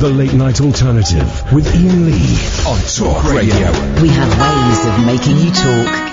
The Late Night Alternative with Iain Lee on Talk Radio. We have ways of making you talk.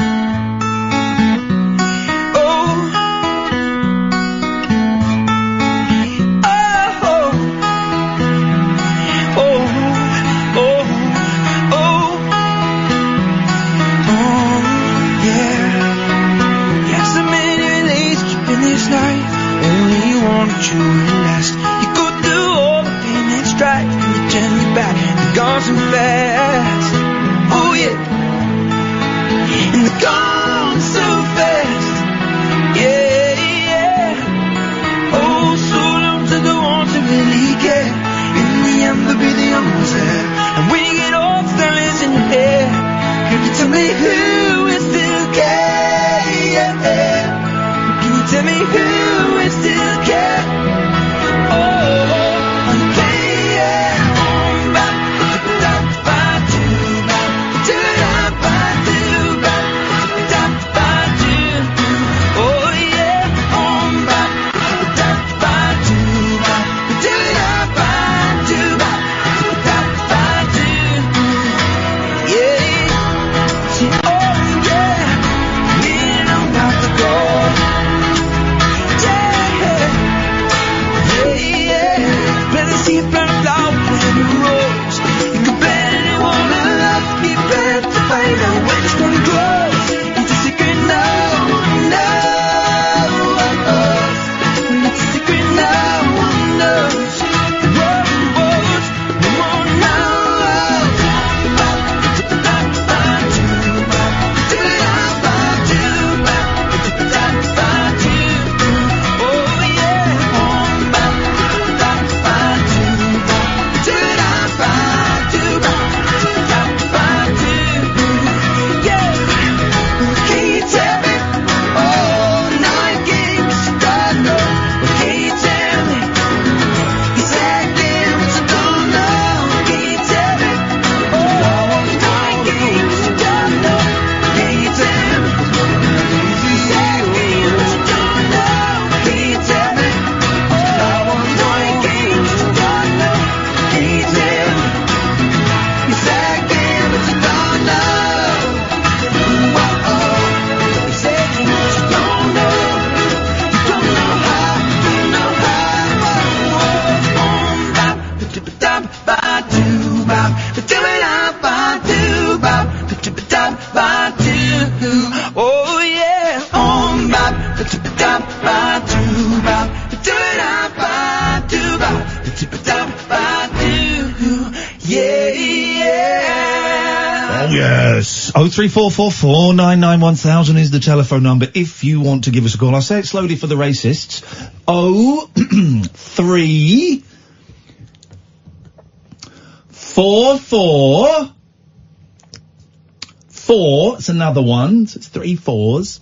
Yes. 03444991000 is the telephone number if you want to give us a call. I'll say it slowly for the racists. 03444. It's another one. So it's 3 4s.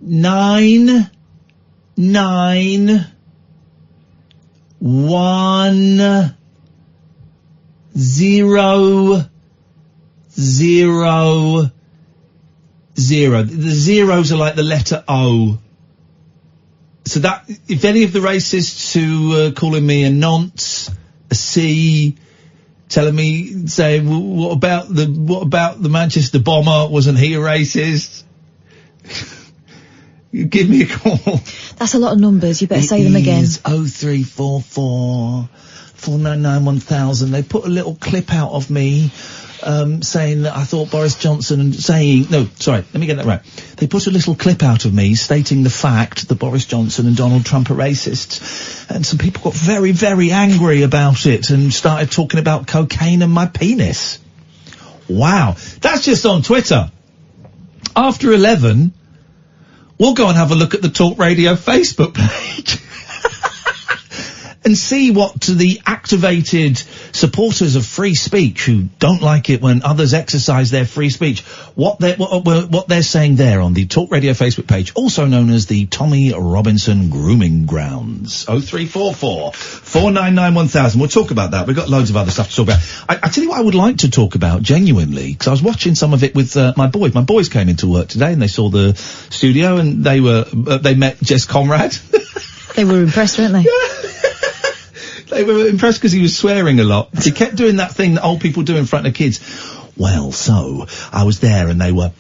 9 9 1 0 0 0. The zeros are like the letter O. So that, if any of the racists who are calling me a nonce, a C, telling me, saying, what about the Manchester bomber? Wasn't he a racist? Give me a call. That's a lot of numbers. You better say them again. 0344 499 1000. They put a little clip out of me, saying that I thought Boris Johnson and saying, no, sorry, let me get that right. They put a little clip out of me stating the fact that Boris Johnson and Donald Trump are racists. And some people got very, very angry about it and started talking about cocaine and my penis. Wow. That's just on Twitter. After 11, we'll go and have a look at the Talk Radio Facebook page. And see what the activated supporters of free speech who don't like it when others exercise their free speech, what they're saying there on the Talk Radio Facebook page, also known as the Tommy Robinson Grooming Grounds. 0344 499 1000. We'll talk about that. We've got loads of other stuff to talk about. I tell you what I would like to talk about genuinely, because I was watching some of it with my boys. My boys came into work today and they saw the studio and they met Jess Conrad. They were impressed, weren't they? They were impressed because he was swearing a lot. He kept doing that thing that old people do in front of kids. Well, so, I was there and they were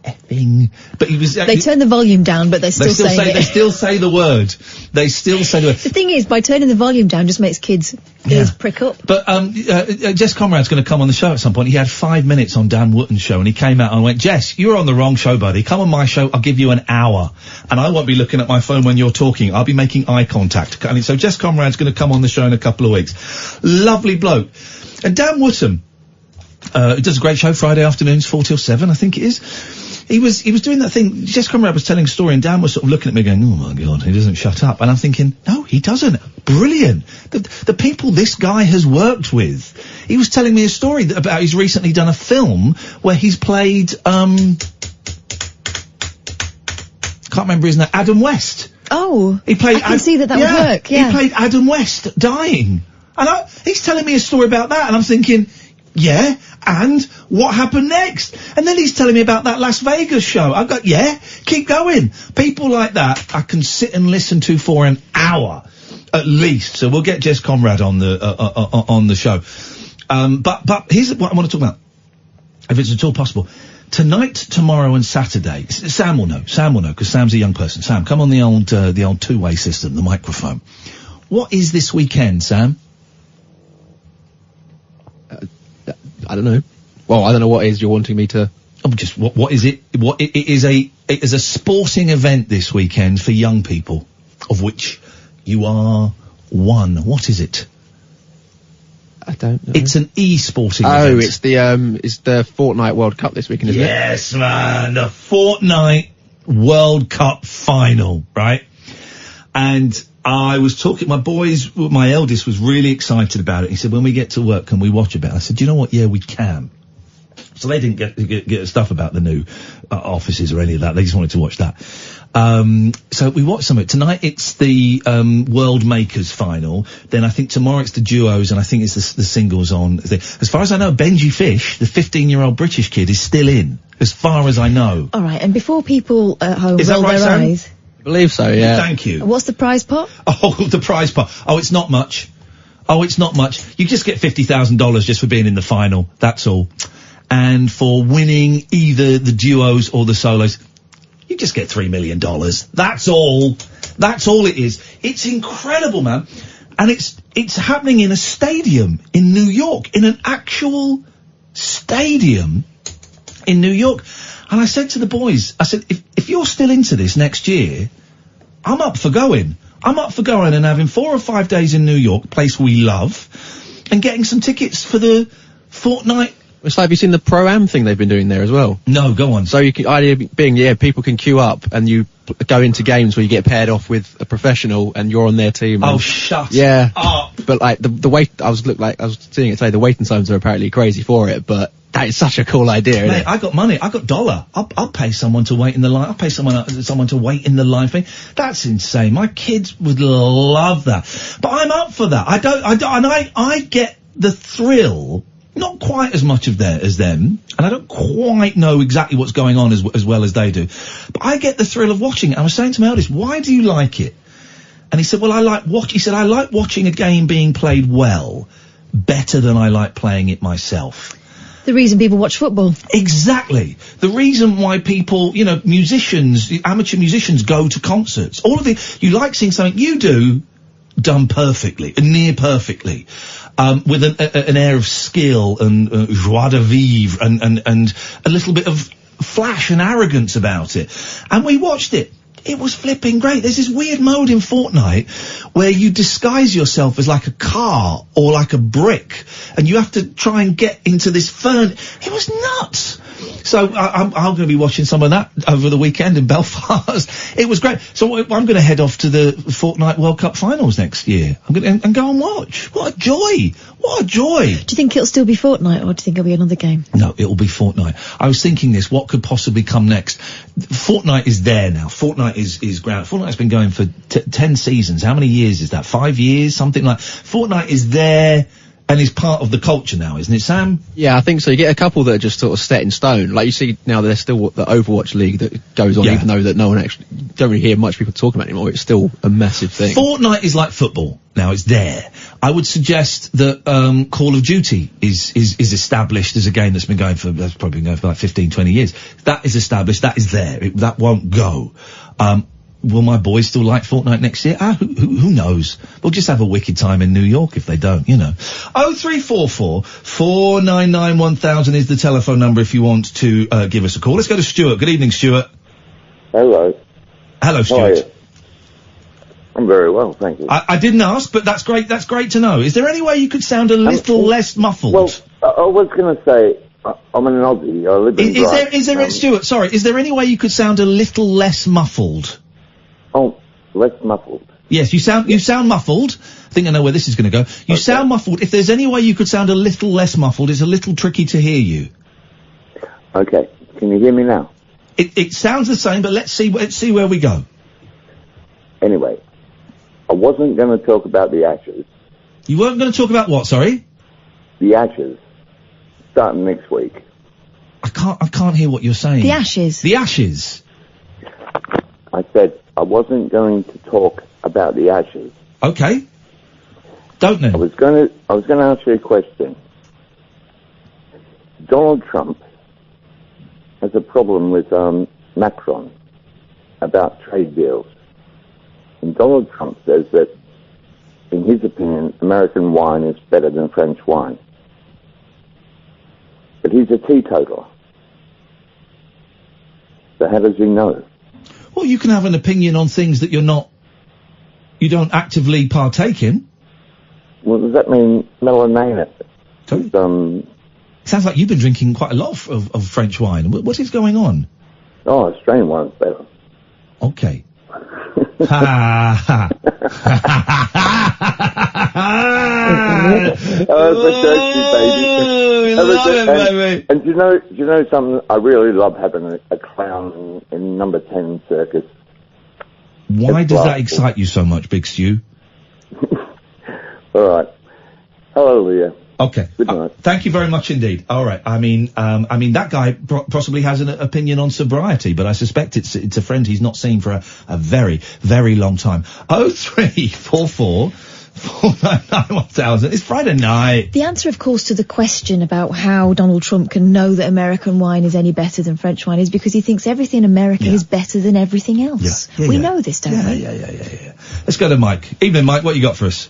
effing. But he was... They turn the volume down, but they're still saying it. They still say the word. They still say the word. The thing is, by turning the volume down just makes kids' ears prick up. But, Jess Conrad's gonna come on the show at some point. He had 5 minutes on Dan Wootton's show and he came out and went, Jess, you're on the wrong show, buddy. Come on my show, I'll give you an hour. And I won't be looking at my phone when you're talking. I'll be making eye contact. And so Jess Conrad's gonna come on the show in a couple of weeks. Lovely bloke. And Dan Wootton, does a great show Friday afternoons, 4 till 7, I think it is. He was doing that thing. Jess Conrad was telling a story and Dan was sort of looking at me going, oh my God, he doesn't shut up. And I'm thinking, no, he doesn't. Brilliant. The people this guy has worked with. He was telling me a story about he's recently done a film where he's played, can't remember his name, Adam West. Oh. He played I can see that would work, yeah. He played Adam West dying. And he's telling me a story about that and I'm thinking, yeah, and what happened next? And then he's telling me about that Las Vegas show. I've got, yeah, keep going. People like that I can sit and listen to for an hour at least. So we'll get Jess Conrad on the show. But here's what I want to talk about, if it's at all possible. Tonight, tomorrow, and Saturday. Sam will know, because Sam's a young person. Sam, come on the old two-way system, the microphone. What is this weekend, Sam? I don't know. Well, I don't know what is you're wanting me to... Oh, just, what is it? It is a sporting event this weekend for young people, of which you are one. What is it? I don't know. It's an e-sporting event. Oh, it's the Fortnite World Cup this weekend, isn't it? Yes, man, the Fortnite World Cup final, right? And I was talking, my eldest was really excited about it. He said, when we get to work, can we watch a bit? I said, do you know what? Yeah, we can. So they didn't get stuff about the new offices or any of that. They just wanted to watch that. So we watched some of it. Tonight it's the World Makers final. Then I think tomorrow it's the duos, and I think it's the singles on. As far as I know, Benji Fish, the 15-year-old British kid, is still in. As far as I know. All right, and before people at home roll right, their Sam? eyes... I believe so, yeah. Thank you. What's the prize pot? Oh, the prize pot. Oh, it's not much. You just get $50,000 just for being in the final. That's all. And for winning either the duos or the solos, you just get $3 million. That's all. That's all it is. It's incredible, man. And it's happening in a stadium in New York, in an actual stadium in New York. And I said to the boys, I said, if you're still into this next year, I'm up for going. I'm up for going and having 4 or 5 days in New York, a place we love, and getting some tickets for the Fortnite. It's like, have you seen the Pro-Am thing they've been doing there as well? No, go on. So you can, idea being, people can queue up and you go into games where you get paired off with a professional and you're on their team. Oh, shut up. But like the wait, I was seeing it today, the waiting times are apparently crazy for it, but that is such a cool idea, isn't it? I got money. I got dollar. I'll pay someone to wait in the line. I'll pay someone to wait in the line for me. That's insane. My kids would love that. But I'm up for that. I get the thrill, not quite as much as them, and I don't quite know exactly what's going on as well as they do. But I get the thrill of watching it. I was saying to my eldest, why do you like it? And he said, well, I like watching a game being played well better than I like playing it myself. The reason people watch football. Exactly. The reason why people, musicians, amateur musicians go to concerts. All of you like seeing something you do done perfectly, near perfectly, with an air of skill and joie de vivre and a little bit of flash and arrogance about it. And we watched it. It was flipping great. There's this weird mode in Fortnite where you disguise yourself as like a car or like a brick, and you have to try and get into this fern. It was nuts. So I'm going to be watching some of that over the weekend in Belfast. It was great. So I'm going to head off to the Fortnite World Cup finals next year. I'm going to go and watch. What a joy. What a joy. Do you think it'll still be Fortnite, or do you think it'll be another game? No, it'll be Fortnite. I was thinking this, what could possibly come next? Fortnite is there now. Fortnite is ground. Fortnite's been going for 10 seasons. How many years is that? 5 years? Something like. Fortnite is there. and is part of the culture now, isn't it, Sam? Yeah, I think so. You get a couple that are just sort of set in stone. Like you see now, there's still the Overwatch League that goes on, even though that no one actually don't really hear much people talking about it anymore. It's still a massive thing. Fortnite is like football now; it's there. I would suggest that Call of Duty is established as a game that's probably been going for like 15, 20 years. That is established. That is there. That won't go. Will my boys still like Fortnite next year? Who knows? We'll just have a wicked time in New York if they don't, 0344 499 1000 is the telephone number if you want to give us a call. Let's go to Stuart. Good evening, Stuart. Hello. Hello, Stuart. How are you? I'm very well, thank you. I didn't ask, but that's great. That's great to know. Is there any way you could sound a little less muffled? Well, I was going to say, I'm an Aussie. I live in Brighton. Is there, Stuart, sorry, is there any way you could sound a little less muffled? Oh, less muffled. Yes, you sound muffled. I think I know where this is going to go. You sound muffled. If there's any way you could sound a little less muffled, it's a little tricky to hear you. Okay. Can you hear me now? It sounds the same, but let's see where we go. Anyway, I wasn't going to talk about the Ashes. You weren't going to talk about what, sorry? The Ashes. Starting next week. I can't hear what you're saying. The Ashes. The Ashes. I said I wasn't going to talk about the Ashes. Okay. Don't know. I was going to ask you a question. Donald Trump has a problem with Macron about trade deals. And Donald Trump says that, in his opinion, American wine is better than French wine. But he's a teetotaler. So how does he know? Well, you can have an opinion on things that you don't actively partake in. Well, does that mean melanina? Sounds like you've been drinking quite a lot of French wine. What is going on? Oh, Australian wine's better. Okay. Ha ha. Baby. And do you know something? I really love having a clown in number 10 circus. Why does that excite you so much, Big Stew? All right. Hello, Leah. Okay. Good night. Thank you very much indeed. All right. I mean, that guy possibly has an opinion on sobriety, but I suspect it's a friend he's not seen for a very, very long time. 0344 499 1000. It's Friday night. The answer, of course, to the question about how Donald Trump can know that American wine is any better than French wine is because he thinks everything American is better than everything else. We know this, don't we? Yeah. Let's go to Mike. Evening, Mike. What you got for us?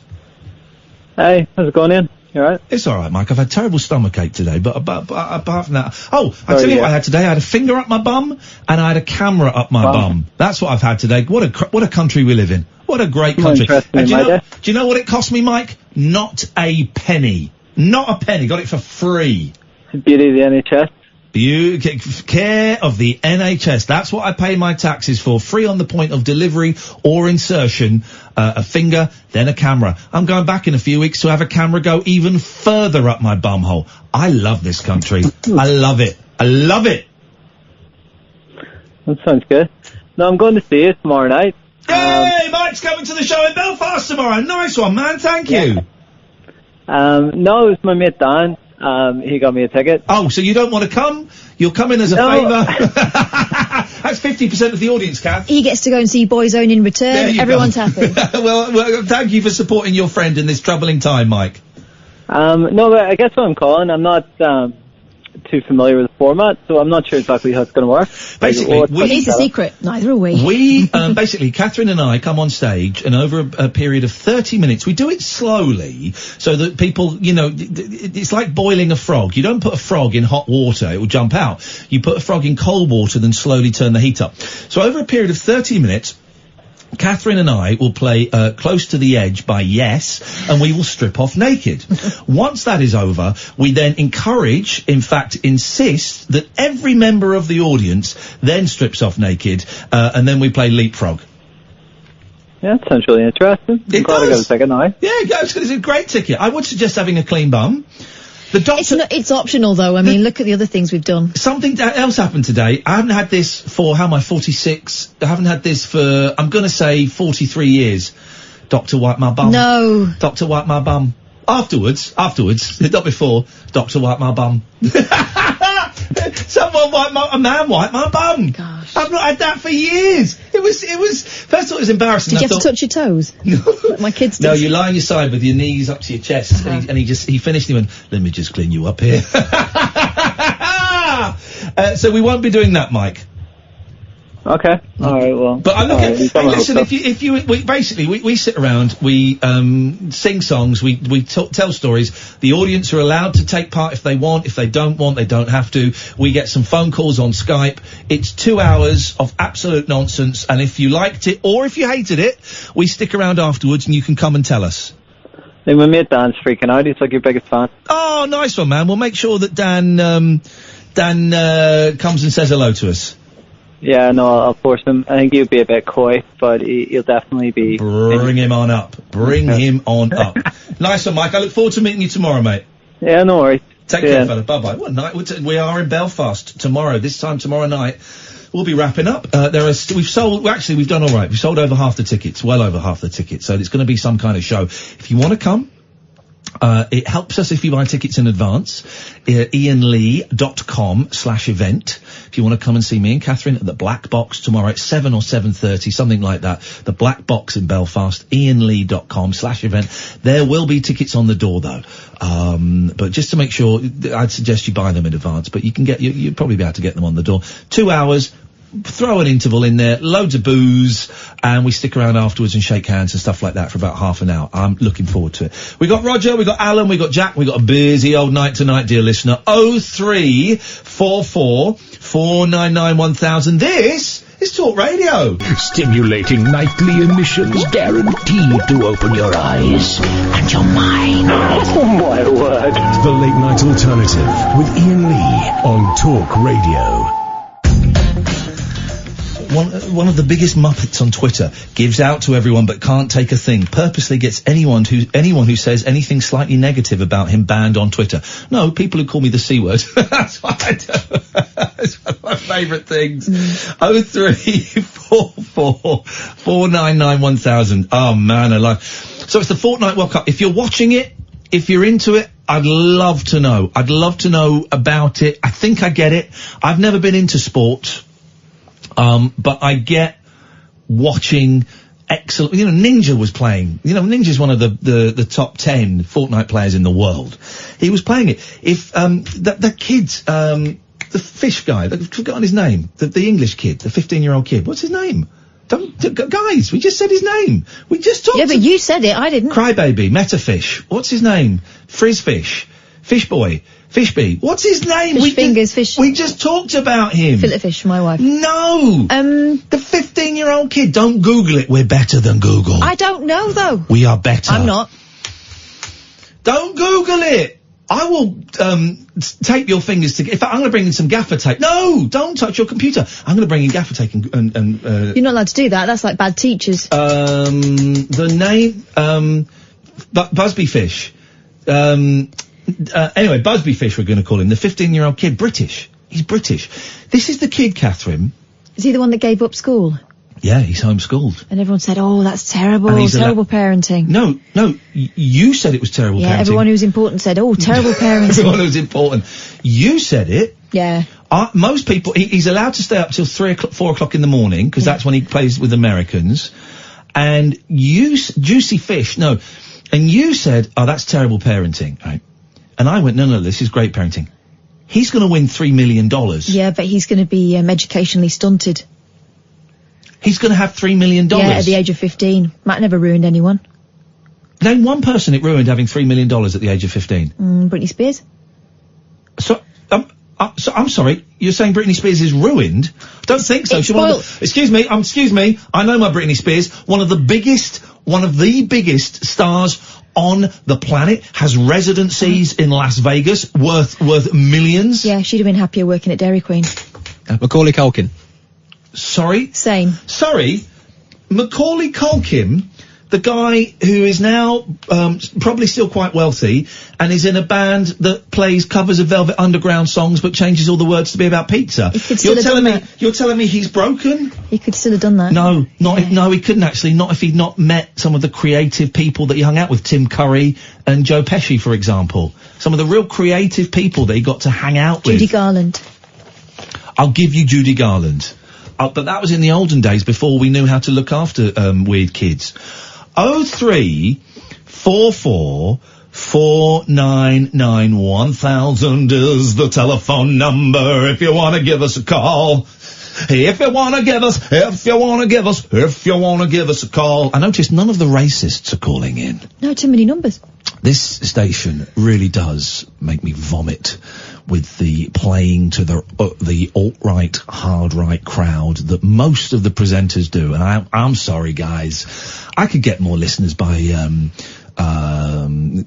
Hey, how's it going, Ian? You alright? It's alright, Mike. I've had terrible stomachache today, but apart from that... Oh, I'll tell you what I had today. I had a finger up my bum, and I had a camera up my bum. That's what I've had today. What a country we live in. What a great country. And do you know what it cost me, Mike? Not a penny. Not a penny. Got it for free. Beauty of the NHS. Care of the NHS. That's what I pay my taxes for. Free on the point of delivery or insertion. A finger, then a camera. I'm going back in a few weeks to have a camera go even further up my bumhole. I love this country. I love it. I love it. That sounds good. No, I'm going to see you tomorrow night. Yay! Mike's coming to the show in Belfast tomorrow. Nice one, man. Thank you. No, it was my mate Dan. He got me a ticket. Oh, so you don't want to come? You'll come in as a favour? That's 50% of the audience, Kath. He gets to go and see Boyzone in return. Everyone's happy. well, thank you for supporting your friend in this troubling time, Mike. No, but I guess what I'm calling, I'm not too familiar with the format, so I'm not sure exactly how it's going to work. Basically, it's a secret. Neither are we. Basically, Catherine and I come on stage, and over a period of 30 minutes, we do it slowly, so that people, it's like boiling a frog. You don't put a frog in hot water, it will jump out. You put a frog in cold water, then slowly turn the heat up. So over a period of 30 minutes, Catherine and I will play Close to the Edge by Yes, and we will strip off naked. Once that is over, we then encourage, in fact insist, that every member of the audience then strips off naked, and then we play Leapfrog. Yeah, that sounds really interesting. I'm glad I got a ticket now. Yeah, it's a great ticket. I would suggest having a clean bum. The doctor... It's optional, though. I mean, look at the other things we've done. Something else happened today. I haven't had this for, how am I, 46? I haven't had this for, I'm going to say, 43 years. Doctor wipe my bum. No. Doctor wipe my bum. Afterwards, not before, doctor wiped my bum. A man wiped my bum. Gosh. I've not had that for years. It was, first of all it was embarrassing. Did you have to touch your toes? Like my kids did. No, you lie on your side with your knees up to your chest, and he finished and he went, let me just clean you up here. So we won't be doing that, Mike. Okay. All right. Well. But I look at. Hey, listen. We sit around. We sing songs. We tell stories. The audience are allowed to take part if they want. If they don't want, they don't have to. We get some phone calls on Skype. It's 2 hours of absolute nonsense. And if you liked it or if you hated it, we stick around afterwards, and you can come and tell us. Hey, my mate Dan's freaking out. He's like your biggest fan. Oh, nice one, man. We'll make sure that Dan comes and says hello to us. Yeah, no, I'll force him. I think he'll be a bit coy, but he'll definitely be... Bring him on up. Him on up. Nice one, Mike. I look forward to meeting you tomorrow, mate. Yeah, no worries. Take care, fella. Bye-bye. What night? We are in Belfast tomorrow. This time tomorrow night, we'll be wrapping up. We've done all right. We've sold over half the tickets, well over half the tickets. So it's going to be some kind of show. If you want to come, it helps us if you buy tickets in advance. IainLee.com/event. If you want to come and see me and Catherine at the Black Box tomorrow at 7 or 7:30, something like that. The Black Box in Belfast. IainLee.com/event. There will be tickets on the door though. But just to make sure, I'd suggest you buy them in advance. But you can you'll probably be able to get them on the door. 2 hours. Throw an interval in there, loads of booze, and we stick around afterwards and shake hands and stuff like that for about half an hour. I'm looking forward to it. We got Roger, we got Alan, we got Jack, we got a busy old night tonight, dear listener. 0344 499 1000. This is Talk Radio. Stimulating nightly emissions guaranteed to open your eyes and your mind. Oh my word. The Late Night Alternative with Iain Lee on Talk Radio. One of the biggest muppets on Twitter gives out to everyone but can't take a thing. Purposely gets anyone who says anything slightly negative about him banned on Twitter. No, people who call me the C word. That's what I do. That's one of my favourite things. 0344 499 1000. Oh man, I love. So it's the Fortnite World Cup. If you're watching it, if you're into it, I'd love to know. I'd love to know about it. I think I get it. I've never been into sport. But I get watching excellent, Ninja was playing, Ninja's one of the top 10 Fortnite players in the world. He was playing it. If, the kid, the fish guy, I've forgotten his name, the English kid, the 15-year-old kid, what's his name? Guys, we just said his name. We just talked. Yeah, but you said it, I didn't. Crybaby, Metafish, what's his name? Frizzfish, Fishboy. Fishbee. What's his name? We just talked about him. Fillet Fish, my wife. No! The 15-year-old kid. Don't Google it. We're better than Google. I don't know, though. We are better. I'm not. Don't Google it! I will, tape your fingers together. In fact, I'm gonna bring in some gaffer tape. No! Don't touch your computer. I'm gonna bring in gaffer tape and You're not allowed to do that. That's like bad teachers. The name, Busby Fish. Anyway, Busby Fish we're going to call him. The 15-year-old kid. British. He's British. This is the kid, Catherine. Is he the one that gave up school? Yeah, he's homeschooled. And everyone said, oh, that's terrible, terrible parenting. No, you said it was terrible parenting. Yeah, everyone who's important said, oh, terrible parenting. Everyone who's important. You said it. Yeah. Most people, he's allowed to stay up till 4 o'clock in the morning, because that's when he plays with Americans. And Juicy Fish, and you said, oh, that's terrible parenting, right? And I went, no, this is great parenting. He's going to win $3 million. Yeah, but he's going to be educationally stunted. He's going to have $3 million. Yeah, at the age of 15. Matt never ruined anyone. Name one person it ruined having $3 million at the age of 15. Britney Spears. So I'm sorry, you're saying Britney Spears is ruined? Don't think so. Excuse me, I know my Britney Spears, one of the biggest stars on the planet, has residencies in Las Vegas worth millions. Yeah, she'd have been happier working at Dairy Queen. Macaulay Culkin. Sorry? Same. Sorry, Macaulay Culkin The guy who is now probably still quite wealthy and is in a band that plays covers of Velvet Underground songs but changes all the words to be about pizza. You're telling me he's broken? He could still have done that. No, he couldn't actually. Not if he'd not met some of the creative people that he hung out with, Tim Curry and Joe Pesci, for example. Some of the real creative people that he got to hang out with. Judy Garland. I'll give you Judy Garland. But that was in the olden days before we knew how to look after weird kids. 0344 499 1000 is the telephone number if you want to give us a call. If you want to give us a call. I noticed none of the racists are calling in. No, too many numbers. This station really does make me vomit with the playing to the alt-right, hard-right crowd that most of the presenters do. And I'm sorry, guys. I could get more listeners by I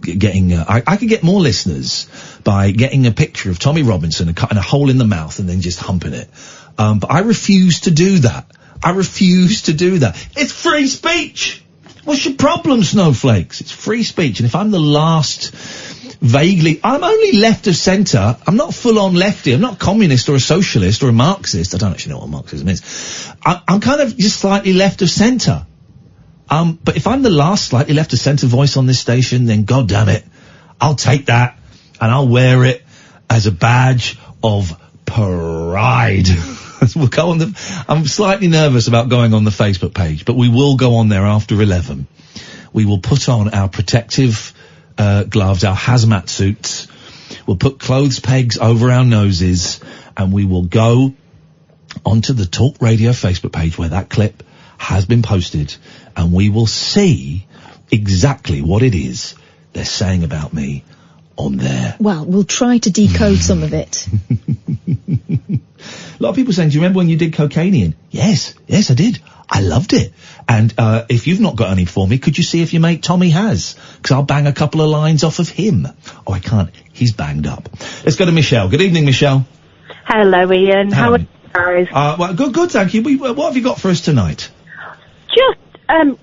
could get more listeners by getting a picture of Tommy Robinson and cutting a hole in the mouth and then just humping it. But I refuse to do that. It's free speech. What's your problem, snowflakes? It's free speech. And if I'm the last I'm only left of centre. I'm not full-on lefty. I'm not a communist or a socialist or a Marxist. I don't actually know what Marxism is. I'm kind of just slightly left of centre. But if I'm the last slightly left of centre voice on this station, then God damn it, I'll take that and I'll wear it as a badge of pride. We'll go on I'm slightly nervous about going on the Facebook page, but we will go on there after 11. We will put on our protective gloves, our hazmat suits. We'll put clothes pegs over our noses, and we will go onto the Talk Radio Facebook page where that clip has been posted, and we will see exactly what it is they're saying about me on there. Well, we'll try to decode some of it. A lot of people saying, do you remember when you did cocaine, Iain? Yes, I did. I loved it. And if you've not got any for me, could you see if your mate Tommy has? Because I'll bang a couple of lines off of him. Oh, I can't. He's banged up. Let's go to Michelle. Good evening, Michelle. Hello, Iain. How are you guys? Well, good, thank you. What have you got for us tonight? Just,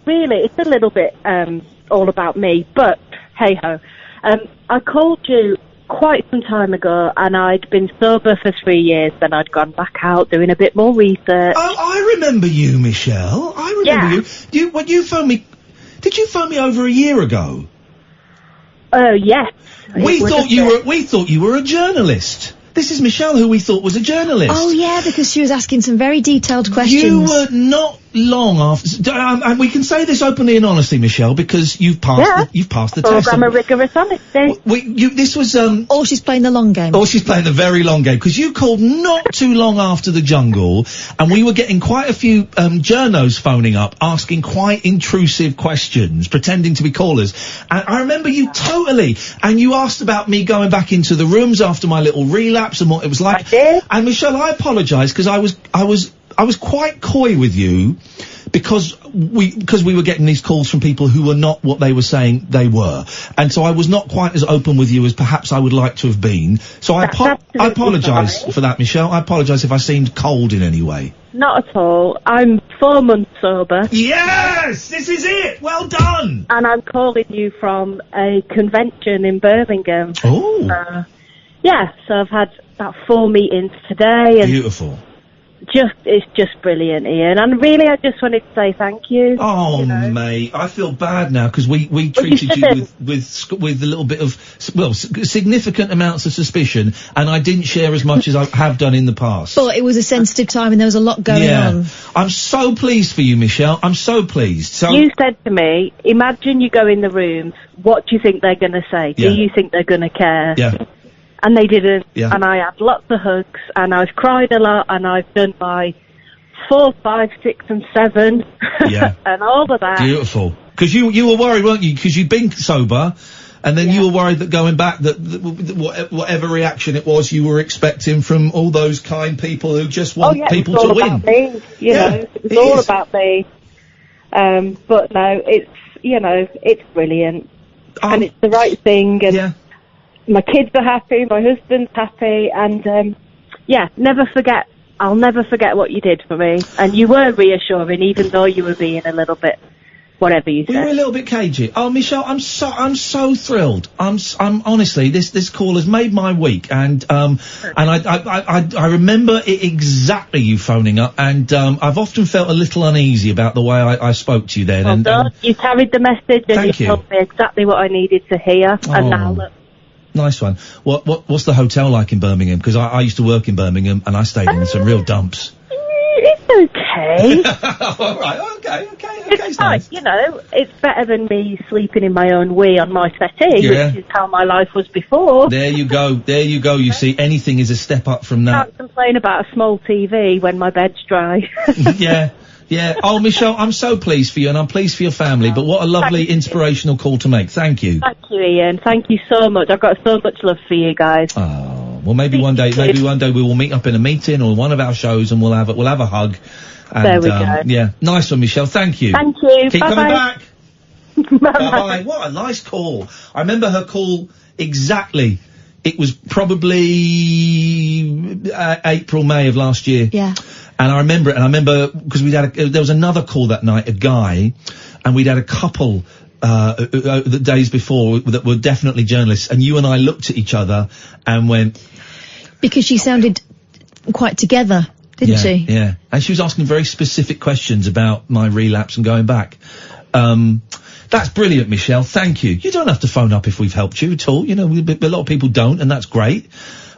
really, it's a little bit all about me, but hey-ho. I called you quite some time ago, and I'd been sober for 3 years, then I'd gone back out doing a bit more research. Oh, I remember you, Michelle. I remember you. When you phoned me, did you phone me over a year ago? Oh, yes. We thought you were a journalist. This is Michelle, who we thought was a journalist. Oh, yeah, because she was asking some very detailed questions. You were not long after, and we can say this openly and honestly, Michelle, because you've passed the test. I'm a rigorous honesty. This was, Or she's playing the long game. Or she's playing the very long game, because you called not too long after the jungle, and we were getting quite a few, journos phoning up, asking quite intrusive questions, pretending to be callers. And I remember you totally, and you asked about me going back into the rooms after my little relapse and what it was like. I did. And Michelle, I apologise, because I was quite coy with you because we were getting these calls from people who were not what they were saying they were. And so I was not quite as open with you as perhaps I would like to have been. So I apologise for that, Michelle. I apologise if I seemed cold in any way. Not at all. I'm 4 months sober. Yes! This is it! Well done! And I'm calling you from a convention in Birmingham. Oh! Yeah, so I've had about 4 meetings today. And beautiful. It's just brilliant, Iain. And really, I just wanted to say thank you. Oh, mate, I feel bad now because we treated you with a little bit of, significant amounts of suspicion, and I didn't share as much as I have done in the past. But it was a sensitive time and there was a lot going on. I'm so pleased for you, Michelle. I'm so pleased. So you said to me, imagine you go in the rooms, what do you think they're going to say? Do you think they're going to care? Yeah. And they didn't, and I had lots of hugs, and I've cried a lot, and I've done my 4, 5, 6 and 7, and all of that. Beautiful. Because you were worried, weren't you? Because you'd been sober, and then you were worried that going back, that whatever reaction it was you were expecting from all those kind people who just want people to win. About me, you know, it was all about me. But no, it's brilliant, and it's the right thing, and my kids are happy, my husband's happy, and I'll never forget what you did for me. And you were reassuring, even though you were being a little bit whatever you We say. were a little bit cagey. Oh, Michelle, I'm so thrilled. I'm honestly, this call has made my week, and I remember it exactly, you phoning up, and I've often felt a little uneasy about the way I spoke to you then. Well done. You carried the message, and Thank you you. told me exactly what I needed to hear, and now look. Nice one. What's the hotel like in Birmingham? Because I used to work in Birmingham, and I stayed in some real dumps. It's okay. All right, okay. It's fine, nice. You know, it's better than me sleeping in my own wee on my settee, which is how my life was before. There you go. You see, anything is a step up from that. Can't complain about a small TV when my bed's dry. Yeah. Oh, Michelle, I'm so pleased for you, and I'm pleased for your family, but what a lovely, inspirational call to make. Thank you. Thank you, Ian. Thank you so much. I've got so much love for you guys. Oh, well, maybe one day we will meet up in a meeting or one of our shows, and we'll have a hug. And, there we go. Yeah, nice one, Michelle. Thank you. Thank you. Keep Bye-bye. coming back. Bye-bye. Bye-bye. What a nice call. I remember her call exactly. It was probably April, May of last year. Yeah. And I remember it, and I remember, because there was another call that night, a guy, and we'd had a couple, the days before that were definitely journalists, and you and I looked at each other and went... Because she sounded quite together, didn't she? Yeah. And she was asking very specific questions about my relapse and going back. That's brilliant, Michelle. Thank you. You don't have to phone up if we've helped you at all. You know, a lot of people don't, and that's great.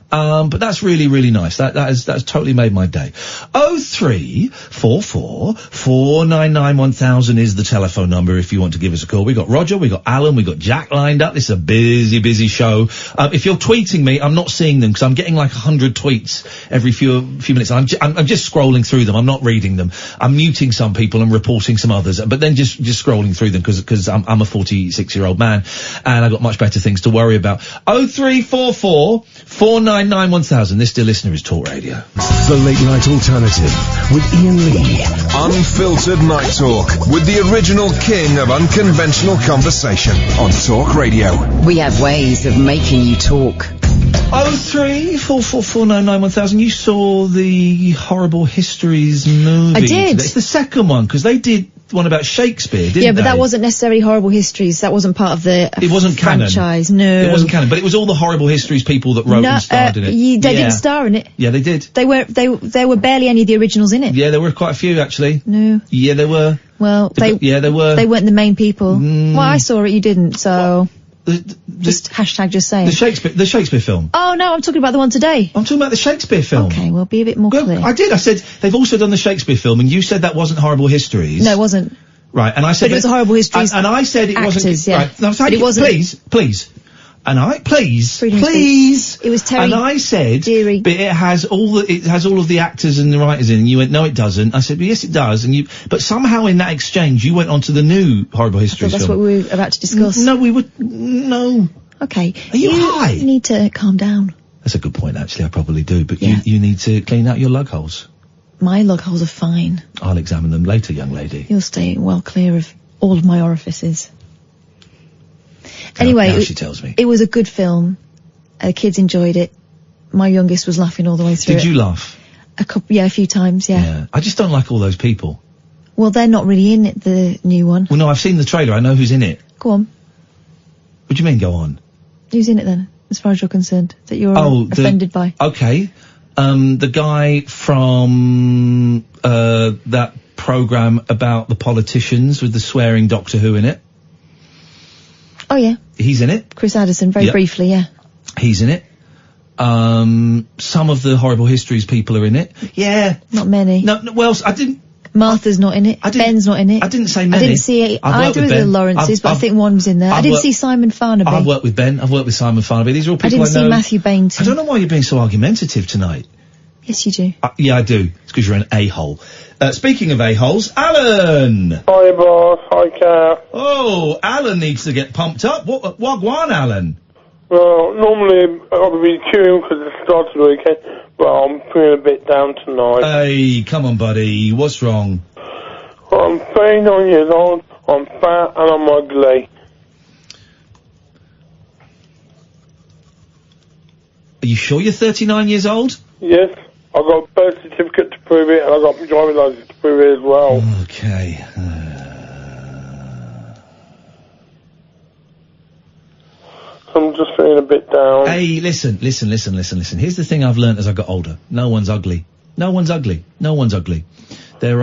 But that's really, really nice. That's totally made my day. 0344 499 1000 is the telephone number if you want to give us a call. We got Roger, we got Alan, we got Jack lined up. This is a busy show. If you're tweeting me, I'm not seeing them because I'm getting like 100 tweets every few minutes. I'm just scrolling through them. I'm not reading them. I'm muting some people and reporting some others, but then just scrolling through them because I'm a 46-year-old man and I've got much better things to worry about. 0344 499 1000. This dear listener is Talk Radio. The Late Night Alternative with Iain Lee. Unfiltered Night Talk with the original king of unconventional conversation on Talk Radio. We have ways of making you talk. 0344 499 1000. You saw the Horrible Histories movie. I did. It's the second one because they did one about Shakespeare, didn't they? Yeah, but that wasn't necessarily Horrible Histories. That wasn't part of the It wasn't franchise. canon. No, it wasn't canon. But it was all the Horrible Histories people that wrote and starred in it. They didn't star in it. Yeah, they did. There were barely any of the originals in it. Yeah, there were quite a few actually. No. Yeah, there were. Well, there were. They weren't the main people. Well, I saw it. You didn't. So. Just saying. The Shakespeare film. Oh no, I'm talking about the one today. I'm talking about the Shakespeare film. Okay, well, be a bit more clear. I did. I said they've also done the Shakespeare film, and you said that wasn't Horrible Histories. No, it wasn't. Right, and I said but it was a Horrible Histories. And I said it actors, wasn't. Yeah. Right, no, thank but it you. wasn't. Please. And please. It was Terry. And I said, Deary. but it has all of the actors and the writers in. And you went, no, it doesn't. I said, well, yes, it does. But somehow in that exchange, you went on to the new Horrible Histories that's film. what we were about to discuss. No. Okay. Are you high? You need to calm down. That's a good point, actually. I probably do. But you need to clean out your lug holes. My lug holes are fine. I'll examine them later, young lady. You'll stay well clear of all of my orifices. Anyway, now she tells me. It was a good film. Kids enjoyed it. My youngest was laughing all the way through. Did you laugh? A few times, yeah. I just don't like all those people. Well, they're not really in it, the new one. Well, no, I've seen the trailer. I know who's in it. Go on. What do you mean, go on? Who's in it then, as far as you're concerned, that you're offended by? Okay. The guy from that programme about the politicians with the swearing Doctor Who in it. Oh, yeah. He's in it. Chris Addison, very briefly, yeah. He's in it. Some of the Horrible Histories people are in it. Yeah. Not many. No, well, I didn't... Martha's not in it. Ben's not in it. I didn't say many. I didn't see either of the Lawrences, but I think one was in there. I didn't see Simon Farnaby. I've worked with Ben. I've worked with Simon Farnaby. These are all people I know. I didn't see Matthew Bainton. I don't know why you're being so argumentative tonight. Yes, you do. Yeah, I do. It's because you're an a-hole. Speaking of a-holes, Alan! Hi, boss. Hi, Kat. Oh, Alan needs to get pumped up. What wagwan, Alan? Well, normally I'll be queuing because it's the start of the weekend, but I'm feeling a bit down tonight. Hey, come on, buddy. What's wrong? I'm 39 years old, I'm fat, and I'm ugly. Are you sure you're 39 years old? Yes. I've got a birth certificate to prove it, and I've got my driving license to prove it as well. Okay. I'm just feeling a bit down. Hey, listen. Here's the thing I've learnt as I got older. No one's ugly. There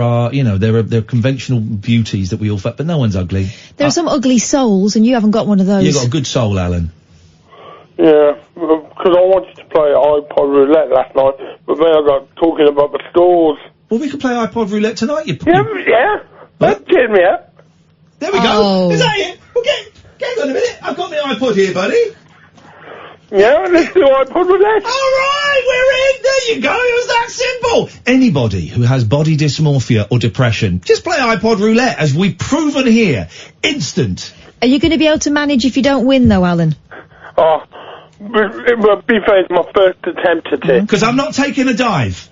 are, there are conventional beauties that we all but no one's ugly. There are some ugly souls, and you haven't got one of those. You've got a good soul, Alan. Yeah, because I wanted to play iPod roulette last night, but then I got talking about the stores. Well, we could play iPod roulette tonight, Yeah. That cheered me up. There we go. Is that it? Well, get on a minute. I've got my iPod here, buddy. Yeah, let's do iPod roulette. All right, we're in. There you go. It was that simple. Anybody who has body dysmorphia or depression, just play iPod roulette, as we've proven here. Instant. Are you going to be able to manage if you don't win, though, Alan? Oh, but be fair, it's my first attempt at it. Because I'm not taking a dive.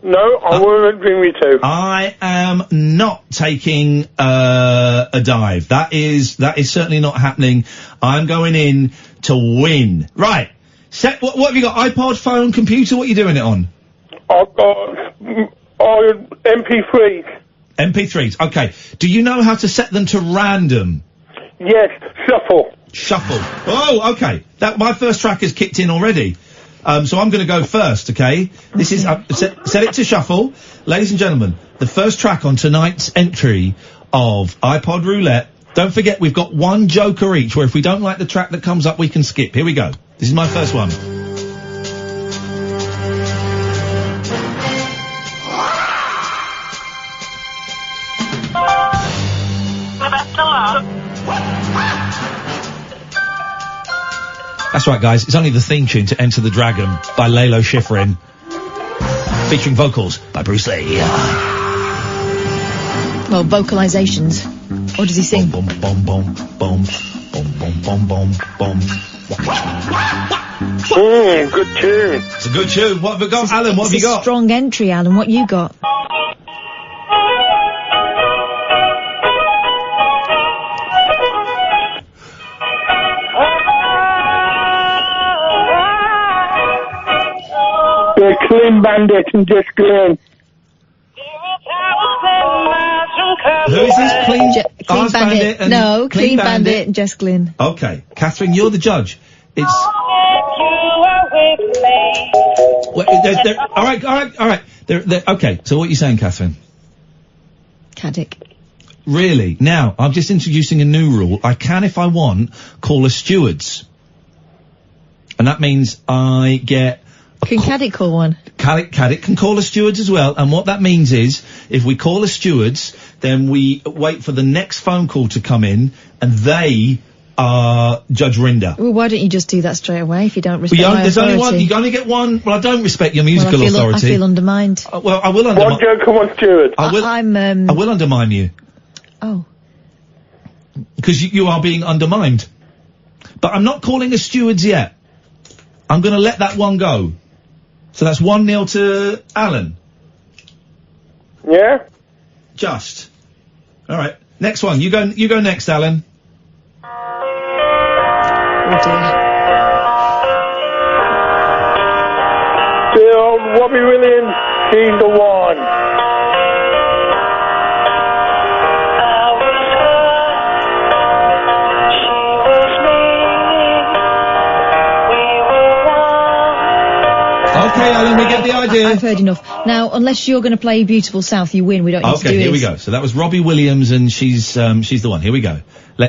No, I won't bring me to. I am not taking a dive. That is certainly not happening. I'm going in to win. Right. What have you got? iPod, phone, computer? What are you doing it on? I've got MP3s. MP3s. Okay. Do you know how to set them to random? Yes. Shuffle. Oh, okay. My first track has kicked in already. So I'm going to go first, okay? This is, set it to shuffle. Ladies and gentlemen, the first track on tonight's entry of iPod Roulette. Don't forget, we've got one joker each, where if we don't like the track that comes up, we can skip. Here we go. This is my first one. That's right, guys. It's only the theme tune to Enter the Dragon by Lalo Schifrin, featuring vocals by Bruce Lee. Well, vocalizations. What does he sing? Boom, boom, boom, boom, boom, boom, boom, boom, boom. Good tune. It's a good tune. What have we got, Alan? What have you got? Strong entry, Alan. What you got? Clean Bandit and Just Glenn. Who is this? Clean Bandit. No, Clean Bandit and Just Glynn. Okay. Catherine, you're the judge. It's... All right. Okay, so what are you saying, Catherine? Caddick. Really? Now, I'm just introducing a new rule. I can, if I want, call us stewards. And that means I get... Can Caddick call one? Caddick can call us stewards as well, and what that means is, if we call us stewards, then we wait for the next phone call to come in, and they are Judge Rinder. Well, why don't you just do that straight away if you don't respect my there's authority? only one, you only get one. Well, I don't respect your musical authority. I feel undermined. Well, I will undermine... One joker, one steward. I will undermine you. Oh. Because you are being undermined. But I'm not calling us stewards yet. I'm going to let that one go. So that's 1-0 to Alan. Yeah? Just. All right. Next one. You go next, Alan. Oh dear. Dear old Robbie Williams, he's the one. Okay, Alan, we get the idea. I've heard enough. Now, unless you're going to play Beautiful South, you win. We don't need to do Okay, here we this. go. So that was Robbie Williams, and she's the one. Here we go.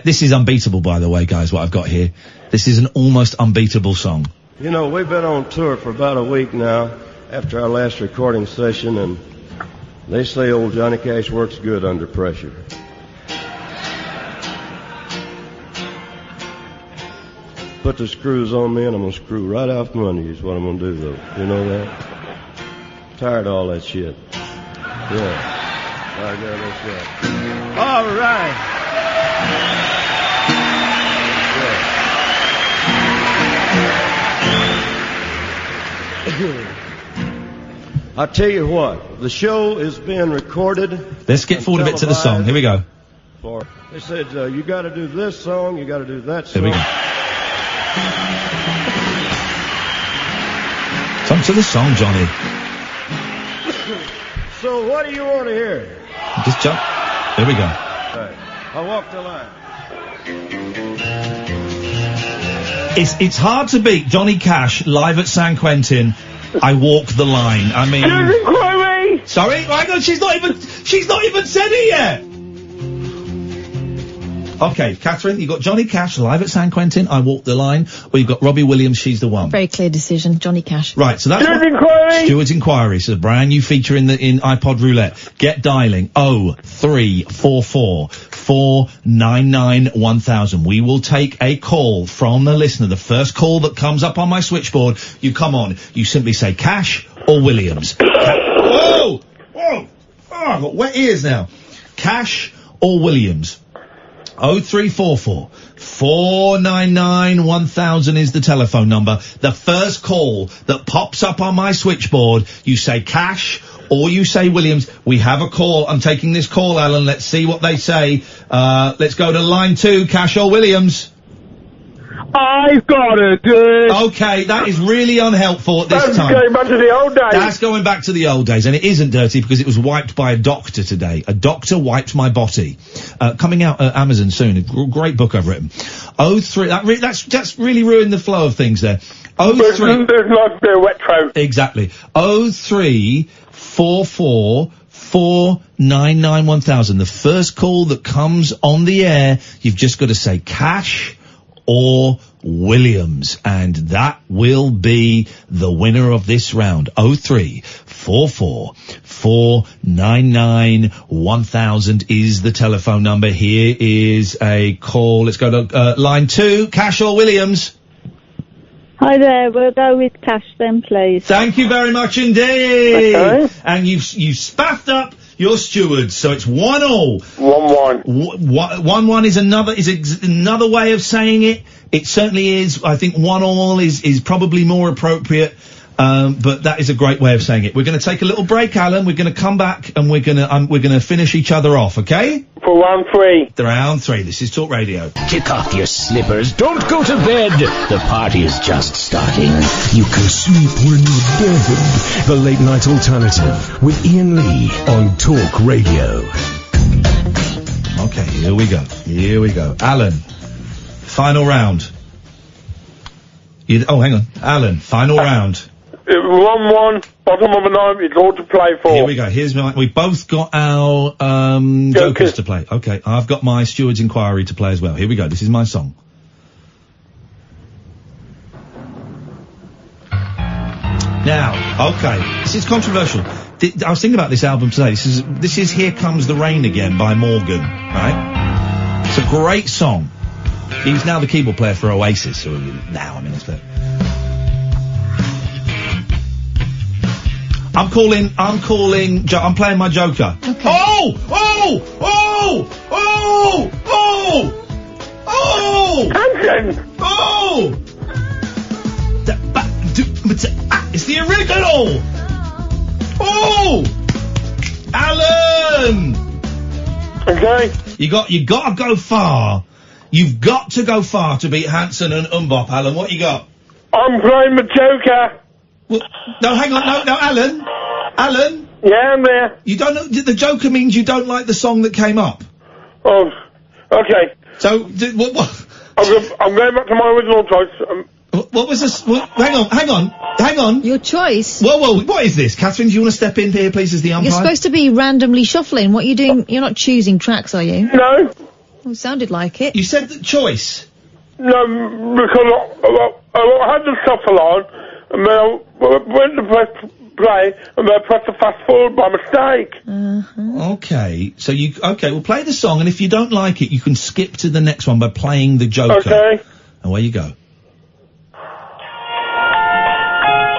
This is unbeatable, by the way, guys, what I've got here. This is an almost unbeatable song. You know, we've been on tour for about a week now after our last recording session, and they say old Johnny Cash works good under pressure. Put the screws on me and I'm going to screw right out from under you is what I'm going to do, though. You know that? Tired of all that shit. Yeah. I got that shit. All right. Yeah. I tell you what, the show is being recorded. Let's get forward a bit to the song. Here we go. They said, you got to do this song, you got to do that song. Here we go. Come to the song, Johnny. So what do you want to hear? Just jump. Here we go. All right. I'll walk the line. It's hard to beat Johnny Cash live at San Quentin. I walk the line. I mean, sorry, hang on. She's not even said it yet. Okay, Catherine, you got Johnny Cash live at San Quentin. I walk the line. Or you've got Robbie Williams. She's the one. Very clear decision, Johnny Cash. Right, so that's Stuart's Inquiry. So a brand new feature in iPod Roulette. Get dialing 0344 499 1000. We will take a call from the listener. The first call that comes up on my switchboard, you come on. You simply say Cash or Williams. Whoa! Whoa! Oh, I've got wet ears now. Cash or Williams. 0344 499 1000 is the telephone number. The first call that pops up on my switchboard, you say Cash or you say Williams. We have a call. I'm taking this call, Alan. Let's see what they say. Let's go to line 2, Cash or Williams. I've got a dirt. Okay, that is really unhelpful at this time. That's going back to the old days. That's going back to the old days, and it isn't dirty because it was wiped by a doctor today. A doctor wiped my body. Coming out at Amazon soon. A great book I've written. 03. That's really ruined the flow of things there. 03. There's not a wet throat. Exactly. 0344 499 1000. The first call that comes on the air, you've just got to say Cash or Williams, and that will be the winner of this round. 0344 499 1000 is the telephone number. Here is a call. Let's go to line 2, Cash or Williams. Hi there, we'll go with Cash then, please. Thank you very much indeed. Okay. And you spaffed up your stewards, so it's 1-1. 1-1. 1-1 is another way of saying it. It certainly is. I think 1-1 is probably more appropriate. But that is a great way of saying it. We're going to take a little break, Alan. We're going to come back and we're going to finish each other off, okay? For round 3. Round 3. This is Talk Radio. Kick off your slippers. Don't go to bed. The party is just starting. You can sleep when you're dead. The Late Night Alternative with Iain Lee on Talk Radio. Okay, here we go. Alan, final round. Hang on. Alan, final round. 1-1, bottom of the 9, it's all to play for. Here we go. We both got our, jokers to play. Okay, I've got my Steward's Inquiry to play as well. Here we go. This is my song. Now, okay, this is controversial. I was thinking about this album today. This is Here Comes the Rain Again by Morgan, right? It's a great song. He's now the keyboard player for Oasis, or now, I mean, it's fair. I'm playing my Joker. Okay. Oh! Hanson! Oh! It's the original! Oh! Alan! Okay. You gotta go far. You've got to go far to beat Hanson and Umbop, Alan. What you got? I'm playing the Joker. Well, no, hang on, no, Alan. Alan? Yeah, I'm there. You don't know, the Joker means you don't like the song that came up. Oh, okay. So, what? I'm going back to my original choice. What was this? Hang on. Your choice? Whoa, what is this? Catherine, do you want to step in here, please, as the umpire? You're supposed to be randomly shuffling. What are you doing? You're not choosing tracks, are you? No. Well, it sounded like it. You said the choice. No, because I had the shuffle on, and then I went to press play, and then I pressed the fast forward by mistake. Okay, so we'll play the song, and if you don't like it, you can skip to the next one by playing the Joker. Okay. Away you go.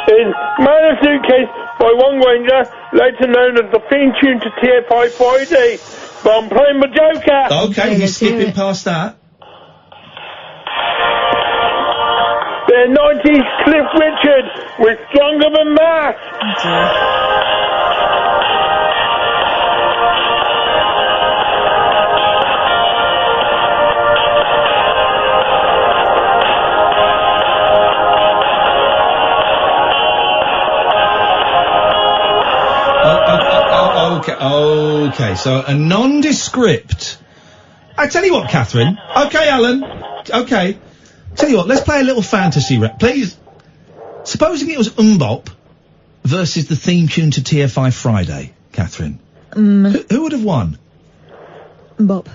In Man a Suitcase by One Granger, later known as the theme tune to TFI Friday. But I'm playing the Joker. Okay, he's skipping past that. The 90s Cliff Richard with Stronger Than That. Okay, so a nondescript. I tell you what, Catherine. Okay, Alan. Okay. Tell you what, let's play a little fantasy please. Supposing it was Mbop versus the theme tune to TFI Friday, Catherine. Who would have won? Mbop.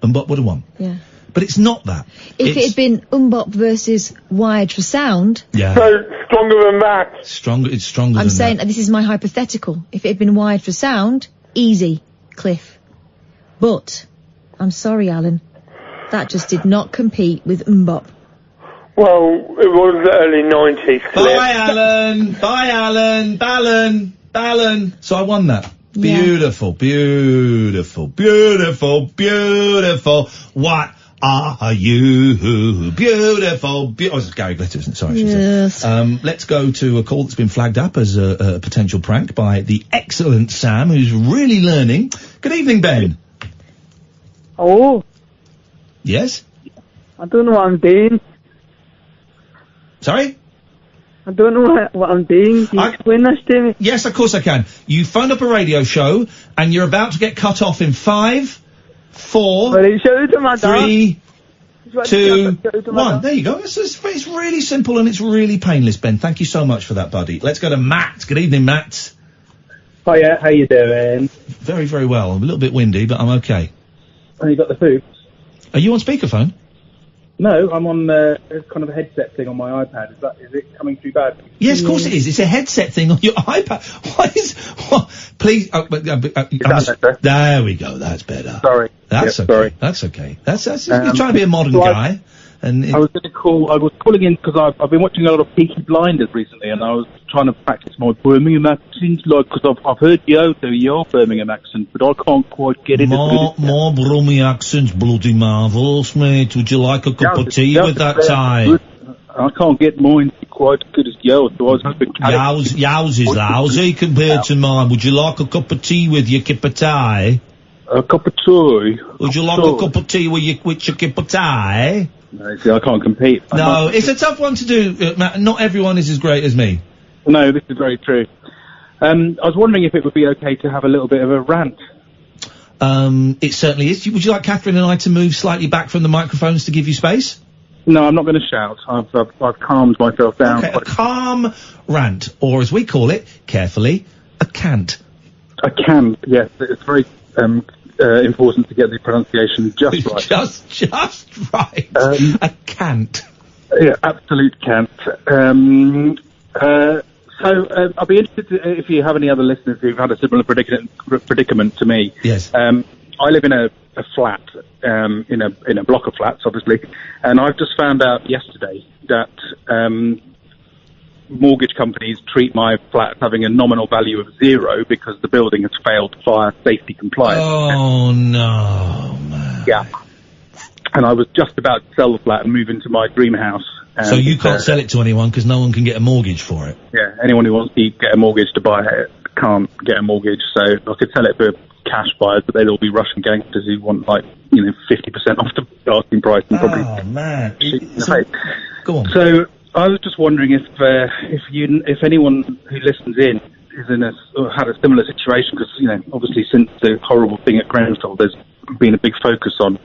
Mbop would have won. Yeah. But it's not that. If it had been Mbop versus Wired for Sound. Yeah. So stronger than that. It's stronger than that. I'm saying, this is my hypothetical. If it had been Wired for Sound, easy, Cliff. But, I'm sorry, Alan, that just did not compete with Mbop. Well, it was the early 90s. Bye, Alan. Bye, Alan. Ballon. So I won that. Beautiful, beautiful, beautiful, beautiful. What are you? Beautiful, Oh, this is Gary Glitter, isn't it? Sorry, yes. Let's go to a call that's been flagged up as a potential prank by the excellent Sam, who's really learning. Good evening, Ben. Oh. Yes? I don't know what I'm doing. Sorry? I don't know what I'm doing. Can you explain this to me? Yes, of course I can. You phoned up a radio show, and you're about to get cut off in 5, 4, 3, 2, 1. There you go. It's really simple and it's really painless, Ben. Thank you so much for that, buddy. Let's go to Matt. Good evening, Matt. Hiya, how you doing? Very, very well. I'm a little bit windy, but I'm okay. Oh, you got the food? Are you on speakerphone? No, I'm on kind of a headset thing on my iPad. Is it coming through bad? Yes, of course it is. It's a headset thing on your iPad. Please. There we go. That's better. Sorry. That's okay. Sorry. That's okay. That's you're trying to be a modern guy. And I was calling in because I've been watching a lot of Peaky Blinders recently, and I was trying to practice my Birmingham accent, because I've heard you do your Birmingham accent, but I can't quite get it. My Brummie accent's bloody marvellous, mate. Would you like a cup of tea with that tie? I can't get mine quite as good as yours, so I was hoping... Yours is lousy compared to mine. Would you like a cup of tea with your cup of tea? A cup of tea? Would you like a cup of tea with your cup of tea? No, see, I can't compete. No, it's a tough one to do, Matt. Not everyone is as great as me. No, this is very true. I was wondering if it would be okay to have a little bit of a rant. It certainly is. Would you like Catherine and I to move slightly back from the microphones to give you space? No, I'm not going to shout. I've calmed myself down. Okay, a calm rant, or as we call it, carefully, a cant. A cant, yes. It's very important to get the pronunciation just right. Just right. A cant. Yeah, absolute cant. So I'll be interested if you have any other listeners who've had a similar predicament to me. Yes. I live in a flat, in a block of flats, obviously, and I've just found out yesterday that mortgage companies treat my flat as having a nominal value of 0 because the building has failed fire safety compliance. Oh no, man. Yeah. And I was just about to sell the flat and move into my dream house. So you can't sell it to anyone because no one can get a mortgage for it? Yeah, anyone who wants to get a mortgage to buy it can't get a mortgage, so I could sell it for cash buyers, but they'll all be Russian gangsters who want 50% off the asking price and probably... Oh, man. Go on. So I was just wondering if anyone who listens in is had a similar situation, because, obviously since the horrible thing at Grenfell, there's been a big focus on,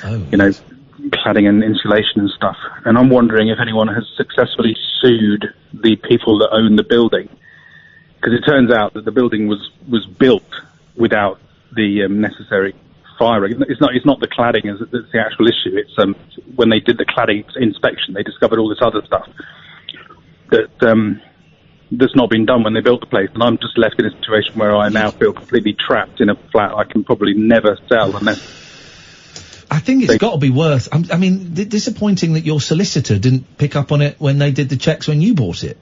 cladding and insulation and stuff. And I'm wondering if anyone has successfully sued the people that own the building. Because it turns out that the building was built without the necessary firing. It's not the cladding that's the actual issue. It's when they did the cladding inspection, they discovered all this other stuff that's not been done when they built the place. And I'm just left in a situation where I now feel completely trapped in a flat I can probably never sell unless... I think it's got to be worth... disappointing that your solicitor didn't pick up on it when they did the checks when you bought it.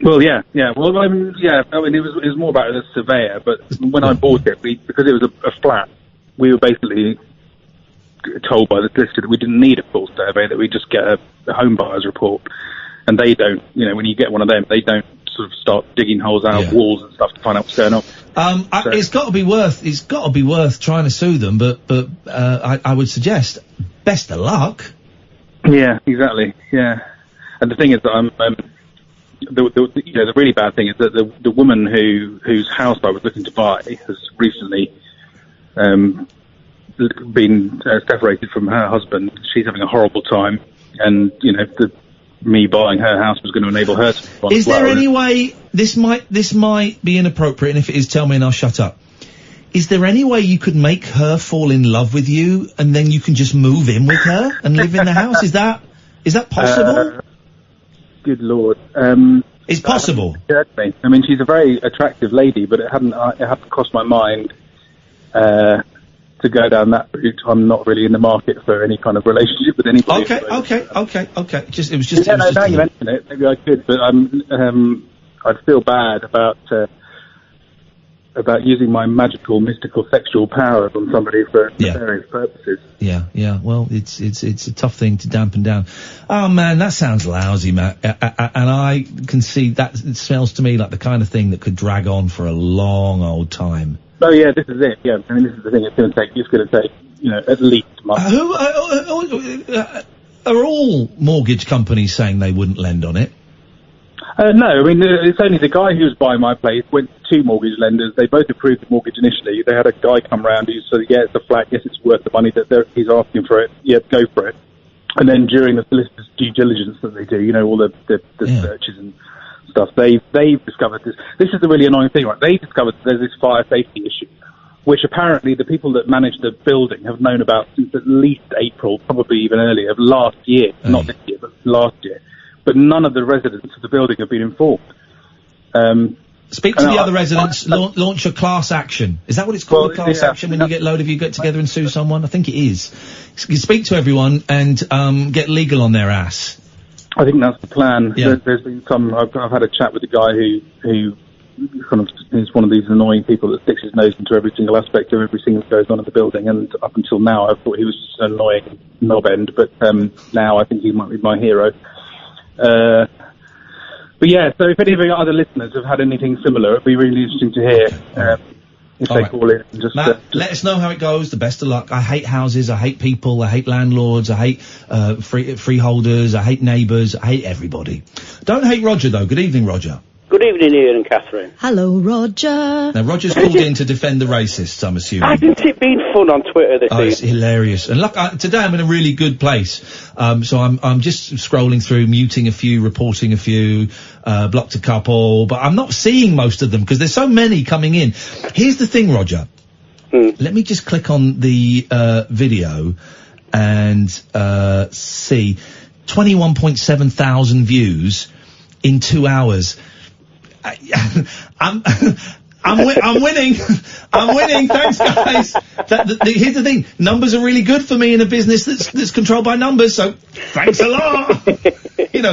Well, yeah. Well, it was more about a surveyor, but when I bought it, because it was a flat, we were basically told by the solicitor that we didn't need a full survey, that we just get a home buyer's report. And they don't, when you get one of them, they don't sort of start digging holes out of walls and stuff to find out what's going on. It's got to be worth trying to sue them, but I would suggest best of luck. Yeah, exactly. Yeah. And the thing is that the really bad thing is that the woman whose house I was looking to buy has recently been separated from her husband. She's having a horrible time. and me buying her house was going to enable her to. Is there any way this might be inappropriate, and if it is, tell me and I'll shut up. Is there any way you could make her fall in love with you, and then you can just move in with her and live in the house? Is that possible? Good Lord. It's possible. I mean, she's a very attractive lady, but it hadn't crossed my mind to go down that route. I'm not really in the market for any kind of relationship with anybody. Okay. Now You mention it, maybe I could, but I'd feel bad about using my magical, mystical, sexual powers on somebody for nefarious purposes. Yeah. Well, it's a tough thing to dampen down. Oh man, that sounds lousy, Matt. And I can see that it smells to me like the kind of thing that could drag on for a long old time. Oh yeah, this is it. Yeah, I mean, this is the thing. It's going to take at least a month. Are all mortgage companies saying they wouldn't lend on it? No, I mean, it's only the guy who was buying my place went to 2 mortgage lenders. They both approved the mortgage initially. They had a guy come round who said, yeah, it's a flat. Yes, it's worth the money that he's asking for it. Yeah, go for it. And then during the solicitor's due diligence that they do, all the searches and stuff, they've discovered this. This is the really annoying thing, right? They discovered there's this fire safety issue, which apparently the people that manage the building have known about since at least April, probably even earlier, of last year. Not this year, but last year. But none of the residents of the building have been informed. Speak to the other residents, launch a class action. Is that what it's called, a class action, when you get a load of you get together and sue someone? I think it is. You speak to everyone and get legal on their ass. I think that's the plan. Yeah. There's been I've had a chat with a guy who kind of is one of these annoying people that sticks his nose into every single aspect of everything that goes on in the building, and up until now I thought he was just an annoying knob end, but now I think he might be my hero. But yeah, so if any of our other listeners have had anything similar, it'd be really interesting to hear if they call in. And just let us know how it goes. The best of luck. I hate houses. I hate people. I hate landlords. I hate freeholders. I hate neighbours. I hate everybody. Don't hate Roger though. Good evening, Roger. Good evening, Ian and Catherine. Hello, Roger. Now, Roger's called in to defend the racists, I'm assuming. Hasn't it been fun on Twitter this evening? It's hilarious. And look, today I'm in a really good place. So I'm just scrolling through, muting a few, reporting a few, blocked a couple, but I'm not seeing most of them because there's so many coming in. Here's the thing, Roger. Let me just click on the video and see. 21.7 thousand views in 2 hours. I'm winning. I'm winning. Thanks, guys. Here's the thing. Numbers are really good for me in a business that's controlled by numbers. So thanks a lot. And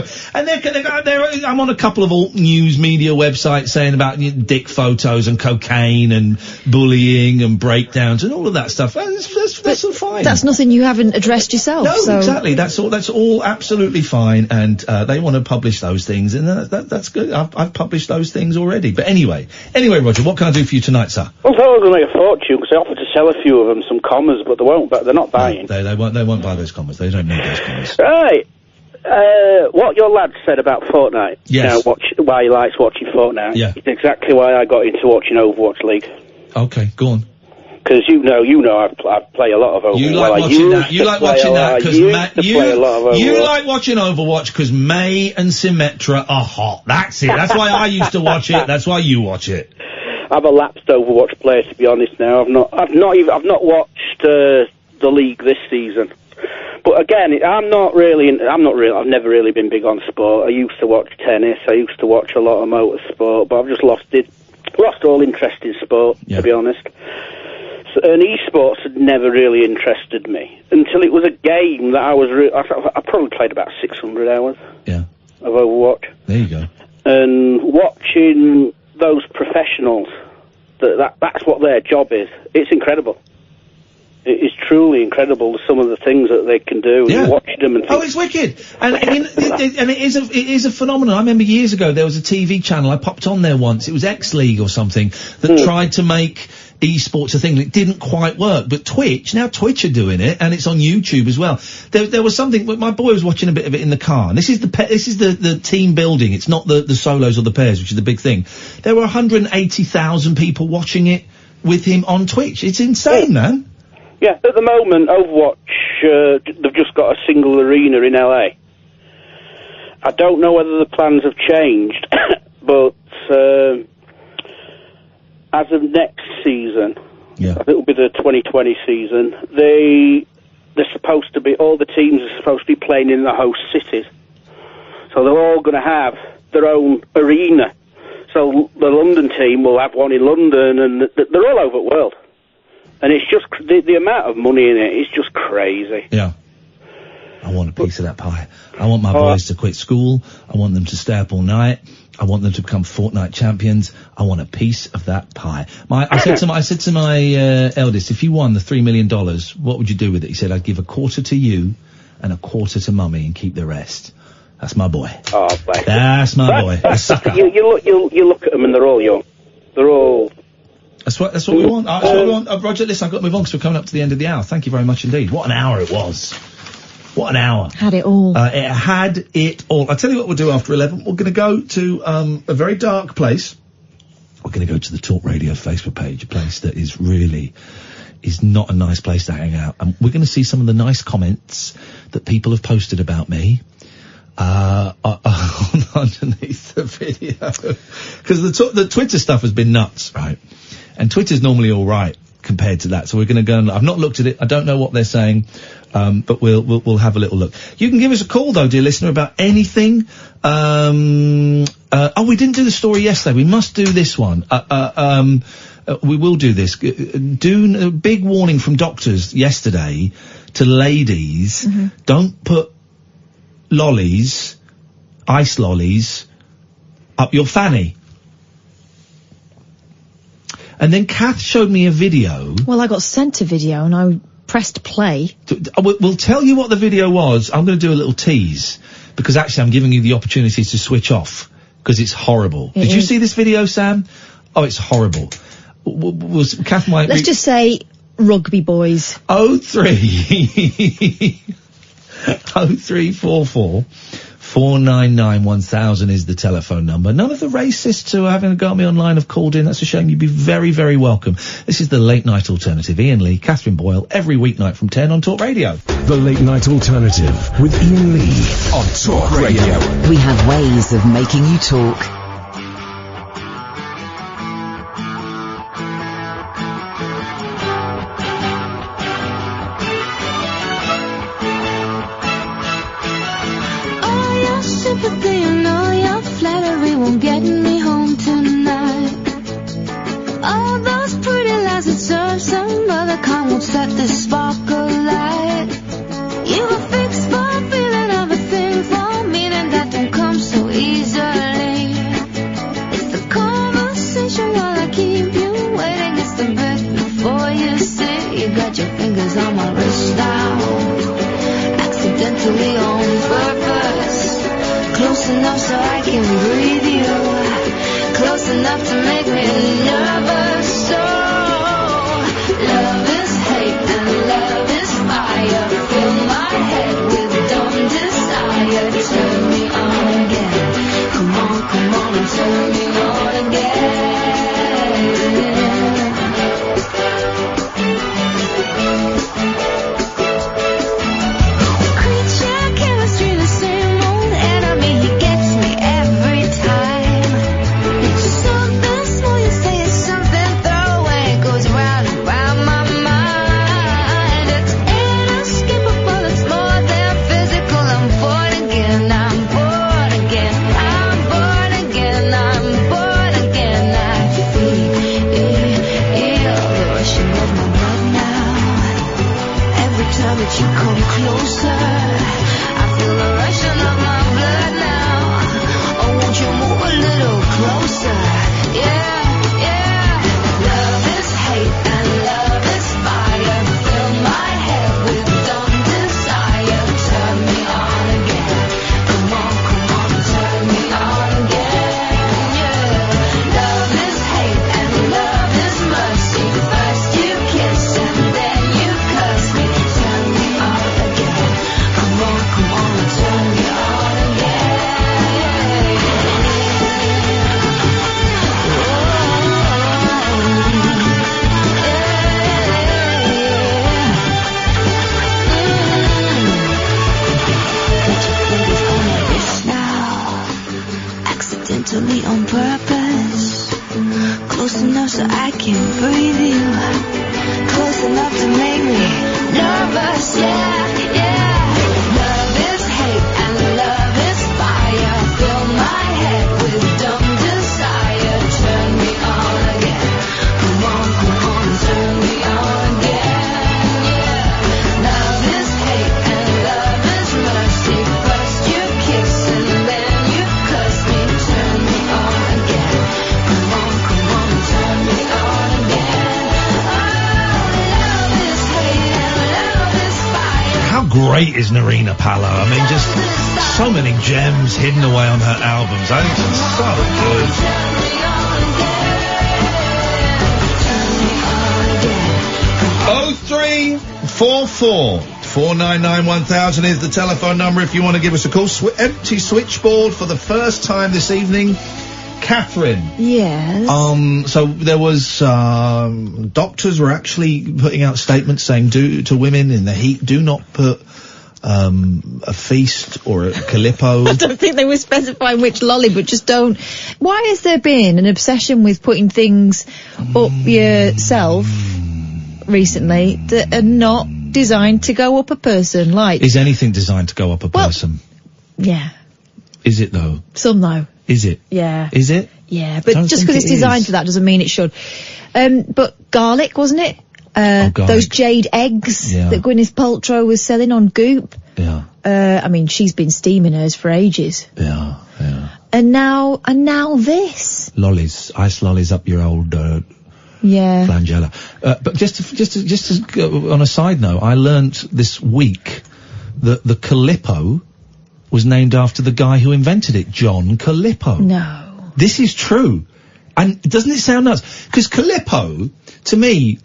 I'm on a couple of alt news media websites saying about dick photos and cocaine and bullying and breakdowns and all of that stuff. That's all fine. That's nothing you haven't addressed yourself. No, so. Exactly. That's all absolutely fine. And they want to publish those things, and that's good. I've published those things already. But anyway, Roger, what can I do for you tonight, sir? Well, I thought I was going to make a fortune because I offered to sell a few of them, some commas, but they won't. But they're not buying. No, they won't buy those commas. They don't need those commas. Right. What your lad said about Fortnite. Yes. Why he likes watching Fortnite. Yeah. It's exactly why I got into watching Overwatch League. Okay, go on. Because I play a lot of Overwatch. You like watching that. You like watching that because you like watching Overwatch because May and Symmetra are hot. That's it. That's why I used to watch it. That's why you watch it. I'm a lapsed Overwatch player, to be honest. Now I've not watched the league this season. But again, I've never really been big on sport. I used to watch tennis. I used to watch a lot of motorsport, but I've just lost all interest in sport, to be honest. And esports had never really interested me until it was a game that I probably played about 600 hours of Overwatch. There you go. And watching those professionals, that's what their job is. It's incredible. It is truly incredible, some of the things that they can do. Yeah. And watching them and it's wicked. And it is a phenomenon. I remember years ago there was a TV channel, I popped on there once, it was X League or something, that tried to make esports a thing. It didn't quite work. But Twitch are doing it, and it's on YouTube as well. There was something, my boy was watching a bit of it in the car, and this is the team building. It's not the solos or the pairs, which is the big thing. There were 180,000 people watching it with him on Twitch. It's insane, man. Yeah, at the moment, Overwatch, they've just got a single arena in LA. I don't know whether the plans have changed, but as of next season, it'll be the 2020 season, they're supposed to be, all the teams are supposed to be playing in the host cities. So they're all going to have their own arena. So the London team will have one in London, and they're all over the world. And it's just, the amount of money in it is just crazy. Yeah. I want a piece of that pie. I want my boys to quit school. I want them to stay up all night. I want them to become Fortnite champions. I want a piece of that pie. I said to my eldest, if you won the $3 million, what would you do with it? He said, I'd give a quarter to you and a quarter to mummy and keep the rest. That's my boy. Oh, bless. That's my boy. A sucker. You look at them and they're all young. They're all... That's what we want. That's what we want. Roger, listen, I've got to move on because we're coming up to the end of the hour. Thank you very much indeed. What an hour it was. What an hour. Had it all. It had it all. I'll tell you what we'll do after 11. We're going to go to a very dark place. We're going to go to the Talk Radio Facebook page, a place that is not a nice place to hang out. And we're going to see some of the nice comments that people have posted about me underneath the video. Because the Twitter stuff has been nuts, right? And Twitter's normally all right compared to that. So we're going to go and I've not looked at it. I don't know what they're saying. But we'll have a little look. You can give us a call though, dear listener, about anything. We didn't do the story yesterday. We must do this one. We will do this. A big warning from doctors yesterday to ladies. Mm-hmm. Don't put lollies, ice lollies, up your fanny. And then Kath showed me a video. Well, I got sent a video and I pressed play. We'll tell you what the video was. I'm going to do a little tease because actually I'm giving you the opportunity to switch off because it's horrible. Did you see this video, Sam? Oh, it's horrible. Kath might... Let's just say rugby boys. 0344 499 1000 is the telephone number. None of the racists who are having a go at me online have called in. That's a shame. You'd be very, very welcome. This is the Late Night Alternative. Iain Lee, Catherine Boyle, every weeknight from 10 on Talk Radio. The Late Night Alternative with Iain Lee on Talk Radio. We have ways of making you talk. Sympathy and all your flattery won't get me home tonight. All those pretty lies that serve some other kind won't set this spark alight. You were fixed for feeling of a thing for me, and that don't come so easily. It's the conversation while I keep you waiting. It's the best before you see. You got your fingers on my wrist now, accidentally on purpose. Close enough so I can breathe you. Close enough to make me nervous. So love is hate and love is fire. Fill my head with dumb desire. Turn me on again. Come on and turn me on again. Now mentally on purpose. Close enough so I can breathe you. Close enough to make me nervous, yeah. Love is hate and love is fire. Fill my head with dumb desire. Turn me on again. Come on, turn me on again, yeah. Love is hate and love is mercy. First you kiss and then you curse me. Turn me on again. Come on, turn me on again. How great is Narina Palo? I mean, just so many gems hidden away on her albums. I think she's so good. 0344 499 1000 is the telephone number if you want to give us a call. Empty switchboard for the first time this evening. Catherine. Yes. So there was, doctors were actually putting out statements saying to women in the heat, do not put, a feast or a calippo. I don't think they were specifying which lolly, but just don't. Why has there been an obsession with putting things up yourself recently that are not designed to go up a person? Like, is anything designed to go up a person? Yeah. Is it though? Some though. Is it? Yeah. Is it? Yeah, but just because it's designed for that doesn't mean it should. But garlic, wasn't it? Those jade eggs that Gwyneth Paltrow was selling on Goop. Yeah. I mean, she's been steaming hers for ages. Yeah. And now this. Lollies, ice lollies up your old, flangella. But just to go on a side note, I learnt this week that the calippo was named after the guy who invented it, John Calippo. No. This is true. And doesn't it sound nuts? Because Calippo, to me,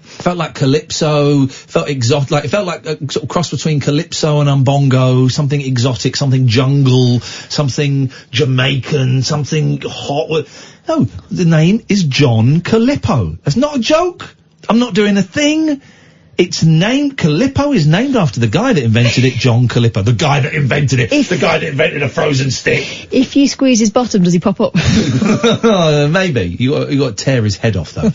felt like Calypso, felt exotic, like, it felt like a sort of cross between Calypso and Umbongo, something exotic, something jungle, something Jamaican, something hot. No, the name is John Calippo. That's not a joke. I'm not doing a thing. It's named, Calippo is named after the guy that invented it, John Calippo. The guy that invented it. The guy that invented a frozen stick. If you squeeze his bottom, does he pop up? Maybe. You got to tear his head off, though.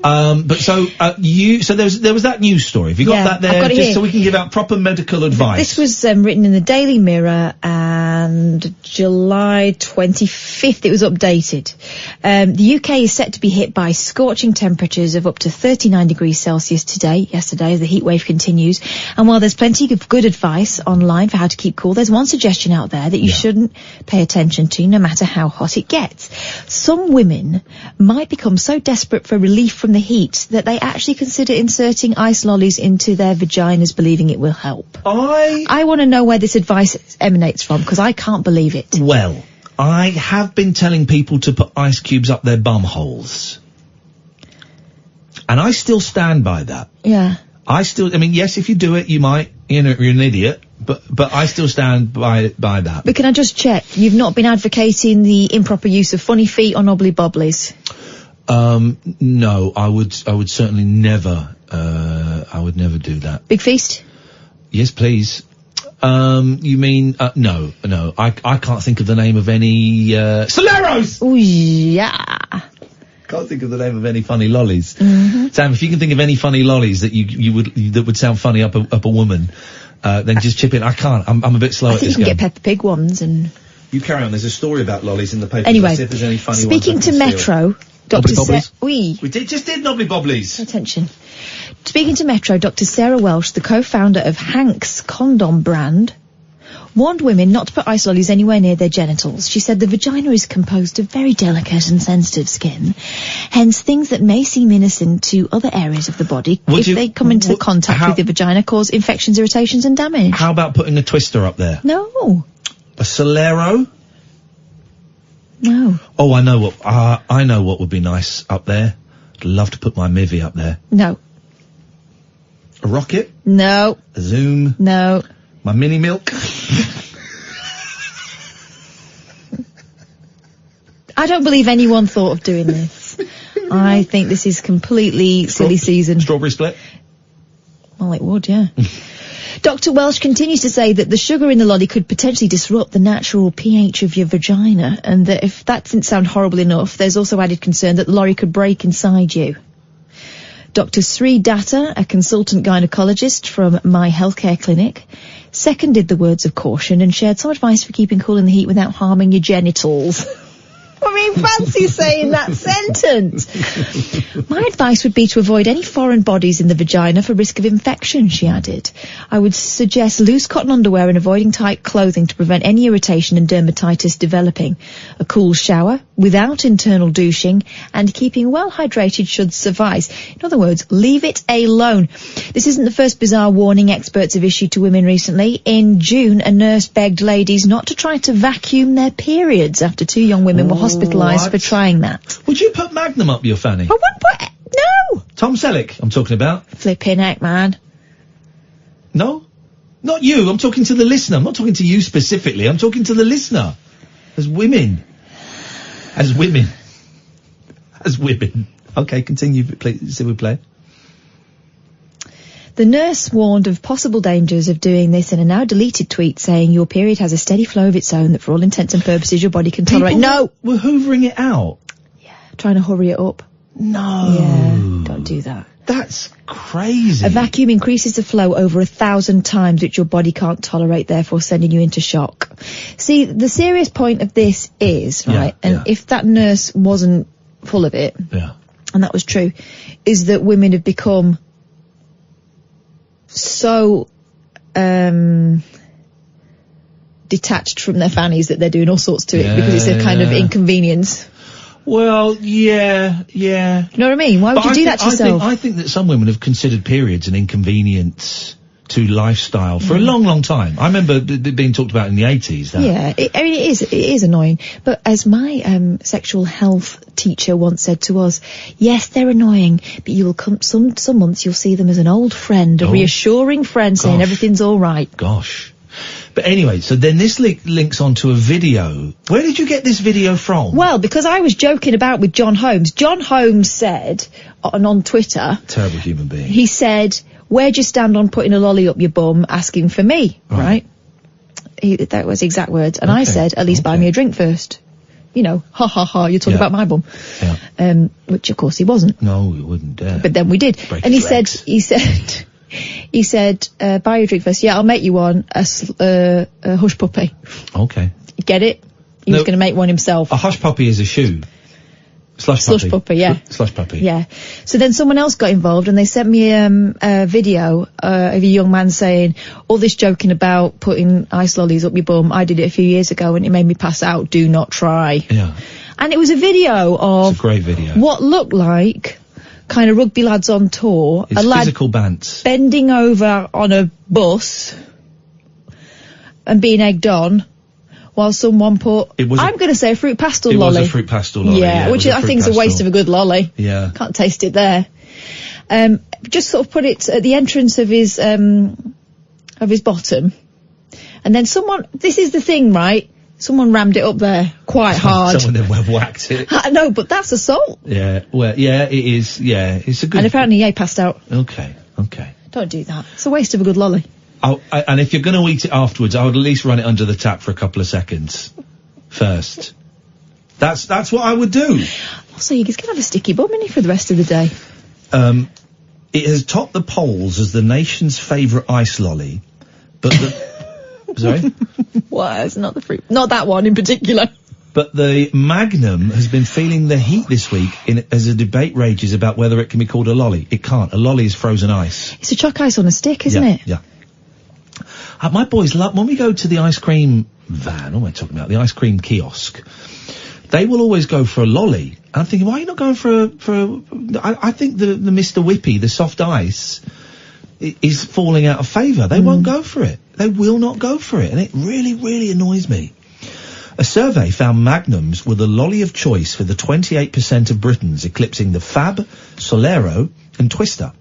But so there was that news story. Have you got that there? Just so we can give out proper medical advice. This was written in the Daily Mirror, and July 25th it was updated. The UK is set to be hit by scorching temperatures of up to 39 degrees Celsius today, yesterday, as the heat wave continues. And while there's plenty of good advice online for how to keep cool, there's one suggestion out there that you shouldn't pay attention to no matter how hot it gets. Some women might become so desperate for relief from the heat that they actually consider inserting ice lollies into their vaginas, believing it will help. I want to know where this advice emanates from, because I can't believe it. Well, I have been telling people to put ice cubes up their bum holes. And I still stand by that. Yeah. I mean, yes, if you do it, you might, you're an idiot, but I still stand by that. But can I just check, you've not been advocating the improper use of funny feet or knobbly bobblies? No, I would certainly never, I would never do that. Big feast? Yes, please. You mean, no, I can't think of the name of any, Soleros! Ooh, yeah. Can't think of the name of any funny lollies. Mm-hmm. Sam, if you can think of any funny lollies that that would sound funny up a woman, then just chip in. I can't. I'm a bit slow at this I think you can get Peppa Pig ones and... You carry on. There's a story about lollies in the paper. Anyway, see if there's any funny speaking ones to Metro, Dr. We just did Knobbly Bobblies. Attention. Speaking to Metro, Dr. Sarah Welsh, the co-founder of Hank's condom brand, warned women not to put ice lollies anywhere near their genitals. She said the vagina is composed of very delicate and sensitive skin. Hence, things that may seem innocent to other areas of the body, if they come into contact with the vagina, cause infections, irritations and damage. How about putting a twister up there? No. A Solero? No. Oh, I know what would be nice up there. I'd love to put my Mivvy up there. No. A rocket? No. A Zoom? No. My mini milk? I don't believe anyone thought of doing this. I think this is completely silly season. Strawberry split? Well, it would, yeah. Dr. Welsh continues to say that the sugar in the lolly could potentially disrupt the natural pH of your vagina, and that if that didn't sound horrible enough, there's also added concern that the lolly could break inside you. Dr. Sri Datta, a consultant gynaecologist from My Healthcare Clinic, seconded the words of caution and shared some advice for keeping cool in the heat without harming your genitals. I mean, fancy saying that sentence. My advice would be to avoid any foreign bodies in the vagina for risk of infection, she added. I would suggest loose cotton underwear and avoiding tight clothing to prevent any irritation and dermatitis developing. A cool shower, without internal douching, and keeping well hydrated should suffice. In other words, leave it alone. This isn't the first bizarre warning experts have issued to women recently. In June, a nurse begged ladies not to try to vacuum their periods after 2 young women were hospitalised for trying that. Would you put Magnum up your fanny? I wouldn't put... No! Tom Selleck, I'm talking about. Flipping heck, man. No? Not you, I'm talking to the listener. I'm not talking to you specifically, I'm talking to the listener. As women. As women. As women. Okay, continue, please, see we play. The nurse warned of possible dangers of doing this in a now deleted tweet saying your period has a steady flow of its own that for all intents and purposes your body can tolerate. No! We're hoovering it out. Yeah, trying to hurry it up. No. Yeah, don't do that. That's crazy. A vacuum increases the flow over 1,000 times, which your body can't tolerate, therefore sending you into shock. See, the serious point of this is, right, and if that nurse wasn't full of it, and that was true, is that women have become so detached from their fannies that they're doing all sorts to it because it's a kind of inconvenience. Well, yeah. You know what I mean? Why would you do that to yourself? I think that some women have considered periods an inconvenience to lifestyle for a long, long time. I remember being talked about in the 80s. Yeah, it is annoying. But as my sexual health teacher once said to us, yes, they're annoying, but you will come some months you'll see them as an old friend, a reassuring friend saying everything's all right. Gosh. But anyway, so then this links onto a video. Where did you get this video from? Well, because I was joking about with John Holmes. John Holmes said, on Twitter... Terrible human being. He said, where'd you stand on putting a lolly up your bum asking for me, right? That was exact words. And I said, at least buy me a drink first. You know, ha ha ha, you're talking about my bum. Yeah. Which of course he wasn't. No, he wouldn't dare. But then we did. And he said, buy your drink first. Yeah, I'll make you one, a hush puppy. Okay. Get it? He was going to make one himself. A hush puppy is a shoe. Slush puppy, yeah. Slush puppy. Yeah. So then someone else got involved and they sent me a video of a young man saying, all this joking about putting ice lollies up your bum, I did it a few years ago and it made me pass out, do not try. Yeah. And it was a video of... It's a great video. What looked like kind of rugby lads on tour. It's a lad physical bants. Bending over on a bus and being egged on. While someone put, I'm going to say a fruit pastel lolly. It was a fruit pastel lolly. Yeah, which I think is a waste of a good lolly. Yeah. Can't taste it there. Just sort of put it at the entrance of his bottom. And then this is the thing, right? Someone rammed it up there quite hard. Someone then whacked it. I know, but that's assault. Yeah, well, yeah, it is. Yeah, it's a good... And apparently, he passed out. Okay. Don't do that. It's a waste of a good lolly. And if you're going to eat it afterwards, I would at least run it under the tap for a couple of seconds first. That's what I would do. Also, he's going to have a sticky bum, isn't he, for the rest of the day? It has topped the polls as the nation's favourite ice lolly, but sorry? Well, it's not the fruit. Not that one in particular. But the Magnum has been feeling the heat this week as a debate rages about whether it can be called a lolly. It can't. A lolly is frozen ice. It's a chalk ice on a stick, isn't it? Yeah. My boys love, when we go to the ice cream van, what am I talking about? The ice cream kiosk. They will always go for a lolly. And I'm thinking, why are you not going I think the Mr. Whippy, the soft ice, is falling out of favour. They won't go for it. They will not go for it. And it really, really annoys me. A survey found Magnums were the lolly of choice for the 28% of Britons, eclipsing the Fab, Solero and Twister.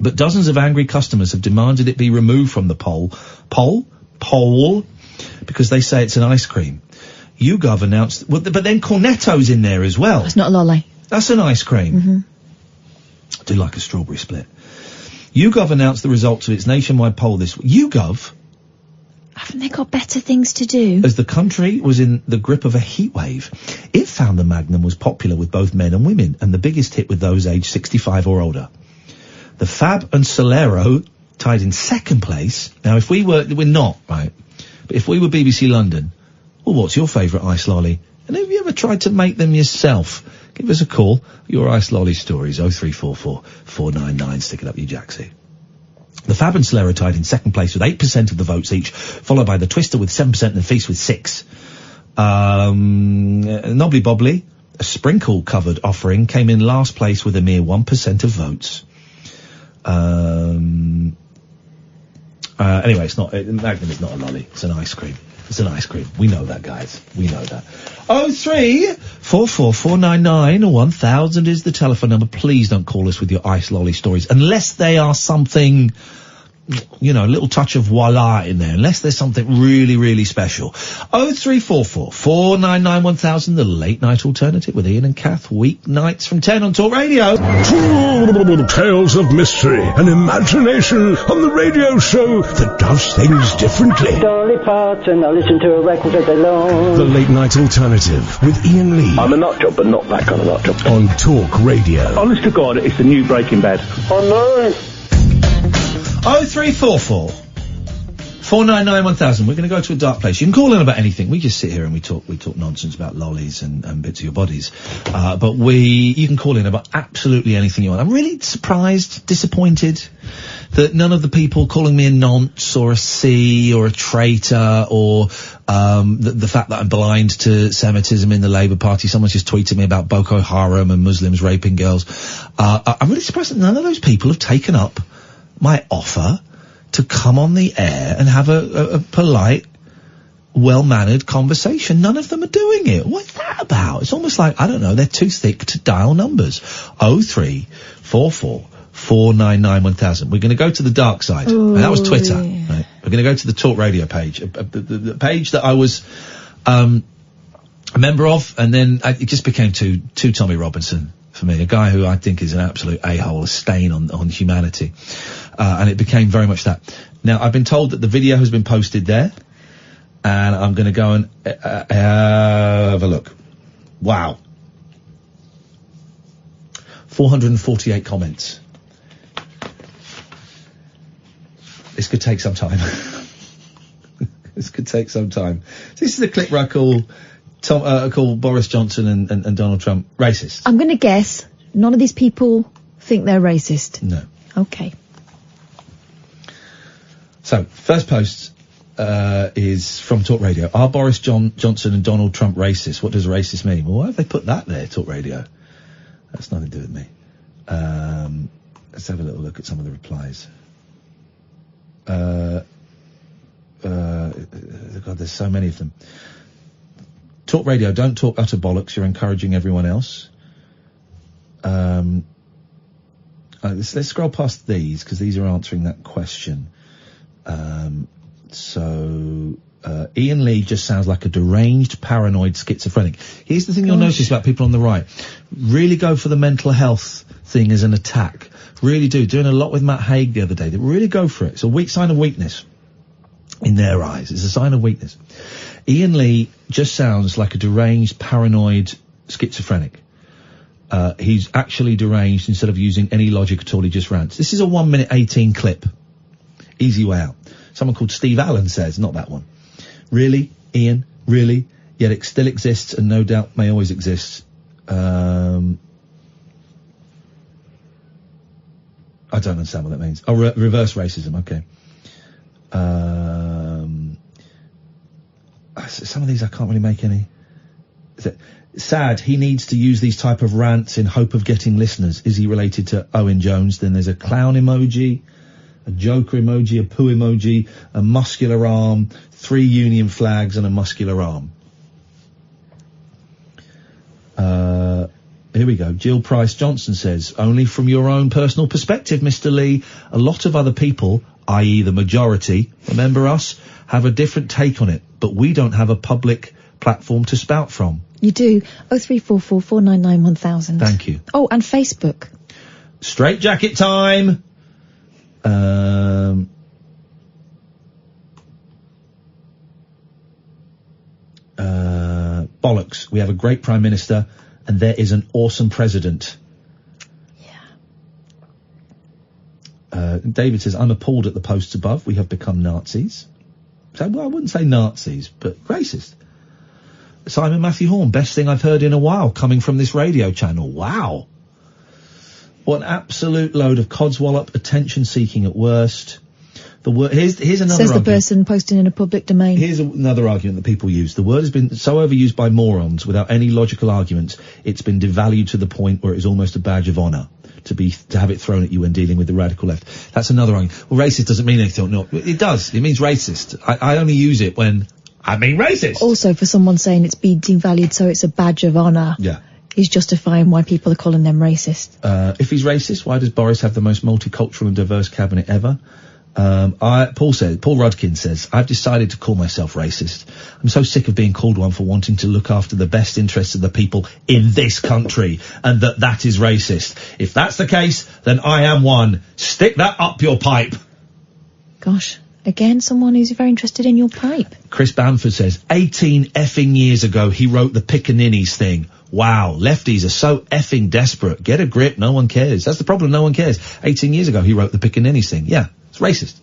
But dozens of angry customers have demanded it be removed from the poll, because they say it's an ice cream. YouGov announced, but then Cornetto's in there as well. It's not a lolly. That's an ice cream. I do like a strawberry split. YouGov announced the results of its nationwide poll this week. YouGov? Haven't they got better things to do? As the country was in the grip of a heat wave, it found the Magnum was popular with both men and women, and the biggest hit with those aged 65 or older. The Fab and Solero tied in second place. Now, if we're not, right, but if we were BBC London, well, what's your favourite ice lolly? And have you ever tried to make them yourself? Give us a call. Your ice lolly stories, 0344 499, stick it up your jacksie. The Fab and Solero tied in second place with 8% of the votes each, followed by the Twister with 7% and the Feast with 6%. Knobbly Bobbly, a sprinkle-covered offering, came in last place with a mere 1% of votes. Anyway, Magnum is not a lolly. It's an ice cream. It's an ice cream. We know that, guys. We know that. 0344 499 1000 is the telephone number. Please don't call us with your ice lolly stories unless they are something, you know, a little touch of voila in there. Unless there's something really, really special. 0344 499 1000, the late night alternative with Iain and Kath, weeknights from 10 on Talk Radio. Tales of mystery and imagination on the radio show that does things differently. Dolly Parton, I listen to a record all day long. The late night alternative with Iain Lee. I'm a nut job, but not that kind of nut job. On Talk Radio. Honest to God, it's the new Breaking Bad. Oh no! 0344 499 1000. We're going to go to a dark place. You can call in about anything. We just sit here and we talk nonsense about lollies and bits of your bodies. But you can call in about absolutely anything you want. I'm really surprised, disappointed that none of the people calling me a nonce or a C or a traitor or the fact that I'm blind to Semitism in the Labour Party. Someone's just tweeted me about Boko Haram and Muslims raping girls. I'm really surprised that none of those people have taken up my offer to come on the air and have a polite, well-mannered conversation. None of them are doing it. What's that about? It's almost like, I don't know, they're too thick to dial numbers. 0344 499 1000. We're going to go to the dark side. And that was Twitter. Right? We're going to go to the Talk Radio page. The page that I was a member of, and then it just became too Tommy Robinson for me. A guy who I think is an absolute a-hole, a stain on humanity. And it became very much that. Now, I've been told that the video has been posted there, and I'm going to go and have a look. Wow. 448 comments. This could take some time. This could take some time. This is a clip where I call Boris Johnson and Donald Trump racist. I'm going to guess none of these people think they're racist. No. Okay. So, first post is from Talk Radio. Are Boris Johnson and Donald Trump racist? What does racist mean? Well, why have they put that there, Talk Radio? That's nothing to do with me. Let's have a little look at some of the replies. God, there's so many of them. Talk Radio, don't talk utter bollocks. You're encouraging everyone else. Let's scroll past these, because these are answering that question. Iain Lee just sounds like a deranged, paranoid schizophrenic. Here's the thing you'll notice about people on the right. Really go for the mental health thing as an attack. Really do. Doing a lot with Matt Haig the other day. They really go for it. It's a weak sign of weakness. In their eyes. It's a sign of weakness. Iain Lee just sounds like a deranged, paranoid schizophrenic. He's actually deranged. Instead of using any logic at all, he just rants. This is a 1:18 clip. Easy way out. Someone called Steve Allen says, not that one. Really? Iain? Really? Yet it still exists and no doubt may always exist. I don't understand what that means. Oh, reverse racism. Okay. Some of these I can't really make any. Sad, he needs to use these type of rants in hope of getting listeners. Is he related to Owen Jones? Then there's a clown emoji, a joker emoji, a poo emoji, a muscular arm, 3 Union flags and a muscular arm. Here we go. Jill Price Johnson says, only from your own personal perspective, Mr. Lee, a lot of other people, i.e. the majority, remember us, have a different take on it, but we don't have a public platform to spout from. You do. 0344 499 1000. Thank you. Oh, and Facebook. Straight jacket time! Bollocks. We have a great Prime Minister and there is an awesome President. Yeah. David says, I'm appalled at the posts above. We have become Nazis. So, well, I wouldn't say Nazis, but racist. Simon Matthew Horn, best thing I've heard in a while coming from this radio channel. Wow. What an absolute load of codswallop, attention seeking at worst. Here's another Says argument. the person posting in a public domain. Here's another argument that people use. The word has been so overused by morons without any logical arguments, it's been devalued to the point where it is almost a badge of honour to have it thrown at you when dealing with the radical left. That's another argument. Well, racist doesn't mean anything. No, it does. It means racist. I only use it when I mean racist. Also, for someone saying it's been devalued, so it's a badge of honour. Yeah. He's justifying why people are calling them racist. If he's racist, why does Boris have the most multicultural and diverse cabinet ever? Paul Rudkin says, I've decided to call myself racist. I'm so sick of being called one for wanting to look after the best interests of the people in this country, and that is racist. If that's the case, then I am one. Stick that up your pipe. Gosh, again, someone who's very interested in your pipe. Chris Bamford says, 18 effing years ago, he wrote the Pickaninnies thing. Wow, lefties are so effing desperate. Get a grip, no one cares. That's the problem, no one cares. 18 years ago, he wrote the Pickaninnies thing. Yeah. It's racist.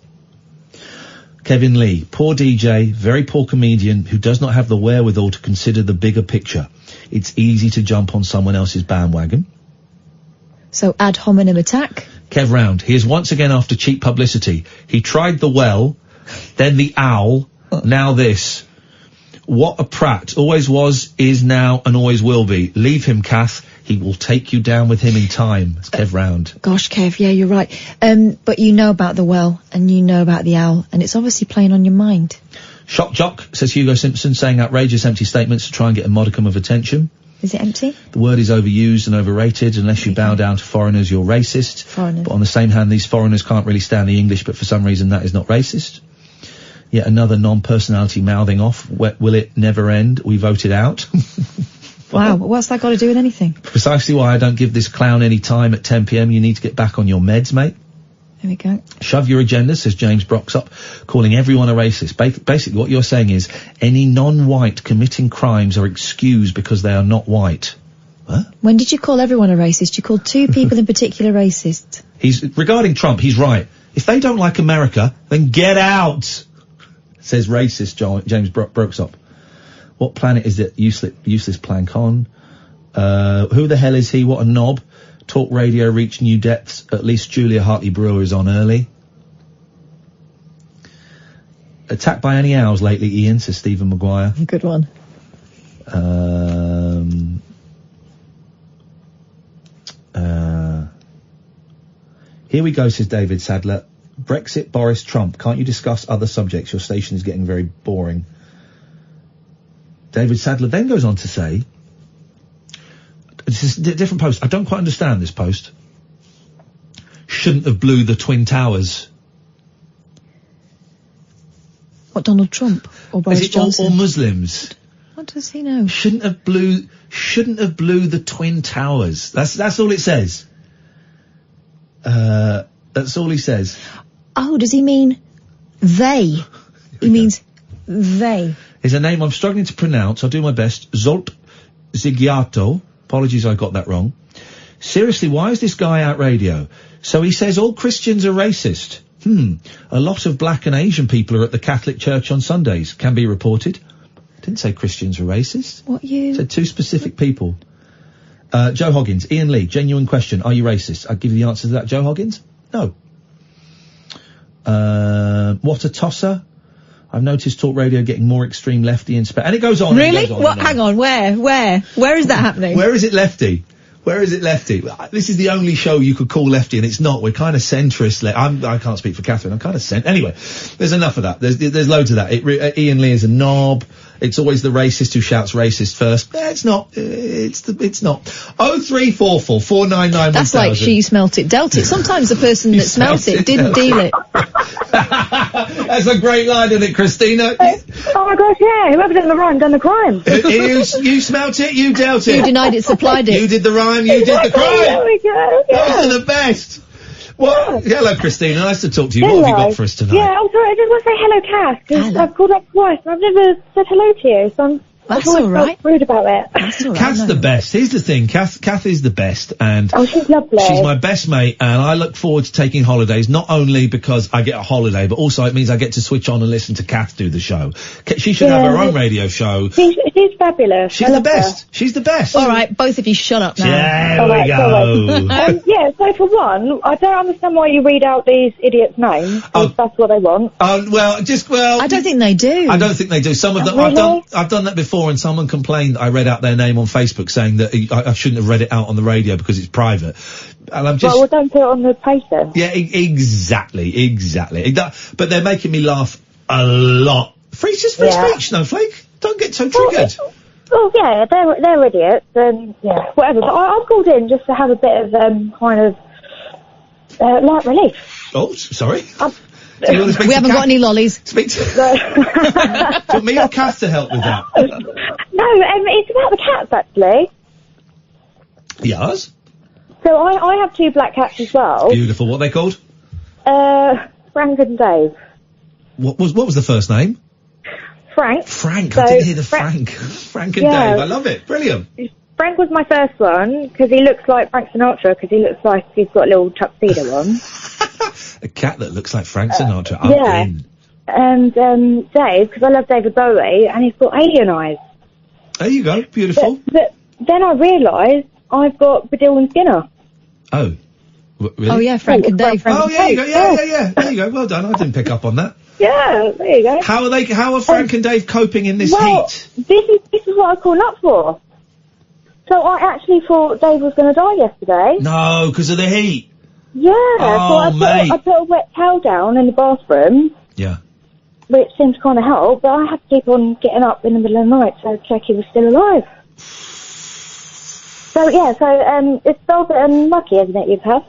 Kevin Lee, poor DJ, very poor comedian who does not have the wherewithal to consider the bigger picture. It's easy to jump on someone else's bandwagon. So ad hominem attack. Kev Round, he is once again after cheap publicity. He tried the well, then the owl, now this. What a prat. Always was, is now, and always will be. Leave him, Kath. He will take you down with him in time. It's Kev Round. Gosh, Kev, yeah, you're right. But you know about the well, and you know about the owl, and it's obviously playing on your mind. Shock Jock, says Hugo Simpson, saying outrageous empty statements to try and get a modicum of attention. Is it empty? The word is overused and overrated. Unless you bow down to foreigners, you're racist. Foreigners. But on the same hand, these foreigners can't really stand the English, but for some reason that is not racist. Yet another non-personality mouthing off. Will it never end? We voted out. Wow, what's that got to do with anything? Precisely why I don't give this clown any time at 10 p.m. You need to get back on your meds, mate. There we go. Shove your agenda, says James Broxup, calling everyone a racist. Basically what you're saying is any non-white committing crimes are excused because they are not white. What? When did you call everyone a racist? You called two people in particular racist. Regarding Trump, he's right. If they don't like America, then get out, says racist James Broxup. What planet is it? Useless plank on. Who the hell is he? What a knob. Talk radio reached new depths. At least Julia Hartley-Brewer is on early. Attacked by any owls lately, Ian, says Stephen Maguire. Good one. Here we go, says David Sadler. Brexit, Boris, Trump. Can't you discuss other subjects? Your station is getting very boring. David Sadler then goes on to say, this is a different post. I don't quite understand this post. Shouldn't have blew the Twin Towers. What, Donald Trump or Boris Johnson? Or Muslims? What does he know? Shouldn't have blew the Twin Towers. That's all it says. That's all he says. Oh, does he mean they? He means they. Is a name I'm struggling to pronounce. I'll do my best. Zolt Zigiato. Apologies I got that wrong. Seriously, why is this guy out radio? So he says all Christians are racist. A lot of black and Asian people are at the Catholic Church on Sundays. Can be reported. I didn't say Christians are racist. What you? Said two specific people. Joe Hoggins. Ian Lee. Genuine question. Are you racist? I'll give you the answer to that. Joe Hoggins? No. What a tosser. I've noticed talk radio getting more extreme lefty and and it goes on. Really? And it goes on What? Hang on. Where is that happening? Where is it lefty? Where is it lefty? This is the only show you could call lefty, and it's not. We're kind of centrist. I can't speak for Catherine. I'm kind of Anyway, there's enough of that. There's loads of that. Ian Lee is a knob. It's always the racist who shouts racist first. It's not. It's not. 0344 499 That's like she smelt it, dealt it. Sometimes the person that smelt it didn't deal it. That's a great line, isn't it, Christina? Oh my gosh, yeah. Whoever did the rhyme done the crime. You smelt it, you dealt it. You denied it, supplied it. You did the rhyme, you did the crime. There we go. Yeah. Those are the best. Well, hello, Christina. Nice to talk to you. What have you got for us tonight? Yeah, I'm sorry, I just want to say hello, Cass, because I've called up twice and I've never said hello to you, so That's always all right. felt rude about it. That's all right. Kath's the best. Here's the thing. Kath is the best, and she's lovely. She's my best mate, and I look forward to taking holidays, not only because I get a holiday, but also it means I get to switch on and listen to Kath do the show. She should have her own radio show. She's fabulous. She's the best. She's the best. All right, both of you shut up now. There we go. Yeah, so for one, I don't understand why you read out these idiots' names, if that's what they want. I don't think they do. I don't think they do. Some of them, Really? I've done that before, and someone complained I read out their name on Facebook saying that I shouldn't have read it out on the radio because it's private. And I'm just... Well, don't put it on the page then. Yeah, exactly. But they're making me laugh a lot. Free speech, Snowflake. Don't get so triggered. Well, yeah, they're idiots, and yeah, whatever. But I've called in just to have a bit of kind of light relief. Oh, sorry. We haven't got any lollies. Speak to... Do you want me or Kath to help with that? No, it's about the cats, actually. Yes? So I have two black cats as well. Beautiful. What are they called? Frank and Dave. What was the first name? Frank. Frank. I didn't hear the Frank. Frank and Dave. I love it. Brilliant. Frank was my first one, because he looks like Frank Sinatra, because he looks like he's got a little tuxedo on. A cat that looks like Frank Sinatra. Yeah. And Dave, because I love David Bowie, and he's got alien eyes. There you go. Beautiful. But then I realised I've got Badil and Skinner. Oh. Really? Oh, yeah, Frank and Dave. Oh, yeah, you go. Yeah. There you go. Well done. I didn't pick up on that. Yeah, there you go. How are Frank and Dave coping in this heat? This is what I was calling up for. So I actually thought Dave was going to die yesterday. No, because of the heat. Yeah, Oh, so mate. I put a wet towel down in the bathroom. Yeah. Which seemed to kind of help, but I had to keep on getting up in the middle of the night to check he was still alive. So yeah, it's Velvet and Lucky, isn't it, you've had?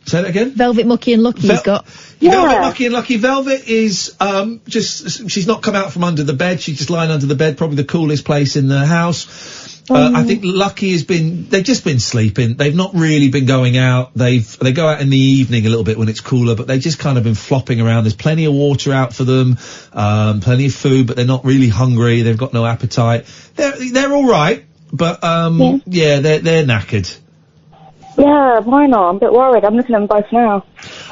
Say that again? Velvet, Mucky and Lucky he's got. Velvet, Lucky and Lucky. Velvet is, she's not come out from under the bed. She's just lying under the bed, probably the coolest place in the house. I think Lucky they've just been sleeping. They've not really been going out. They go out in the evening a little bit when it's cooler, but they've just kind of been flopping around. There's plenty of water out for them, plenty of food, but they're not really hungry. They've got no appetite. They're all right, but, yeah, they're knackered. Yeah, mine are. I'm a bit worried. I'm looking at them both now.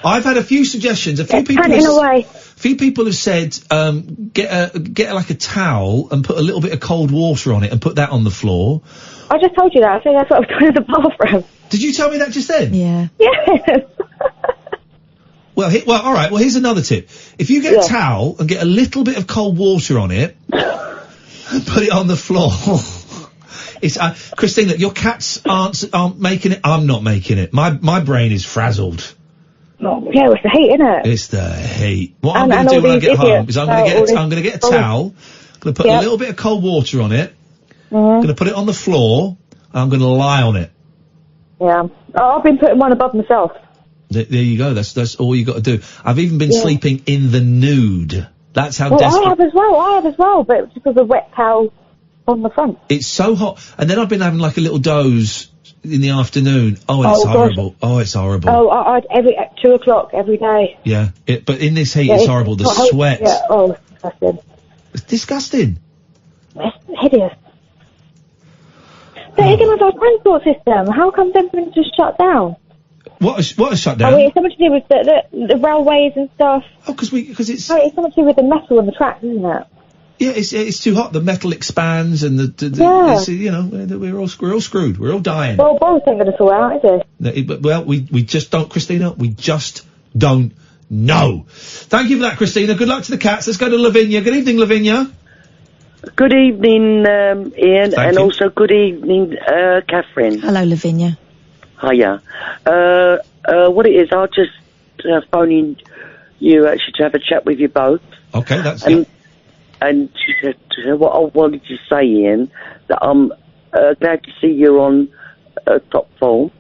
I've had a few suggestions. A few people have said, get like a towel and put a little bit of cold water on it and put that on the floor. I just told you that. I think that's what I was doing in the bathroom. Did you tell me that just then? Yeah. Yes. Well, all right. Well, here's another tip. If you get a towel and get a little bit of cold water on it and put it on the floor. It's Christine, look, your cats aren't making it. I'm not making it. My brain is frazzled. Oh, yeah, it's the heat, isn't it? It's the heat. What I'm going to do when I get home is I'm going to get a towel. I'm going to put a little bit of cold water on it. I'm going to put it on the floor. And I'm going to lie on it. Yeah, I've been putting one above myself. There you go. That's all you got to do. I've even been sleeping in the nude. That's how desperate. I have as well, but it's just with a wet towel on the front. It's so hot. And then I've been having like a little doze in the afternoon. Oh, it's horrible. Gosh. Oh, it's horrible. Oh, at 2 o'clock every day. Yeah. But in this heat, it's horrible. The sweat. Yeah. Oh, it's disgusting. It's disgusting. It's hideous. The Higgins transport system, how come everything's just shut down? What is shut down? Oh, it's something to do with the railways and stuff. Oh, because it's... Oh, it's something to do with the metal and the tracks, isn't it? Yeah, it's too hot. The metal expands and we're all screwed. We're all dying. Well, Boris ain't going to sort out, is he? Well, we just don't, Christina. We just don't know. Thank you for that, Christina. Good luck to the cats. Let's go to Lavinia. Good evening, Lavinia. Good evening, Ian, and also good evening, Catherine. Hello, Lavinia. Hiya. What it is, I'll just phoning you actually to have a chat with you both. Okay, that's And what I wanted to say, Ian, that I'm glad to see you on top form.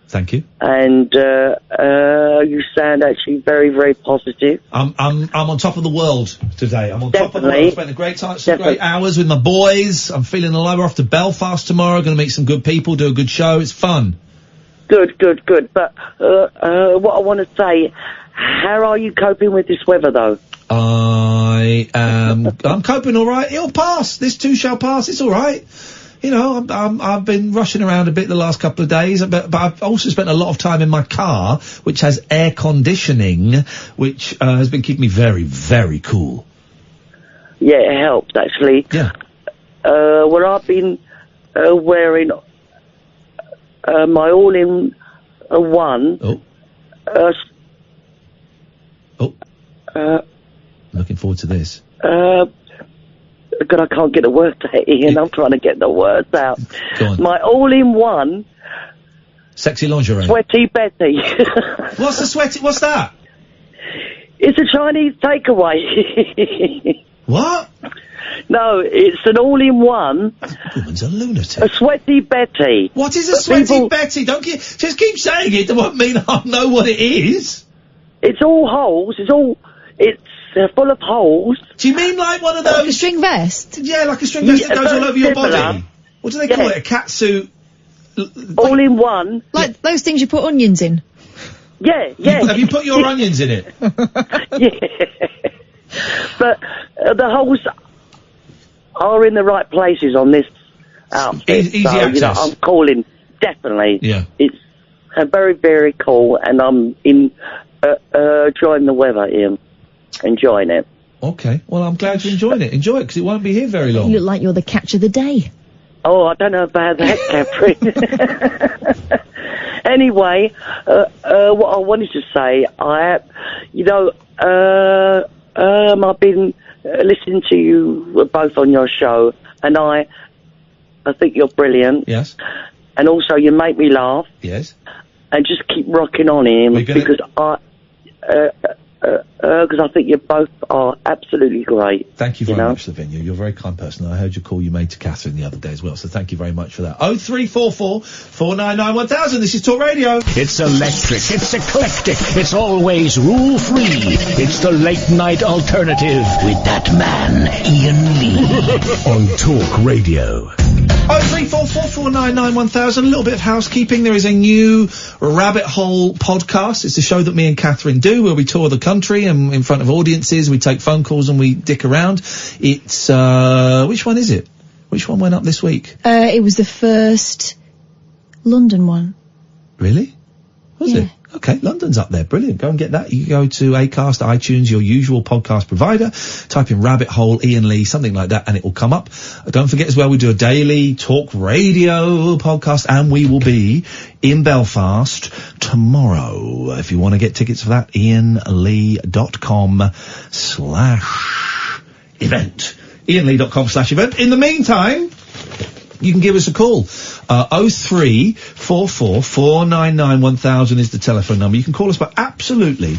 Thank you. And you sound actually very, very positive. I'm on top of the world today. I'm on top of the world. I spent a great time, some great hours with my boys. I'm feeling alive. We're off to Belfast tomorrow. Going to meet some good people, do a good show. It's fun. Good. But what I want to say, how are you coping with this weather, though? I'm coping all right. It'll pass. This too shall pass. It's all right. You know, I've been rushing around a bit the last couple of days, but I've also spent a lot of time in my car, which has air conditioning, which has been keeping me very, very cool. Yeah, it helps, actually. Yeah. Well, I've been wearing my all-in-one. Looking forward to this. God, I can't get the words out, Ian. I'm trying to get the words out. Go on. My all-in-one... Sexy lingerie. Sweaty Betty. What's that? It's a Chinese takeaway. What? No, it's an all-in-one. That woman's a lunatic. A Sweaty Betty. What is a Sweaty Betty? Just keep saying it. That won't mean I know what it is. It's all holes. It's full of holes. Do you mean like one of those... Like a string vest? Yeah, like a string vest that goes all over your body. What do they call it? A catsuit? All in one. Like those things you put onions in? Yeah. Have you put your onions in it? Yeah. But the holes are in the right places on this outfit. Easy so, access. You know, I'm calling, definitely. Yeah. It's very, very cool, and I'm enjoying the weather, Ian. Enjoying it. Okay. Well, I'm glad you're enjoying it. Enjoy it, because it won't be here very long. You look like you're the catch of the day. Oh, I don't know about that, Catherine. Anyway, what I wanted to say, I've been listening to you both on your show, and I think you're brilliant. Yes. And also, you make me laugh. Yes. And just keep rocking on, Ian, because I think you both are absolutely great. Thank you very much, Lavinia. You're a very kind person. I heard your call you made to Catherine the other day as well, so thank you very much for that. 0344 499 1000. This is Talk Radio. It's electric, it's eclectic, it's always rule-free. It's the late-night alternative with that man, Iain Lee. On Talk Radio. 0344 499 1000. A little bit of housekeeping. There is a new Rabbit Hole podcast. It's a show that me and Catherine do where we tour the country and in front of audiences. We take phone calls and we dick around. It's, which one is it? Which one went up this week? It was the first London one. Really? Was it? Okay, London's up there. Brilliant. Go and get that. You can go to Acast, iTunes, your usual podcast provider. Type in Rabbit Hole, Iain Lee, something like that, and it will come up. Don't forget as well, we do a daily Talk Radio podcast, and we will be in Belfast tomorrow. If you want to get tickets for that, iainlee.com/event. iainlee.com/event. In the meantime, you can give us a call. 0344 499 1000 is the telephone number. You can call us about absolutely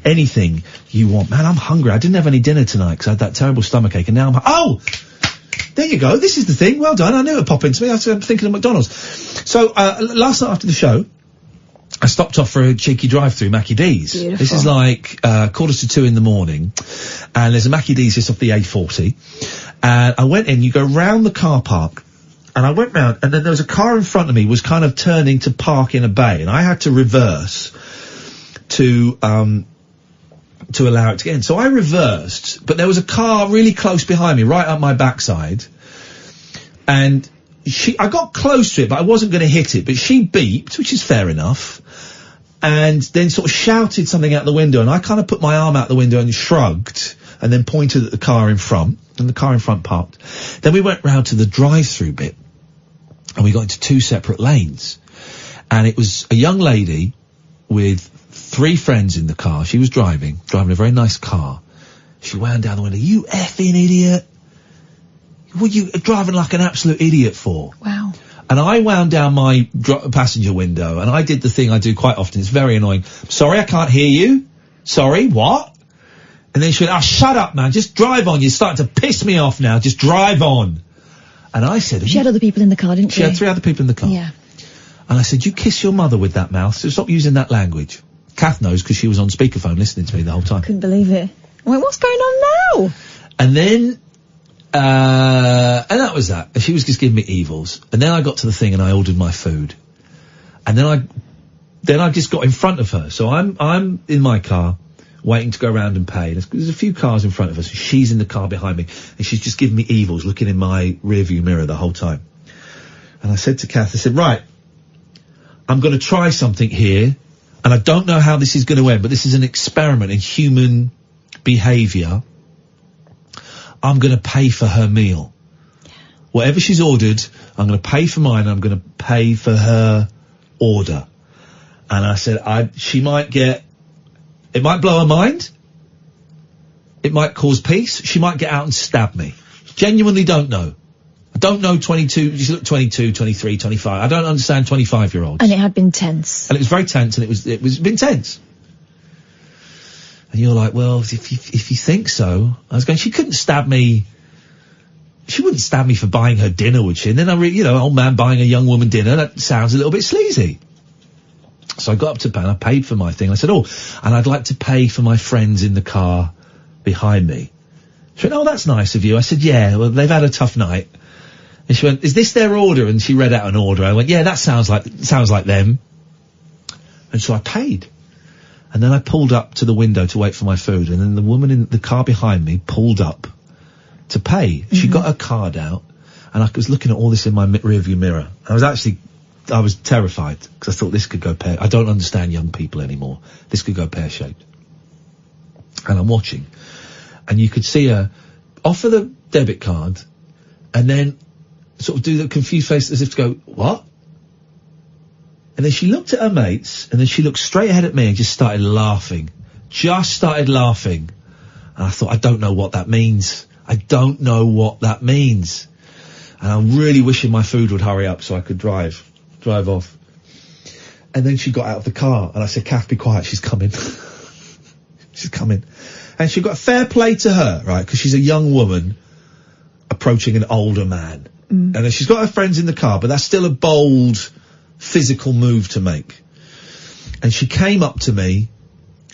anything you want. Man, I'm hungry. I didn't have any dinner tonight because I had that terrible stomachache, and now I'm... Oh! There you go. This is the thing. Well done. I knew it would pop into me. I was thinking of McDonald's. So, last night after the show, I stopped off for a cheeky drive-through, Mackie D's. Beautiful. This is like 1:45 in the morning, and there's a Mackie D's just off the A40. And I went in, you go round the car park, and I went round, and then there was a car in front of me was kind of turning to park in a bay, and I had to reverse to allow it to get in. So I reversed, but there was a car really close behind me, right up my backside, and I got close to it, but I wasn't going to hit it, but she beeped, which is fair enough, and then sort of shouted something out the window, and I kind of put my arm out the window and shrugged, and then pointed at the car in front, and the car in front parked. Then we went round to the drive-through bit, and we got into two separate lanes. And it was a young lady with 3 friends in the car. She was driving a very nice car. She wound down the window. You effing idiot. What are you driving like an absolute idiot for? Wow. And I wound down my passenger window, and I did the thing I do quite often. It's very annoying. Sorry, I can't hear you. Sorry, what? And then she went, shut up, man. Just drive on. You're starting to piss me off now. Just drive on. And I said... She had other people in the car, didn't she? She had 3 other people in the car. Yeah. And I said, you kiss your mother with that mouth, so stop using that language. Kath knows because she was on speakerphone listening to me the whole time. Couldn't believe it. I went, what's going on now? And then... and that was that. She was just giving me evils. And then I got to the thing and I ordered my food. And then I just got in front of her. So I'm in my car, waiting to go round and pay. There's a few cars in front of us. So she's in the car behind me, and she's just giving me evils, looking in my rearview mirror the whole time. And I said to Kath, I said, right, I'm going to try something here, and I don't know how this is going to end, but this is an experiment in human behaviour. I'm going to pay for her meal. Whatever she's ordered, I'm going to pay for mine, I'm going to pay for her order. And I said, it might blow her mind. It might cause peace. She might get out and stab me. Genuinely don't know. I don't know 22, she looked 22, 23, 25. I don't understand 25-year-olds. And it had been tense. And it was very tense, and it was been tense. And you're like, well, if you think so. I was going, she couldn't stab me. She wouldn't stab me for buying her dinner, would she? And then old man buying a young woman dinner, that sounds a little bit sleazy. So I got up to pay, and I paid for my thing. I said, and I'd like to pay for my friends in the car behind me. She went, that's nice of you. I said, yeah, well, they've had a tough night. And she went, is this their order? And she read out an order. I went, yeah, that sounds like them. And so I paid. And then I pulled up to the window to wait for my food. And then the woman in the car behind me pulled up to pay. Mm-hmm. She got her card out, and I was looking at all this in my rearview mirror. I was terrified, because I thought this could go I don't understand young people anymore. This could go pear-shaped. And I'm watching, and you could see her offer the debit card, and then sort of do the confused face as if to go, what? And then she looked at her mates, and then she looked straight ahead at me and just started laughing. And I thought, I don't know what that means. And I'm really wishing my food would hurry up so I could drive off. And then she got out of the car, and I said, Kath, be quiet, she's coming. She's coming. And she got fair play to her, right, because she's a young woman approaching an older man. And then she's got her friends in the car, but that's still a bold, physical move to make. And she came up to me,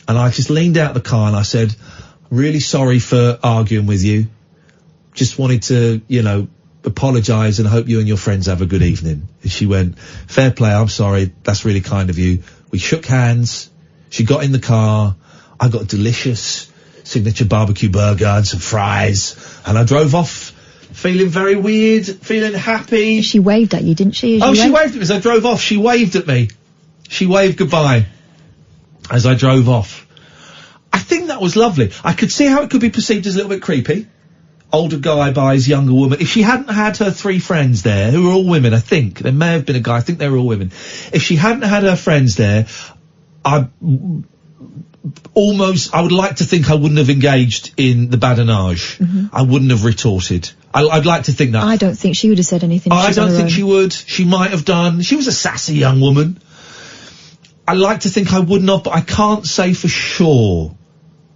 and I just leaned out the car, and I said, really sorry for arguing with you. Just wanted to, apologise and hope you and your friends have a good evening. And she went, fair play, I'm sorry, that's really kind of you. We shook hands, she got in the car, I got a delicious signature barbecue burger and some fries, and I drove off feeling very weird, feeling happy. She waved at you, didn't she? She waved at me as I drove off. She waved at me. She waved goodbye as I drove off. I think that was lovely. I could see how it could be perceived as a little bit creepy. Older guy buys younger woman. If she hadn't had her three friends there, who were all women, I think. There may have been a guy, I think they were all women. If she hadn't had her friends there, I would like to think I wouldn't have engaged in the badinage. Mm-hmm. I wouldn't have retorted. I'd like to think that. I don't think she would have said anything. I don't think she would. She might have done. She was a sassy young woman. I like to think I wouldn't have, but I can't say for sure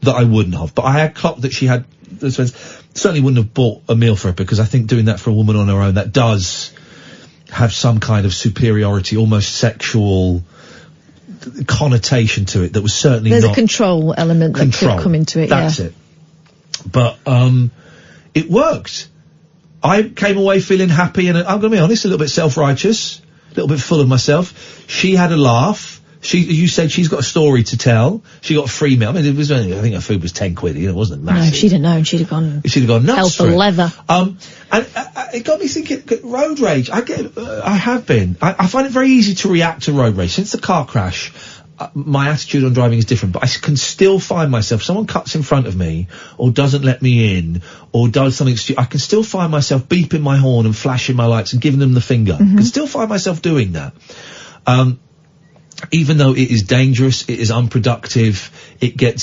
that I wouldn't have. But I had clocked that she had those friends. Certainly wouldn't have bought a meal for her, because I think doing that for a woman on her own, that does have some kind of superiority, almost sexual connotation to it that was certainly There's not... a control element that could come into it, That's it. But, it worked. I came away feeling happy, and I'm going to be honest, a little bit self-righteous, a little bit full of myself. She had a laugh. You said she's got a story to tell. She got a free meal. I mean, it was only, I think her food was 10 quid. It wasn't massive. No, if she'd have known, she'd have gone nuts hell for leather. And it got me thinking, road rage. I have been. I find it very easy to react to road rage. Since the car crash, my attitude on driving is different, but I can still find myself, someone cuts in front of me, or doesn't let me in, or does something stupid, I can still find myself beeping my horn and flashing my lights and giving them the finger. I can still find myself doing that. Even though it is dangerous, it is unproductive,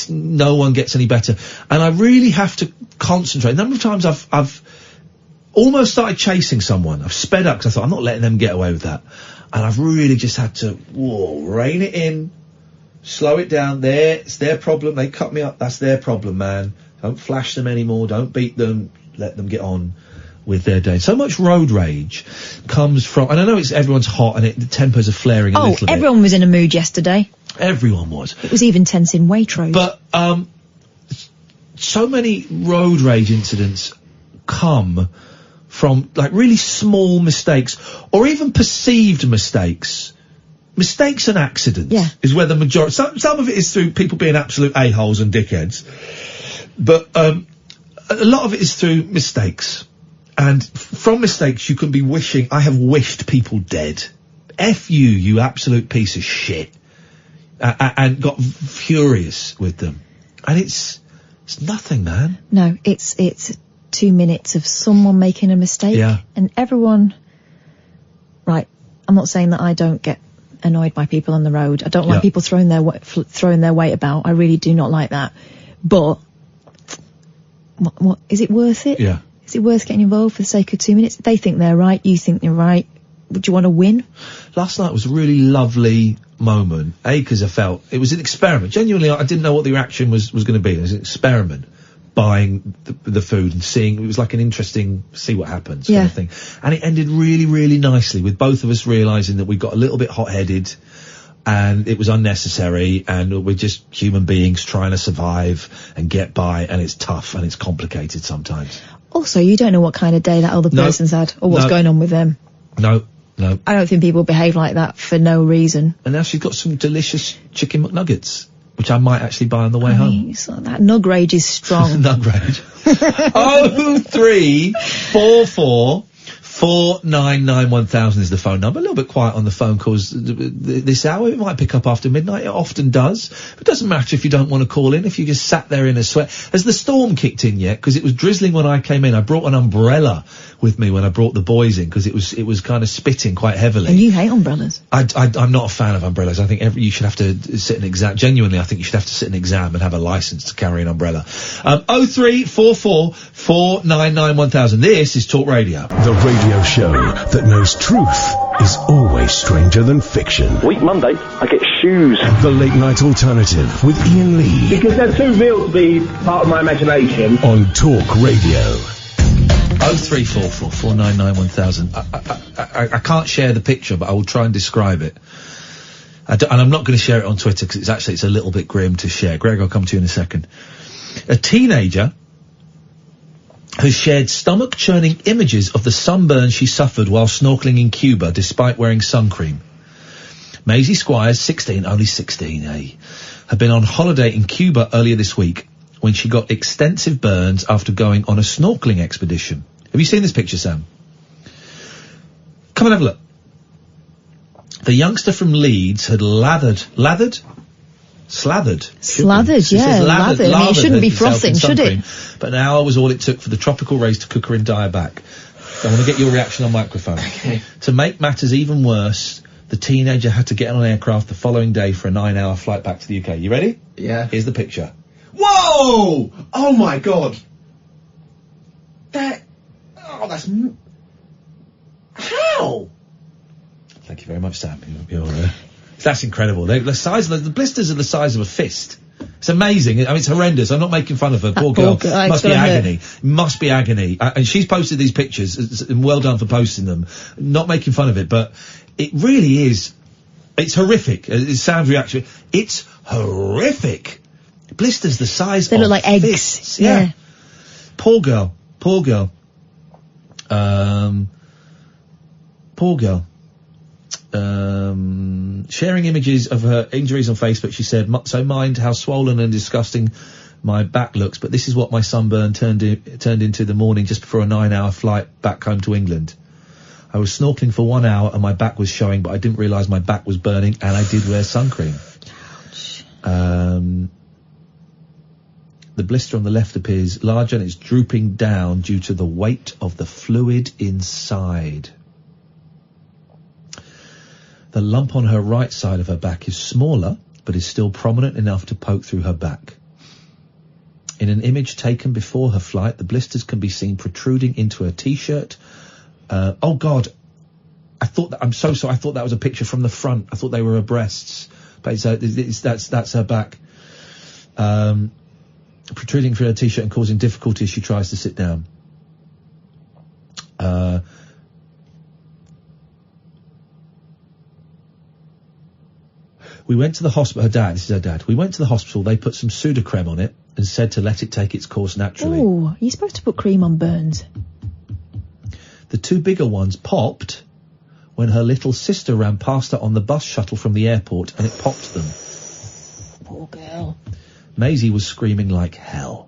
no one gets any better. And I really have to concentrate. A number of times I've almost started chasing someone. I've sped up because I thought, I'm not letting them get away with that. And I've really just had to, rein it in, slow it down. It's their problem. They cut me up. That's their problem, man. Don't flash them anymore. Don't beat them. Let them get on with their day. So much road rage comes from, and I know everyone's hot and the tempers are flaring a little bit. Everyone was in a mood yesterday. Everyone was. It was even tense in Waitrose. But, so many road rage incidents come from, like, really small mistakes, or even perceived mistakes. mistakes and accidents is where the majority. Some of it is through people being absolute a-holes and dickheads, but a lot of it is through mistakes. And from mistakes, you can be wishing. I have wished people dead. F you, you absolute piece of shit, and got furious with them. And it's nothing, man. No, it's 2 minutes of someone making a mistake, and everyone. Right, I'm not saying that I don't get annoyed by people on the road. I don't like people throwing their weight about. I really do not like that. But what is it worth it? Yeah. Is it worth getting involved for the sake of 2 minutes? They think they're right. You think they're right. Would you want to win? Last night was a really lovely moment. Because I felt it was an experiment. Genuinely, I didn't know what the reaction was going to be. It was an experiment. Buying the food and seeing, it was like an interesting, see what happens kind of thing. And it ended really, really nicely with both of us realising that we got a little bit hot-headed and it was unnecessary and we're just human beings trying to survive and get by, and it's tough and it's complicated sometimes. Also, you don't know what kind of day that other person's had or what's going on with them. No. I don't think people behave like that for no reason. And now she's got some delicious chicken McNuggets, which I might actually buy on the way home. So that nug rage is strong. Nug rage. 0344 499 1000 is the phone number. A little bit quiet on the phone calls this hour. It might pick up after midnight. It often does. But it doesn't matter if you don't want to call in, if you just sat there in a sweat. Has the storm kicked in yet? Because it was drizzling when I came in. I brought an umbrella with me when I brought the boys in because it was kind of spitting quite heavily. And you hate umbrellas. I'm not a fan of umbrellas. I think you should have to sit an exam. Genuinely, I think you should have to sit an exam and have a license to carry an umbrella. 0344 499 1000. This is Talk Radio. The radio show that knows truth is always stranger than fiction. Week Monday, I get shoes. The Late Night Alternative with Iain Lee. Because they're too real to be part of my imagination. On Talk Radio. 0344 499 1000. I can't share the picture, but I will try and describe it. And I'm not going to share it on Twitter because it's a little bit grim to share. Greg, I'll come to you in a second. A teenager has shared stomach-churning images of the sunburn she suffered while snorkeling in Cuba despite wearing sun cream. Maisie Squires, 16, only 16, had been on holiday in Cuba earlier this week when she got extensive burns after going on a snorkeling expedition. Have you seen this picture, Sam? Come and have a look. The youngster from Leeds had slathered. Lathered. I mean, it shouldn't be frothing, should it? But an hour was all it took for the tropical rays to cook her entire back. I want to get your reaction on microphone. Okay. To make matters even worse, the teenager had to get on an aircraft the following day for a 9-hour flight back to the UK. You ready? Yeah. Here's the picture. Whoa! Oh my God! That's... How? Thank you very much, Sam. That's incredible. The blisters are the size of a fist. It's amazing. I mean, it's horrendous. I'm not making fun of her. Poor girl. Must be agony. Must be agony. And she's posted these pictures, and well done for posting them. Not making fun of it, but it really is. It's horrific. Sam's reaction. It's horrific. Blisters the size of they look like eggs. Fists. Yeah. Poor girl. Poor girl. Sharing images of her injuries on Facebook, she said, so mind how swollen and disgusting my back looks, but this is what my sunburn turned into the morning just before a 9-hour flight back home to England. I was snorkeling for 1 hour and my back was showing, but I didn't realise my back was burning, and I did wear sun cream. The blister on the left appears larger and it's drooping down due to the weight of the fluid inside. The lump on her right side of her back is smaller, but is still prominent enough to poke through her back. In an image taken before her flight, the blisters can be seen protruding into her t-shirt. Oh God, I'm so sorry. I thought that was a picture from the front. I thought they were her breasts, but that's her back. Protruding through her t-shirt and causing difficulty as she tries to sit down. We went to the hospital. This is her dad. We went to the hospital. They put some Sudocrem on it and said to let it take its course naturally. Oh, you're supposed to put cream on burns. The two bigger ones popped when her little sister ran past her on the bus shuttle from the airport and it popped them. Poor girl. Maisie was screaming like hell.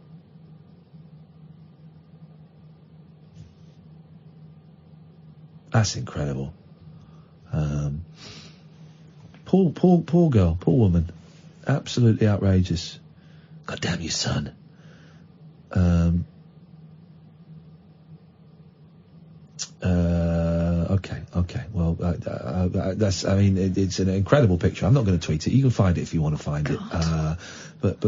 That's incredible. Poor girl, poor woman. Absolutely outrageous. God damn you, son. Okay. Well, that's, I mean, it's an incredible picture. I'm not going to tweet it. You can find it if you want to find it. But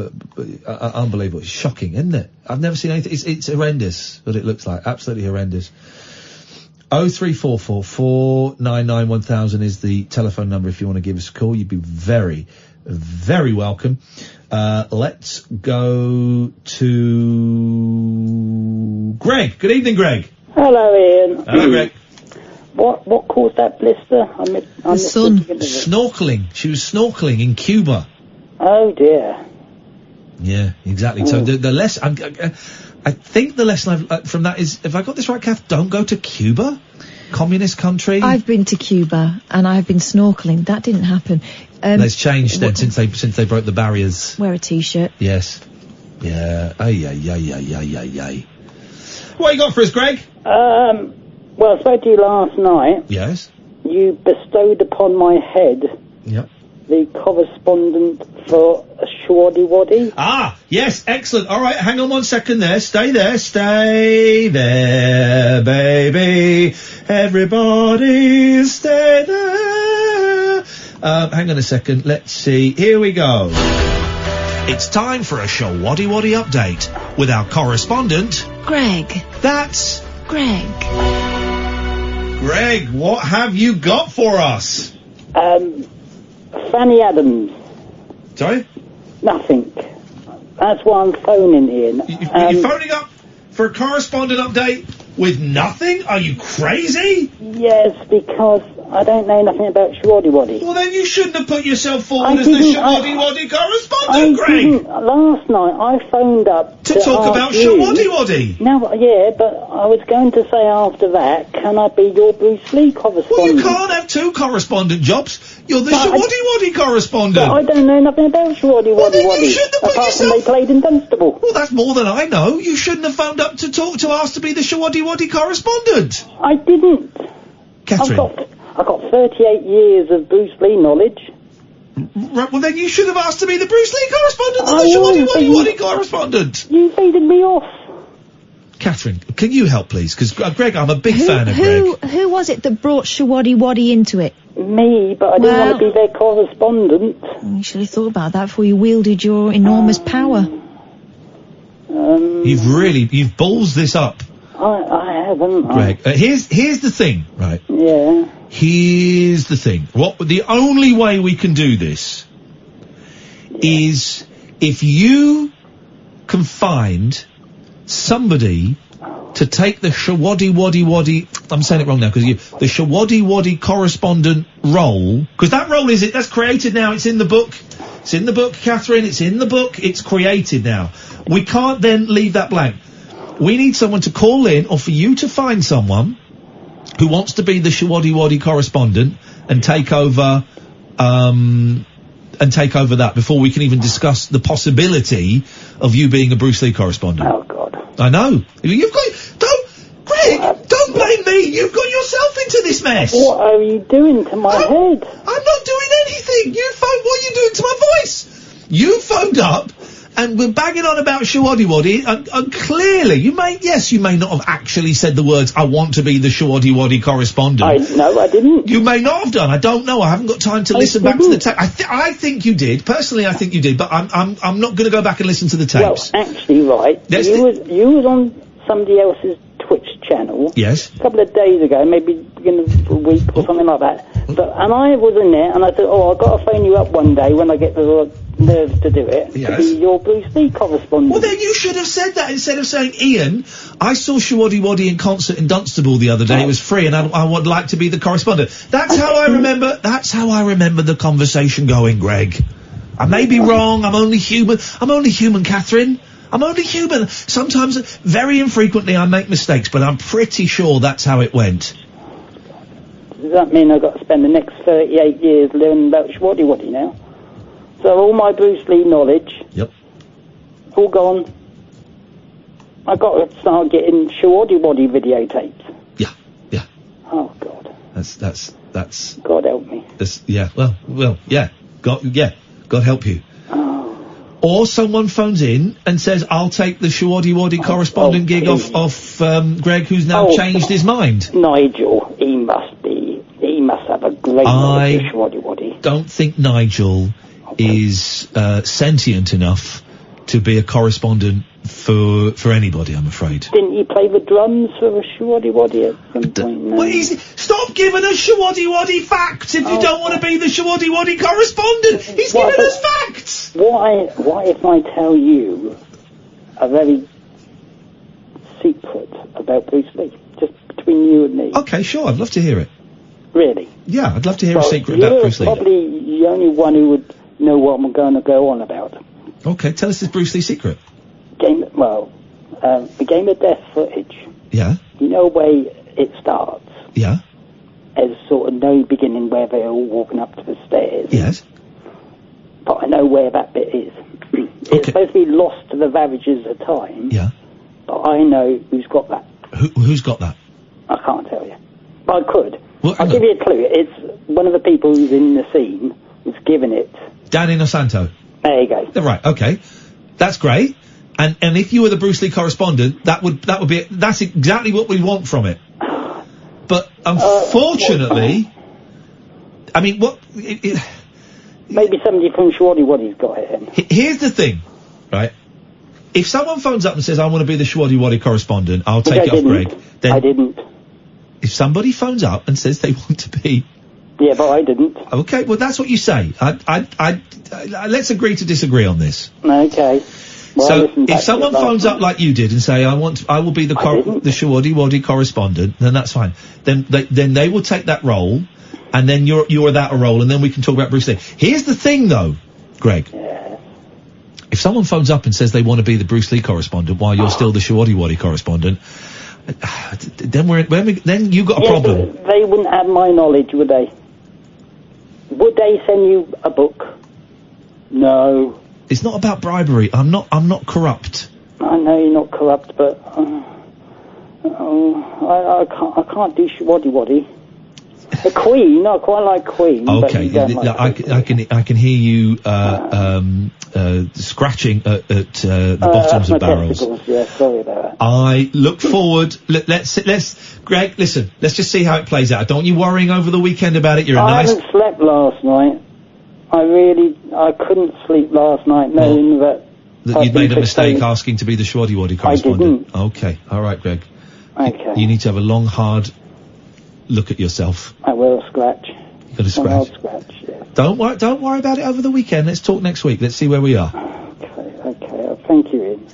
unbelievable. It's shocking, isn't it? I've never seen anything. It's horrendous, what it looks like. Absolutely horrendous. 0344 499 1000 is the telephone number if you want to give us a call. You'd be very, very welcome. Let's go to Greg. Good evening, Greg. Hello, Ian. Hello, Greg. What caused that blister? The sun. Snorkeling. She was snorkeling in Cuba. Oh, dear. Yeah, exactly. So the lesson, I think the lesson I've from that is, if I got this right, Kath, don't go to Cuba, communist country. I've been to Cuba and I've been snorkeling. That didn't happen. It's changed then since they broke the barriers. Wear a t-shirt. Yes. Yeah. Ay. What you got for us, Greg? Well, I spoke to you last night. Yes. You bestowed upon my head. Yep. The correspondent for Shwaddy Waddy. Ah, yes, excellent. All right, hang on 1 second there. Stay there, baby. Everybody stay there. Hang on a second. Let's see. Here we go. It's time for a Shwaddy Waddy update with our correspondent, Greg. That's Greg. Greg, what have you got for us? Fanny Adams. Sorry? Nothing. That's why I'm phoning in. You're phoning up for a correspondent update with nothing? Are you crazy? Yes, because I don't know nothing about Shwaddy Waddy. Well, then you shouldn't have put yourself forward as the Shwaddy Waddy correspondent, Greg. Last night I phoned up to talk about Shwaddy Waddy. No, yeah, but I was going to say after that, can I be your Bruce Lee correspondent? Well, you can't have two correspondent jobs. You're the Shwaddy Waddy correspondent. But I don't know nothing about Shwaddy Waddy. You shouldn't have put apart yourself... from they played in Dunstable. Well, that's more than I know. You shouldn't have phoned up to ask to be the Shwaddy Waddy correspondent. I didn't. Catherine. I've got 38 years of Bruce Lee knowledge. Right, well then you should have asked to be the Bruce Lee correspondent, not the Shwaddy Waddy correspondent. You faded me off. Catherine, can you help, please? Because, Greg, I'm a big fan of Greg. Who was it that brought Shwaddy Waddy into it? Me, but I didn't want to be their correspondent. You should have thought about that before you wielded your enormous power. You've ballsed this up. I haven't. Greg, here's the thing, right? Yeah. Here's the thing. The only way we can do this is if you can find somebody to take the Shwaddy Waddy, I'm saying it wrong now, because the Shwaddy Waddy correspondent role, because that role that's created now, it's in the book. It's in the book, Catherine, it's in the book, it's created now. We can't then leave that blank. We need someone to call in, or for you to find someone who wants to be the Shwaddy Waddy correspondent and take over that before we can even discuss the possibility of you being a Bruce Lee correspondent. Oh God. I know. Don't blame me. You've got yourself into this mess. What are you doing to my head? I'm not doing anything. What are you doing to my voice? You phoned up and we're banging on about Shwaddy Waddy, and clearly, you may not have actually said the words, I want to be the Shwaddy Waddy correspondent. No, I didn't. You may not have done. I don't know. I haven't got time to listen back to the tape. I think you did. Personally, I think you did, but I'm not going to go back and listen to the tapes. Well, actually, right. You was on somebody else's Twitch channel. Yes. A couple of days ago, maybe beginning of a week or something like that. And I was in there, and I said, I've got to phone you up one day when I get the nerves to do it. Yes. To be your Bruce Lee correspondent. Well, then you should have said that instead of saying, Ian, I saw Shwaddy Waddy in concert in Dunstable the other day. It was free, and I would like to be the correspondent. That's how I remember the conversation going, Greg. I may be wrong. I'm only human, Catherine. I'm only human. Sometimes, very infrequently, I make mistakes, but I'm pretty sure that's how it went. does that mean I've got to spend the next 38 years learning about Schwaddy Waddy now? So all my Bruce Lee knowledge, Yep. all gone. I've got to start getting Schwaddy Waddy videotapes. Yeah. Oh, God. That's. God help me. Yeah. Well. Yeah. God help you. Or someone phones in and says, "I'll take the Schwaddy Waddy correspondent gig off Greg, who's now changed his mind." Nigel, he must have a great knowledge of Schwaddy Waddy. Don't think Nigel is sentient enough to be a correspondent for anybody, I'm afraid. Didn't you play the drums for a Schwaddy Waddy at some point? No. Well, stop giving us Schwaddy Waddy facts if you don't want to be the Schwaddy Waddy correspondent. He's giving us facts. Why if I tell you a very secret about Bruce Lee, just between you and me? Okay, sure, I'd love to hear it. Really? Yeah, I'd love to hear a secret about Bruce Lee. You're probably the only one who would know what I'm going to go on about. Okay, tell us this Bruce Lee secret. The Game of Death footage. Yeah. You know where it starts? Yeah. As sort of no beginning where they're all walking up to the stairs. Yes. But I know where that bit is. It's supposed to be lost to the Ravages of time. Yeah. But I know who's got that. Who's got that? I can't tell you. But I could. Well, I'll give you a clue. It's one of the people who's in the scene who's given it. Danny Nosanto. There you go. Right, okay. That's great. And if you were the Bruce Lee correspondent, that's exactly what we want from it. But unfortunately, I mean, maybe somebody from Schwaddy Waddy's got it in. Here's the thing, right? If someone phones up and says, "I want to be the Schwaddy Waddy correspondent," I'll take it off Greg. Then I didn't. If somebody phones up and says they want to be... Yeah, but I didn't. Okay, well, that's what you say. Let's agree to disagree on this. Okay. Well, so, if someone phones up like you did and say, I will be the Schwaddy Waddy correspondent, then that's fine. Then they will take that role, and then you're that role, and then we can talk about Bruce Lee. Here's the thing, though, Greg. Yeah. If someone phones up and says they want to be the Bruce Lee correspondent while you're still the Schwaddy Waddy correspondent, then you've got a problem. They wouldn't have my knowledge, would they? Would they send you a book? No. It's not about bribery. I'm not corrupt. I know you're not corrupt, but I can't do Schwaddy Waddy. The Queen, I quite like Queen. Okay, but you don't like I can hear you scratching at the bottoms of barrels. Testicles. Yeah, sorry about that. I look forward. Let's Greg, listen. Let's just see how it plays out. Don't you worrying over the weekend about it. I haven't slept last night. I couldn't sleep last night knowing that you'd made a mistake asking to be the Schwaddy Waddy correspondent. I didn't. Okay, all right, Greg. Okay. You need to have a long, hard look at yourself. I will scratch. You got to scratch. I'll scratch. Yeah. Don't worry about it over the weekend. Let's talk next week. Let's see where we are. Okay. Thank you, Ian.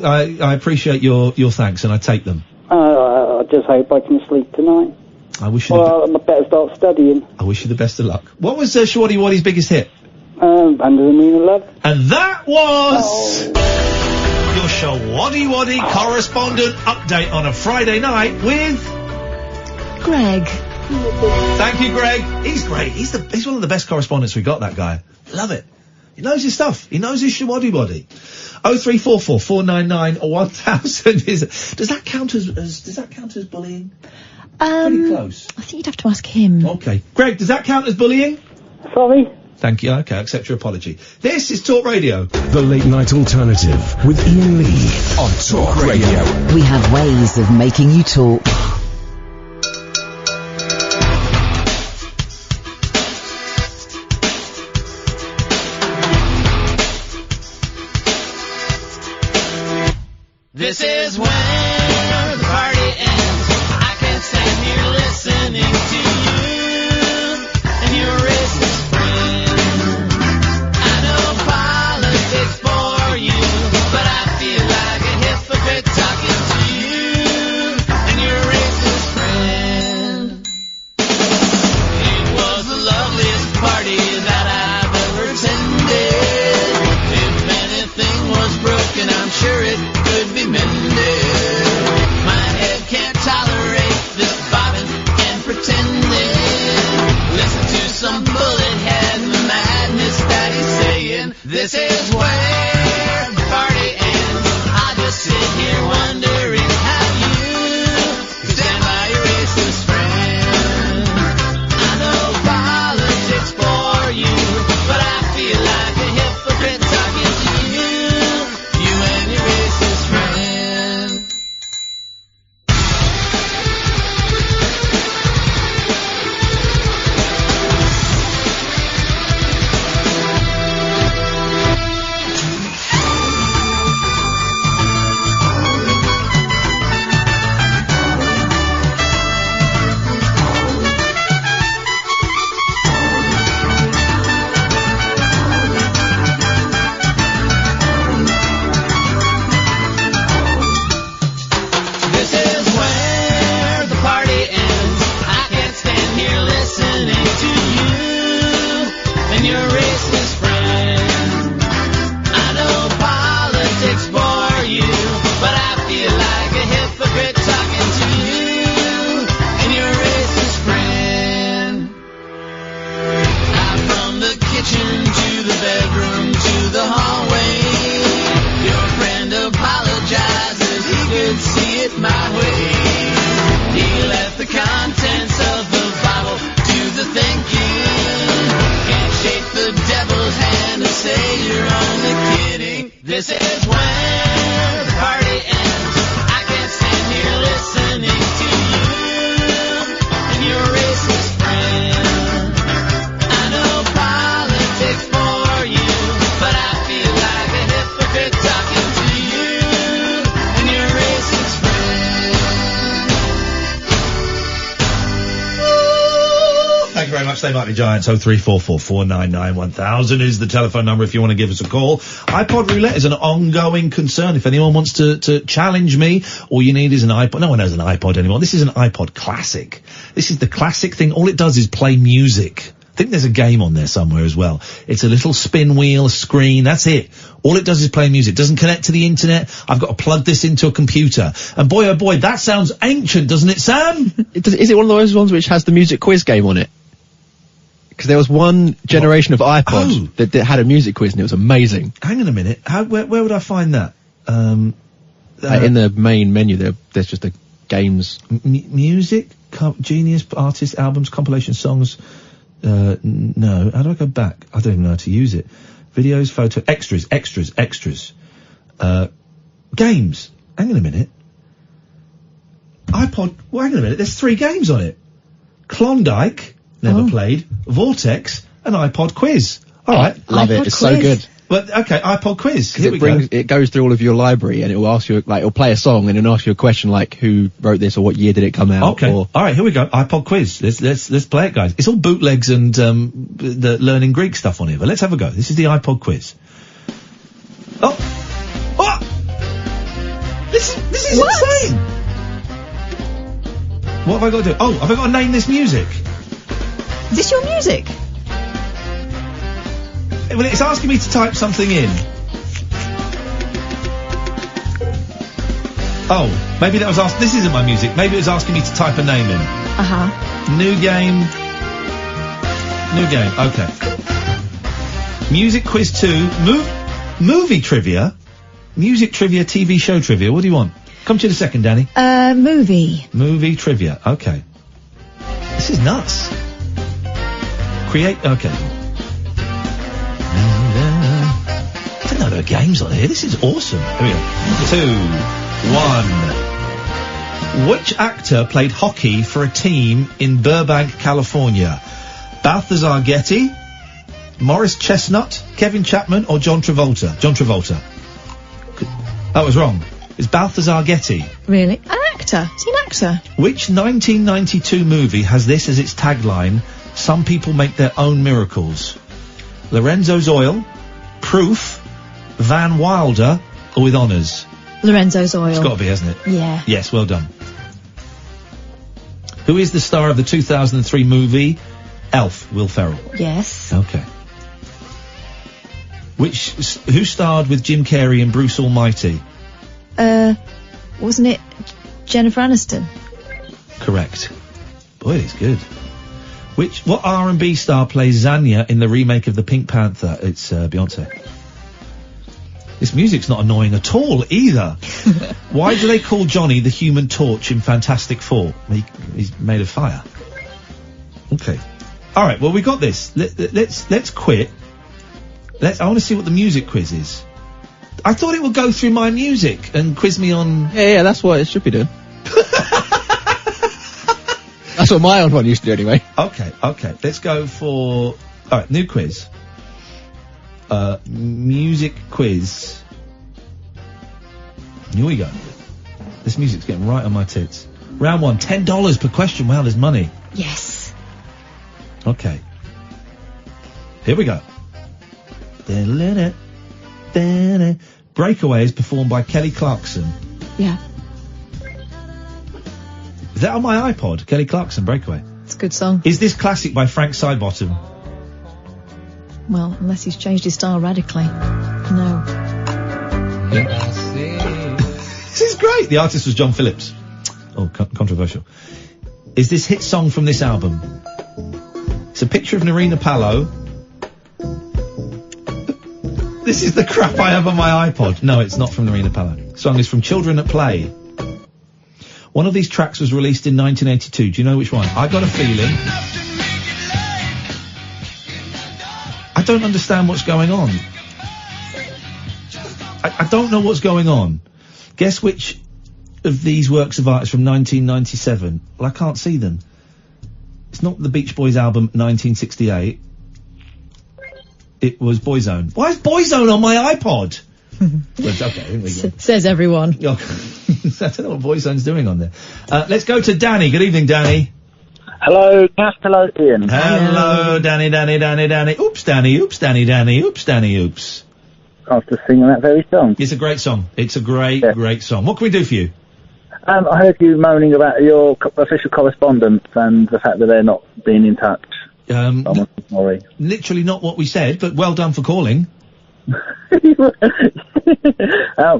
I appreciate your thanks, and I take them. I just hope I can sleep tonight. I wish you. I better start studying. I wish you the best of luck. What was Schwaddy Waddy's biggest hit? Under the Moon of Love. And that was your Schwaddy Waddy correspondent update on a Friday night with Greg. Thank you, Greg. He's great. He's one of the best correspondents we got. That guy. Love it. He knows his stuff. He knows his Schwaddy Waddy. 0344 499 1000 does that count as bullying? Pretty close. I think you'd have to ask him. Okay. Greg, does that count as bullying? Sorry. Thank you. Okay, I accept your apology. This is Talk Radio. The Late Night Alternative with Iain Lee on Talk Radio. We have ways of making you talk. This is where the party ends. I can't stand here listening to you and your racist friends. I know politics for you, but I feel like a hypocrite talking to you and your racist friend. It was the loveliest party that I've ever attended. If anything was broken, I'm sure it could be mended. Thank you very much. They might be giants. 0344 499 1000 is the telephone number if you want to give us a call. iPod roulette is an ongoing concern. If anyone wants to challenge me, all you need is an iPod. No one has an iPod anymore. This is an iPod Classic. This is the classic thing. All it does is play music. I think there's a game on there somewhere as well. It's a little spin wheel, screen, that's it. All it does is play music. Doesn't connect to the internet. I've got to plug this into a computer. And boy, oh boy, that sounds ancient, doesn't it, Sam? Is it one of those ones which has the music quiz game on it? Because there was one generation of iPod that had a music quiz and it was amazing. Hang on a minute. Where would I find that? In the main menu, there's just the games. Music, genius, artists, albums, compilation songs. No. How do I go back? I don't even know how to use it. Videos, photo, extras. Games. Hang on a minute. iPod. Well, hang on a minute. There's 3 games on it. Klondike, never played. Vortex, and iPod Quiz. All right. Love it. It's so good. But okay, iPod Quiz. Here we go. It goes through all of your library and it will ask you, like, it'll play a song and it'll ask you a question like who wrote this or what year did it come out. Okay. All right, here we go. iPod Quiz. Let's play it, guys. It's all bootlegs and the learning Greek stuff on here, but let's have a go. This is the iPod Quiz. Oh! This is insane! What have I got to do? Oh, have I got to name this music? Is this your music? Well, it's asking me to type something in. Oh, maybe that was this isn't my music. Maybe it was asking me to type a name in. New game. Okay. Music quiz 2. Movie trivia. Music trivia, TV show trivia. What do you want? Come to the second, Danny. Movie. Movie trivia. Okay. This is nuts. Okay. I didn't know there were games on here. This is awesome. Here we go. 2, 1. Which actor played hockey for a team in Burbank, California? Balthazar Getty, Morris Chestnut, Kevin Chapman, or John Travolta? John Travolta. That was wrong. It's Balthazar Getty. Really? An actor? Is he an actor? Which 1992 movie has this as its tagline? Some people make their own miracles. Lorenzo's Oil, Proof, Van Wilder, or With Honours? Lorenzo's Oil. It's got to be, hasn't it? Yeah. Yes, well done. Who is the star of the 2003 movie Elf? Will Ferrell. Yes. Okay. Who starred with Jim Carrey and Bruce Almighty? Wasn't it Jennifer Aniston? Correct. Boy, he's good. What R&B star plays Zanya in the remake of the Pink Panther? It's Beyonce. This music's not annoying at all either. Why do they call Johnny the Human Torch in Fantastic Four? He's made of fire. Okay. All right. Well, we got this. Let's quit. I want to see what the music quiz is. I thought it would go through my music and quiz me on. Yeah. That's what it should be doing. That's what my old one used to do anyway. Okay. Let's go for... Alright, new quiz. Music quiz. Here we go. This music's getting right on my tits. Round 1, $10 per question. Wow, there's money. Yes. Okay. Here we go. Breakaway is performed by Kelly Clarkson. Yeah. Is that on my iPod? Kelly Clarkson, Breakaway. It's a good song. Is this classic by Frank Sidebottom? Well, unless he's changed his style radically. No. This is great. The artist was John Phillips. Oh, controversial. Is this hit song from this album? It's a picture of Narina Palo. This is the crap I have on my iPod. No, it's not from Narina Palo. The song is from Children at Play. One of these tracks was released in 1982. Do you know which one? I got a feeling. I don't understand what's going on. I don't know what's going on. Guess which of these works of art is from 1997? Well, I can't see them. It's not the Beach Boys album 1968. It was Boyzone. Why is Boyzone on my iPod? Well, okay, here we go. Says everyone. I don't know what Boyzone's doing on there. Let's go to Danny. Good evening, Danny. Hello, Hello, Ian. Hello, Danny. Oops, Danny. Oops, Danny. Oops, Danny. Oops. I was just singing that very song. It's a great song. It's a great song. What can we do for you? I heard you moaning about your official correspondence and the fact that they're not being in touch. Sorry. Literally not what we said, but well done for calling. Well,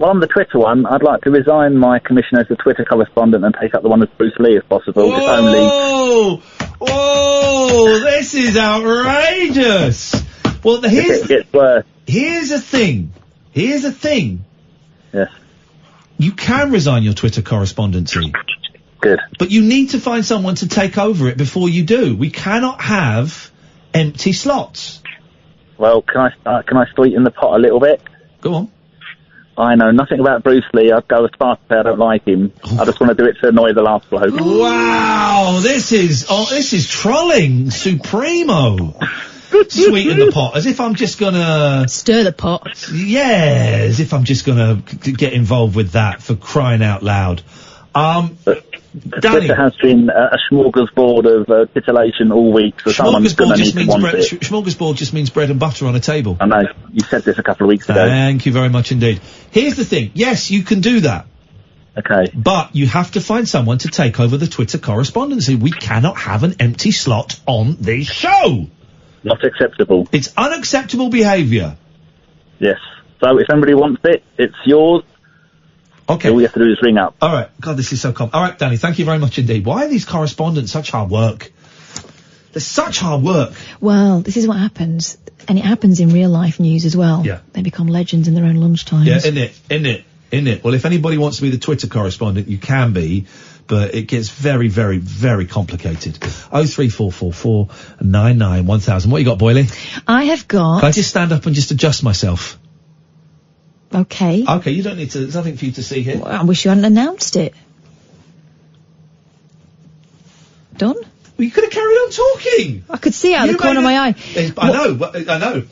on the Twitter one, I'd like to resign my commission as the Twitter correspondent and take up the one as Bruce Lee if possible. Whoa! This is outrageous! Well, it gets worse. Here's the thing. Yes. You can resign your Twitter correspondency. Good. But you need to find someone to take over it before you do. We cannot have empty slots. Well, can I sweeten the pot a little bit? Go on. I know nothing about Bruce Lee. I'd go as far as to say I don't like him. I just want to do it to annoy the last bloke. Wow, this is trolling supremo. Sweeten the pot, as if I'm just gonna stir the pot. Yeah, as if I'm just gonna get involved with that, for crying out loud. Danny, Twitter has been a smorgasbord of titillation all week, so someone's going to need to want it. Smorgasbord just means bread and butter on a table. I know. You said this a couple of weeks ago. Thank you very much indeed. Here's the thing. Yes, you can do that. Okay. But you have to find someone to take over the Twitter correspondency. We cannot have an empty slot on this show. Not acceptable. It's unacceptable behaviour. Yes. So if somebody wants it, it's yours. Okay. All we have to do is ring up. All right. God, this is so All right, Danny, thank you very much indeed. Why are these correspondents such hard work? They're such hard work. Well, this is what happens. And it happens in real life news as well. Yeah. They become legends in their own lunchtimes. Yeah, in it. Well, if anybody wants to be the Twitter correspondent, you can be, but it gets very, very, very complicated. 03444 99 1000. What you got, Boyley? I have got... Can I just stand up and just adjust myself? Okay. Okay, you don't need to... There's nothing for you to see here. Well, I wish you hadn't announced it. Done? Well, you could have carried on talking. I could see out of the corner of my eye. I know.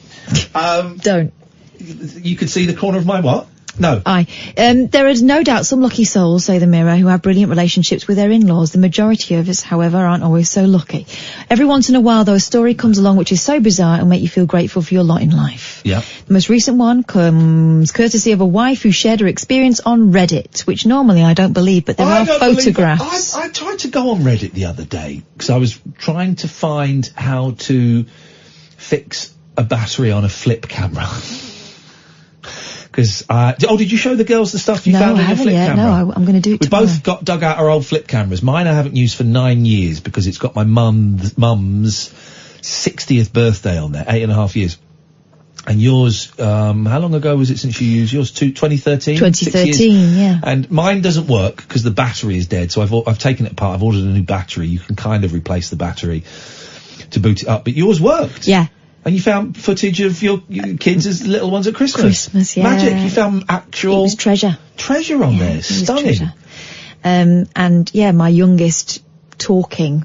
Don't. You could see the corner of my what? No. There is no doubt some lucky souls, say the Mirror, who have brilliant relationships with their in-laws. The majority of us, however, aren't always so lucky. Every once in a while, though, a story comes along which is so bizarre it'll make you feel grateful for your lot in life. Yeah. The most recent one comes courtesy of a wife who shared her experience on Reddit, which normally I don't believe, but there are photographs. I tried to go on Reddit the other day, because I was trying to find how to fix a battery on a flip camera. Because, did you show the girls the stuff you found in your flip camera? No, I'm going to do it tomorrow. We both dug out our old flip cameras. Mine I haven't used for 9 years because it's got my mum's 60th birthday on there, 8.5 years. And yours, how long ago was it since you used yours? 2013? 2013, yeah. And mine doesn't work because the battery is dead, so I've taken it apart, I've ordered a new battery. You can kind of replace the battery to boot it up, but yours worked. Yeah. And you found footage of your kids as little ones at Christmas. Christmas, yeah. Magic. You found actual... It was treasure. Treasure on there. Stunning. And yeah, my youngest talking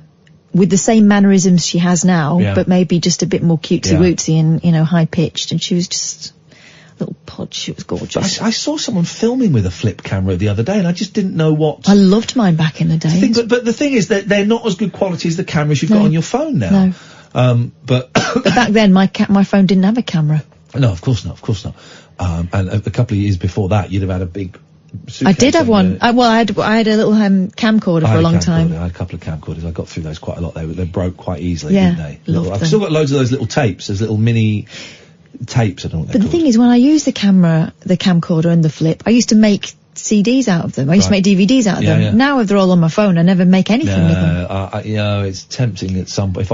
with the same mannerisms she has now, but maybe just a bit more cutesy-wootsy and, high-pitched. And she was just a little podge. She was gorgeous. I saw someone filming with a flip camera the other day and I just didn't know what... I loved mine back in the day. But the thing is that they're not as good quality as the cameras you've got on your phone now. No. But back then my phone didn't have a camera. No, of course not. And a couple of years before that, you'd have had a big suitcase. I did have one. I had a little camcorder for a long time. I had a couple of camcorders. I got through those quite a lot. They broke quite easily, yeah, didn't they? I've still got loads of those little tapes. Those little mini tapes. I don't know what they're called. But the thing is, when I used the camcorder and the flip, I used to make CDs out of them. I used to make DVDs out of them. Yeah. Now they're all on my phone, I never make anything with them. It's tempting at some point.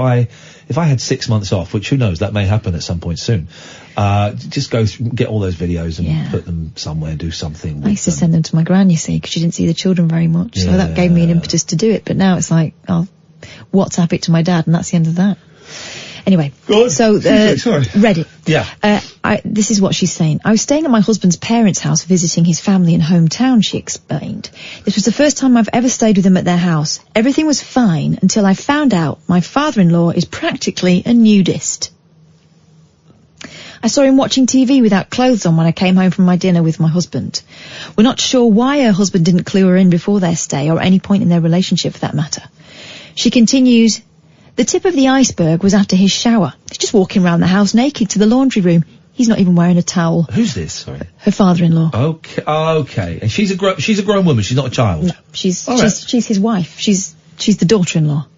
If I had 6 months off, which who knows, that may happen at some point soon, just get all those videos and put them somewhere, do something. I used to send them to my gran, you see, because she didn't see the children very much. So that gave me an impetus to do it. But now it's like, WhatsApp it to my dad and that's the end of that. Anyway, so Reddit. Yeah. This is what she's saying. I was staying at my husband's parents' house visiting his family in hometown, she explained. This was the first time I've ever stayed with them at their house. Everything was fine until I found out my father-in-law is practically a nudist. I saw him watching TV without clothes on when I came home from my dinner with my husband. We're not sure why her husband didn't clue her in before their stay or any point in their relationship for that matter. She continues, the tip of the iceberg was after his shower. He's just walking around the house naked to the laundry room. He's not even wearing a towel. Who's this? Sorry. Her father-in-law. Okay. And she's a grown woman. She's not a child. No, she's his wife. She's the daughter-in-law.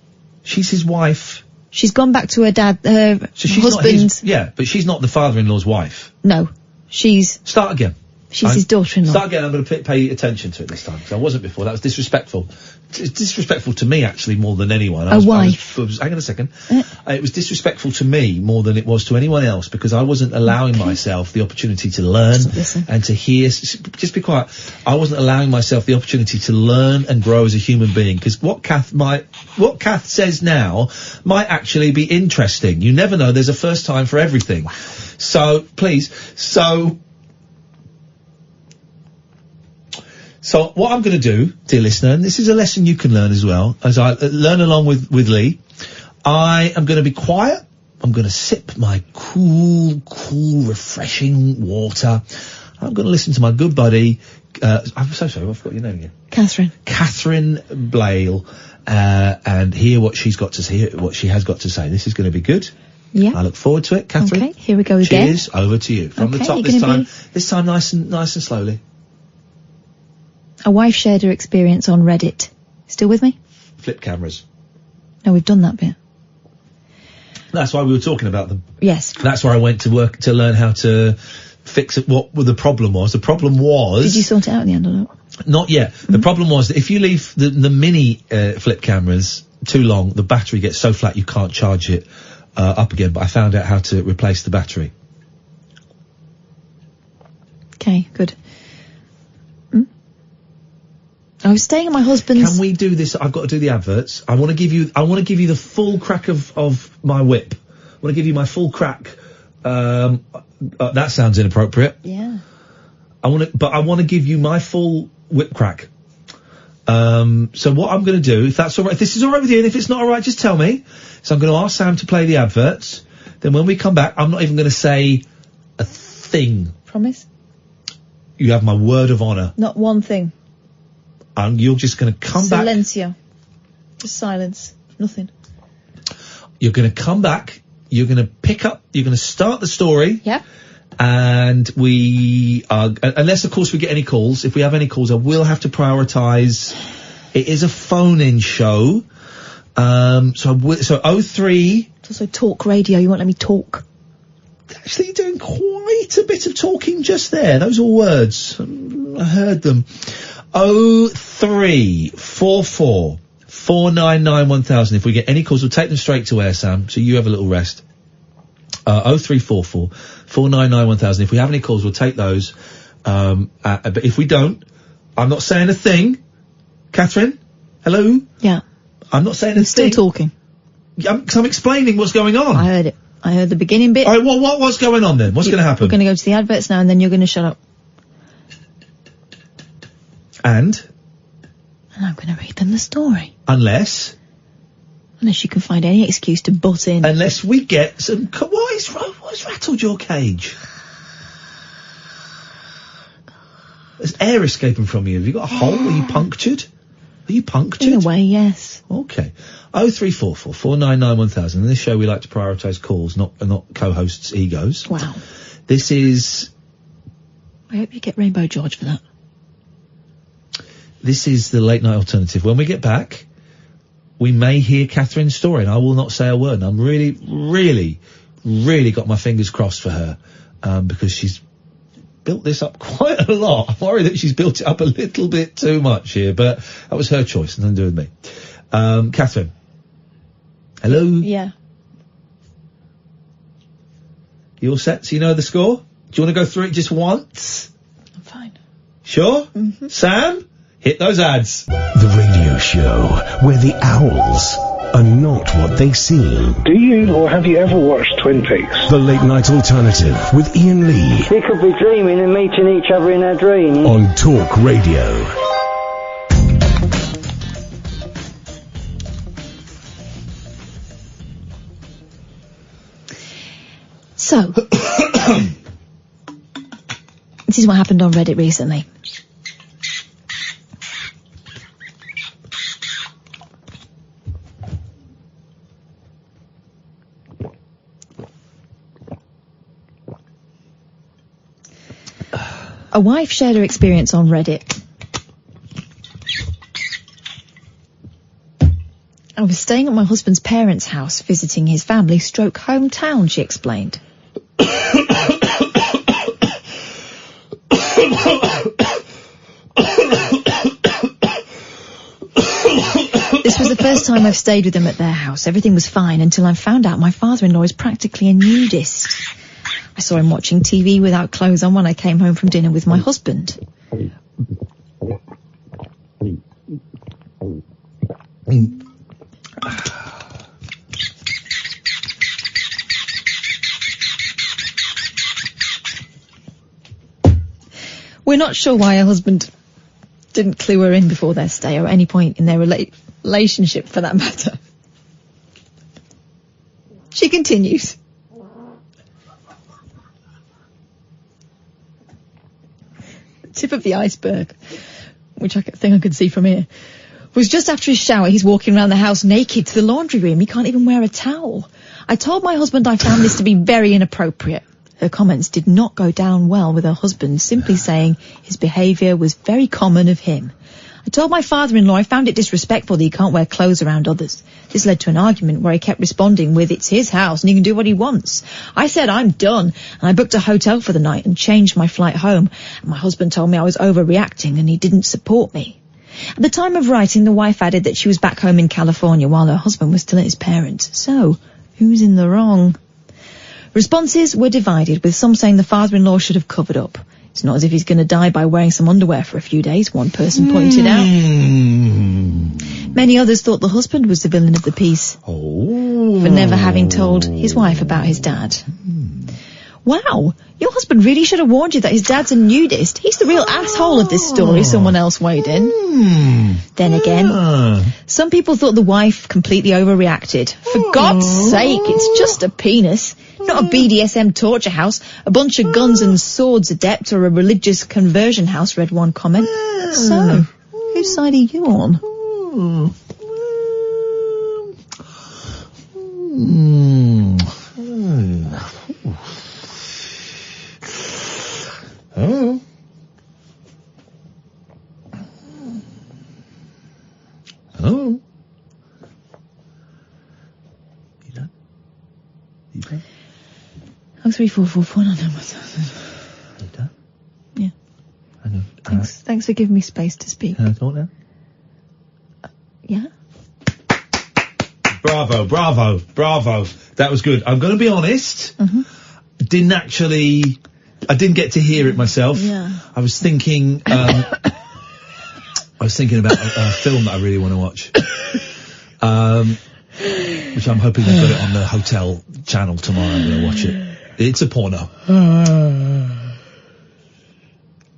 She's his wife. She's gone back to her dad, her husband. But she's not the father-in-law's wife. No, Start again. She's his daughter-in-law. Start again. I'm going to pay attention to it this time, because I wasn't before. That was disrespectful. It's disrespectful to me, actually, more than anyone. Wife. Hang on a second. It was disrespectful to me more than it was to anyone else, because I wasn't allowing myself the opportunity to learn and to hear. Just be quiet. I wasn't allowing myself the opportunity to learn and grow as a human being, because what Kath says now might actually be interesting. You never know. There's a first time for everything. Wow. So, please. So what I'm going to do, dear listener, and this is a lesson you can learn as well, as I learn along with Lee, I am going to be quiet. I'm going to sip my cool, refreshing water. I'm going to listen to my good buddy, I'm so sorry, I forgot your name again. Catherine Blale, and hear what she has got to say. This is going to be good. Yeah. I look forward to it, Catherine. Okay, here we go again. Cheers, over to you. From the top this time nice and slowly. A wife shared her experience on Reddit. Still with me? Flip cameras. No, we've done that bit. That's why we were talking about them. Yes. That's where I went to work to learn how to fix it, what the problem was. The problem was... Did you sort it out in the end or not? Not yet. The problem was that if you leave the mini flip cameras too long, the battery gets so flat you can't charge it up again. But I found out how to replace the battery. Okay, good. I was staying at my husband's... Can we do this? I've got to do the adverts. I want to give you the full crack of my whip. I want to give you my full crack. That sounds inappropriate. Yeah. I want to give you my full whip crack. So what I'm going to do, if that's all right, if this is all right with you, and if it's not all right, just tell me. So I'm going to ask Sam to play the adverts. Then when we come back, I'm not even going to say a thing. Promise? You have my word of honour. Not one thing. And you're just going to come back. Silencio. Just silence. Nothing. You're going to come back. You're going to pick up. You're going to start the story. Yeah. And we are, unless of course we get any calls. If we have any calls, I will have to prioritise. It is a phone-in show. So 03. It's also talk radio. You won't let me talk. Actually, you're doing quite a bit of talking just there. Those are words. I heard them. 0344 499 1000. If we get any calls, we'll take them straight to air, Sam, so you have a little rest. 0344 499 1000. If we have any calls, we'll take those. But if we don't, I'm not saying a thing. Catherine? Hello? Yeah. I'm not saying a thing. Still talking. Because I'm explaining what's going on. I heard it. I heard the beginning bit. All right, what's going on then? What's going to happen? We're going to go to the adverts now, and then you're going to shut up. And I'm going to read them the story. Unless you can find any excuse to butt in. Unless we get some... What's rattled your cage? There's air escaping from you. Have you got a hole? Are you punctured? In a way, yes. Okay. 0344 499 1000. In this show we like to prioritise calls, not co-hosts' egos. Wow. This is... I hope you get Rainbow George for that. This is the late night alternative. When we get back, we may hear Catherine's story, and I will not say a word. And I'm really, really, really got my fingers crossed for her, because she's built this up quite a lot. I'm worried that she's built it up a little bit too much here, but that was her choice, nothing to do with me. Catherine. Hello? Yeah. You all set? So you know the score? Do you want to go through it just once? I'm fine. Sure? Mm-hmm. Sam? Hit those ads. The radio show where the owls are not what they seem. Do you or have you ever watched Twin Peaks? The late night alternative with Iain Lee. We could be dreaming and meeting each other in our dreams. On Talk Radio. So, this is what happened on Reddit recently. A wife shared her experience on Reddit. I was staying at my husband's parents' house visiting his family stroke hometown, she explained. This was the first time I've stayed with them at their house. Everything was fine until I found out my father-in-law is practically a nudist. I saw him watching TV without clothes on when I came home from dinner with my husband. We're not sure why her husband didn't clue her in before their stay or at any point in their relationship for that matter. She continues. The tip of the iceberg, which I think I could see from here, was just after his shower he's walking around the house naked to the laundry room. He can't even wear a towel. I told my husband I found this to be very inappropriate. Her comments did not go down well with her husband, simply saying his behaviour was very common of him. I told my father-in-law I found it disrespectful that he can't wear clothes around others. This led to an argument where he kept responding with, it's his house and he can do what he wants. I said, I'm done, and I booked a hotel for the night and changed my flight home. And my husband told me I was overreacting and he didn't support me. At the time of writing, the wife added that she was back home in California while her husband was still at his parents'. So, who's in the wrong? Responses were divided, with some saying the father-in-law should have covered up. It's not as if he's going to die by wearing some underwear for a few days, one person pointed out. Many others thought the husband was the villain of the piece for never having told his wife about his dad. Wow, your husband really should have warned you that his dad's a nudist. He's the real asshole of this story, someone else weighed in. Then again, some people thought the wife completely overreacted. For God's sake, it's just a penis. Not a BDSM torture house, a bunch of guns and swords adept, or a religious conversion house, read one comment. So, whose side are you on? Oh. Oh. You done? You done? Oh, 3444, no, no. You done? Yeah. I know. Thanks for giving me space to speak. Can I talk now? Yeah? Bravo. That was good. I'm going to be honest. Mm-hmm. I didn't get to hear it myself. Yeah. I was thinking about a film that I really want to watch. Which I'm hoping they've got it on the hotel channel tomorrow. I'm going to watch it. It's a porno.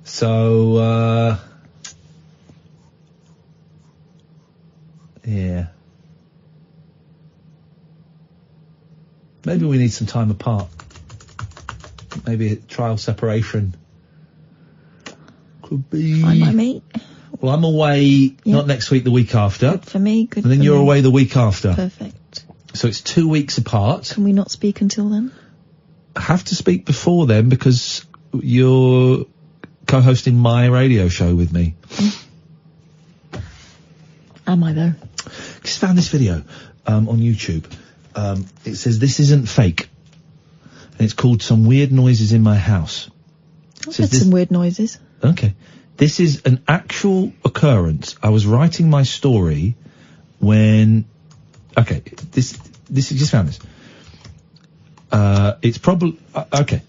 So, yeah. Maybe we need some time apart. Maybe a trial separation. Could be. Fine by me. Well, I'm away, not next week, the week after. Good for me, good for me. And then you're away the week after. Perfect. So it's 2 weeks apart. Can we not speak until then? I have to speak before then because you're co-hosting my radio show with me. Am I, though? Just found this video on YouTube. It says, this isn't fake. And it's called Some Weird Noises in My House. I've heard some weird noises. Okay. This is an actual occurrence. I was writing my story when... Okay, this just found this. It's probably... okay.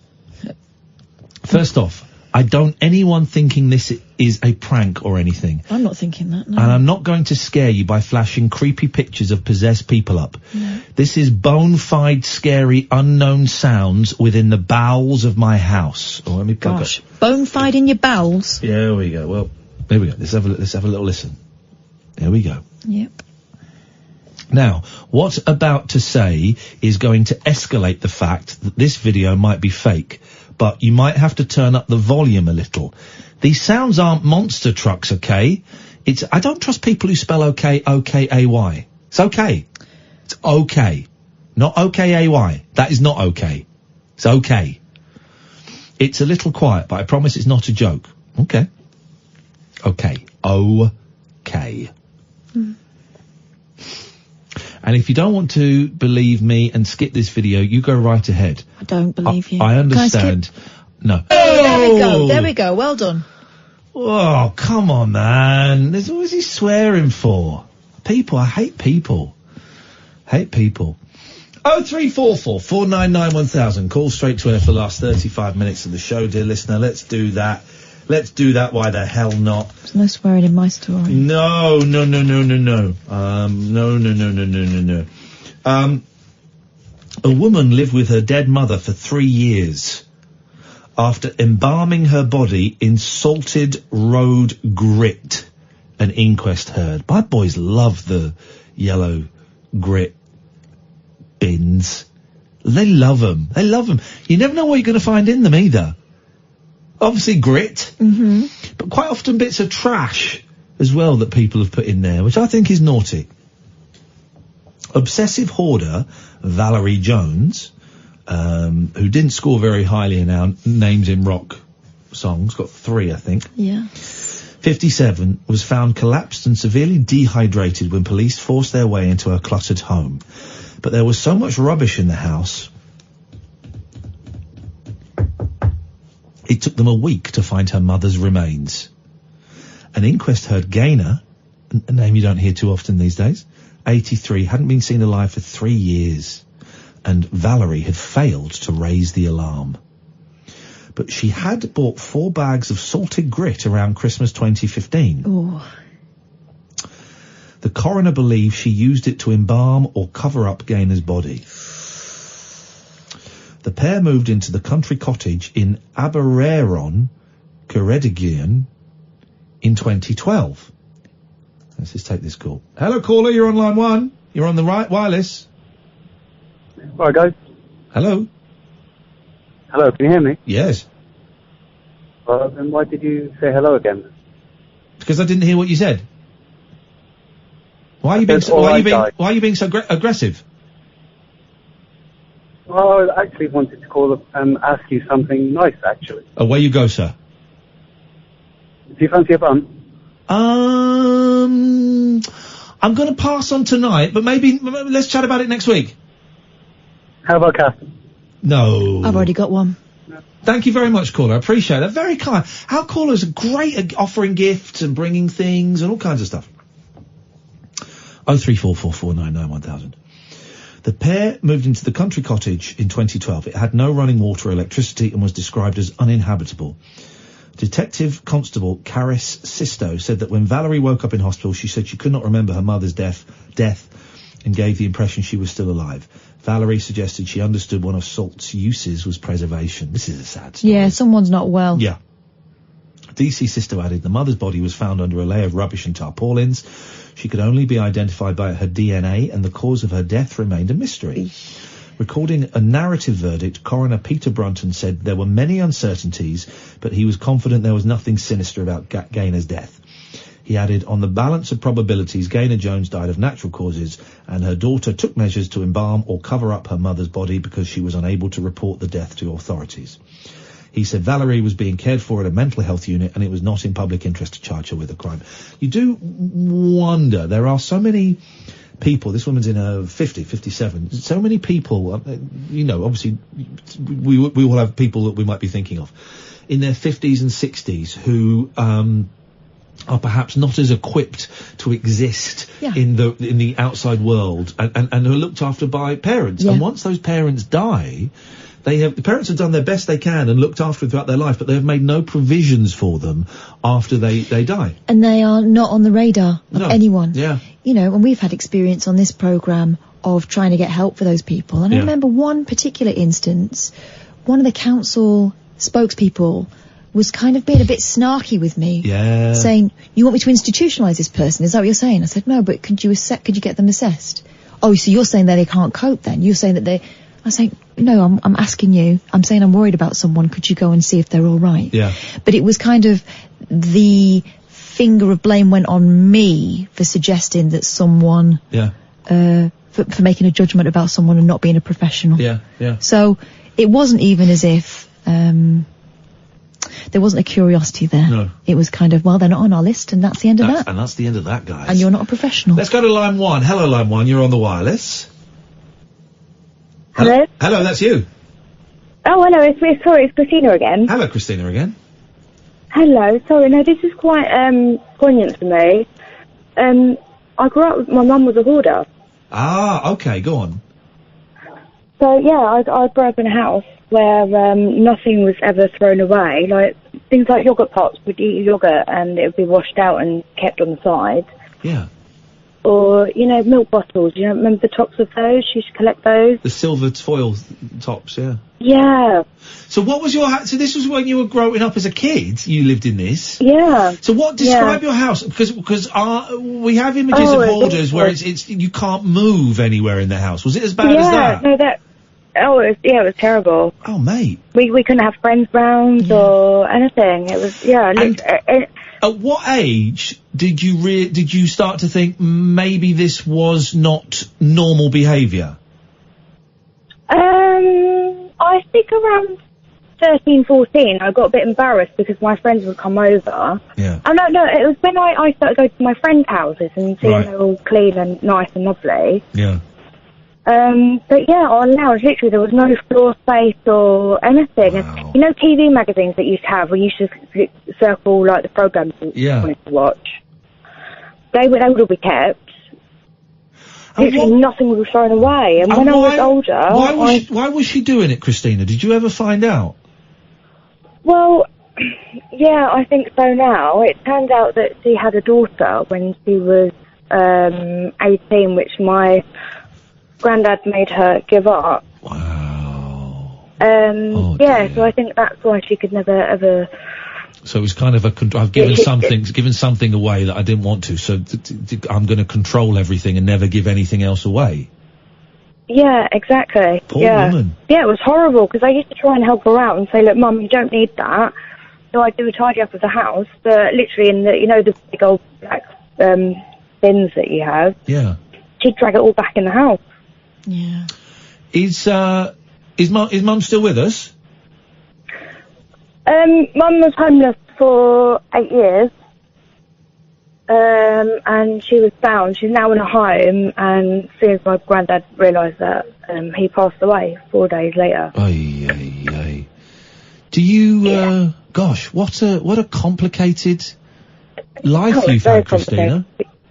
First off, I don't anyone thinking this is a prank or anything. I'm not thinking that, no. And I'm not going to scare you by flashing creepy pictures of possessed people up. No. This is bona fide, scary, unknown sounds within the bowels of my house. Oh, let me plug Gosh, bona fide in your bowels? Yeah, there we go. Well, there we go. Let's have a little listen. There we go. Yep. Now, what's about to say is going to escalate the fact that this video might be fake, but you might have to turn up the volume a little. These sounds aren't monster trucks, okay? I don't trust people who spell okay, O-K-A-Y. It's okay. It's okay. Not O-K-A-Y. That is not okay. It's okay. It's a little quiet, but I promise it's not a joke. Okay. Okay. Okay. And if you don't want to believe me and skip this video, you go right ahead. I don't believe you. I understand. No. Oh, there we go. Well done. Oh, come on, man. What is he swearing for? People. I hate people. Hate people. 0344 499 1000. Call straight to air for the last 35 minutes of the show, dear listener. Let's do that. Let's do that. Why the hell not? There's no swearing in my story. No. No. A woman lived with her dead mother for 3 years after embalming her body in salted road grit. An inquest heard. My boys love the yellow grit bins. They love them. They love them. You never know what you're going to find in them either. Obviously grit, but quite often bits of trash as well that people have put in there, which I think is naughty. Obsessive hoarder Valerie Jones, who didn't score very highly in our names in rock songs, got 3, I think. Yeah. 57, was found collapsed and severely dehydrated when police forced their way into her cluttered home. But there was so much rubbish in the house, it took them a week to find her mother's remains. An inquest heard Gaynor, a name you don't hear too often these days, 83, hadn't been seen alive for 3 years, and Valerie had failed to raise the alarm. But she had bought 4 bags of salted grit around Christmas 2015. Ooh. The coroner believes she used it to embalm or cover up Gaynor's body. The pair moved into the country cottage in Abereron, Ceredigion, in 2012. Let's just take this call. Hello, caller, you're on line 1. You're on the right wireless. Hi, guys. Hello. Hello, can you hear me? Yes. Then why did you say hello again? Because I didn't hear what you said. Why are you being so, why are you being so aggressive? Well, I actually wanted to call up and ask you something nice, actually. Away you go, sir. Do you fancy a bun? I'm going to pass on tonight, but maybe let's chat about it next week. How about Catherine? No. I've already got one. Thank you very much, caller. I appreciate that. Very kind. Our callers are great at offering gifts and bringing things and all kinds of stuff. 03444991000. The pair moved into the country cottage in 2012. It had no running water or electricity and was described as uninhabitable. Detective Constable Caris Sisto said that when Valerie woke up in hospital, she said she could not remember her mother's death and gave the impression she was still alive. Valerie suggested she understood one of salt's uses was preservation. This is a sad story. Yeah, someone's not well. Yeah. DC Sisto added the mother's body was found under a layer of rubbish and tarpaulins. She could only be identified by her DNA, and the cause of her death remained a mystery. Recording a narrative verdict, Coroner Peter Brunton said there were many uncertainties, but he was confident there was nothing sinister about Gaynor's death. He added, on the balance of probabilities, Gaynor Jones died of natural causes, and her daughter took measures to embalm or cover up her mother's body because she was unable to report the death to authorities. He said Valerie was being cared for at a mental health unit and it was not in public interest to charge her with a crime. You do wonder, there are so many people, this woman's in her 57, so many people, obviously we will have people that we might be thinking of in their 50s and 60s who are perhaps not as equipped to exist in the outside world and are looked after by parents. And once those parents die, the parents have done their best they can and looked after them throughout their life, but they have made no provisions for them after they die. And they are not on the radar of anyone. Yeah. And we've had experience on this programme of trying to get help for those people. And I remember one particular instance, one of the council spokespeople was kind of being a bit snarky with me. Yeah. Saying, you want me to institutionalise this person? Is that what you're saying? I said, no, but could you get them assessed? Oh, so you're saying that they can't cope then? You're saying that I was saying, no, I'm asking you. I'm saying I'm worried about someone. Could you go and see if they're all right? Yeah. But it was kind of the finger of blame went on me for suggesting that someone, for making a judgment about someone and not being a professional. Yeah, yeah. So it wasn't even as if, there wasn't a curiosity there. No. It was kind of, well, they're not on our list, and that's the end of that. And that's the end of that, guys. And you're not a professional. Let's go to line 1. Hello, line 1. You're on the wireless. Hello? Hello, that's you. Oh, hello, it's Christina again. Hello, Christina again. Hello, sorry, no, this is quite, poignant for me. I grew up with, my mum was a hoarder. Ah, okay, go on. So, yeah, I grew up in a house where, nothing was ever thrown away. Like, things like yogurt pots, we'd eat yogurt and it would be washed out and kept on the side. Yeah. Or, you know, milk bottles, you know, remember the tops of those? You used to collect those. The silver foil tops, yeah. Yeah. So what was your so this was when you were growing up as a kid, you lived in this? Yeah. So what, describe your house, because we have images of hoarders where it's you can't move anywhere in the house. Was it as bad as that? No, it was terrible. Oh, mate. We couldn't have friends round or anything. It was, At what age did you start to think maybe this was not normal behaviour? I think around 13, 14, I got a bit embarrassed because my friends would come over. Yeah. Oh, no, it was when I started going to my friends' houses and seeing Right. they're all clean and nice and lovely. Yeah. But yeah, on lounge, literally, there was no floor space or anything. Wow. You know, TV magazines that you used to have, where you used to circle, like, the programmes you wanted to watch? They would all be kept. Literally nothing was thrown away. And when I was older... Why was she doing it, Christina? Did you ever find out? Well, yeah, I think so now. It turned out that she had a daughter when she was 18, which my granddad made her give up. Wow. So I think that's why she could never ever... So it was kind of I've given something away that I didn't want to, so I'm going to control everything and never give anything else away. Yeah, exactly. Poor woman. Yeah, it was horrible, because I used to try and help her out and say, look, Mum, you don't need that. So I'd do a tidy up of the house, but literally in the, you know, the big old black bins that you have. Yeah. She'd drag it all back in the house. Yeah. Is Mum still with us? Mum was homeless for 8 years, and she was found. She's now in a home, and as soon as my granddad realised that, he passed away 4 days later. Ay. Do you, gosh, what a complicated life you've had, Christina.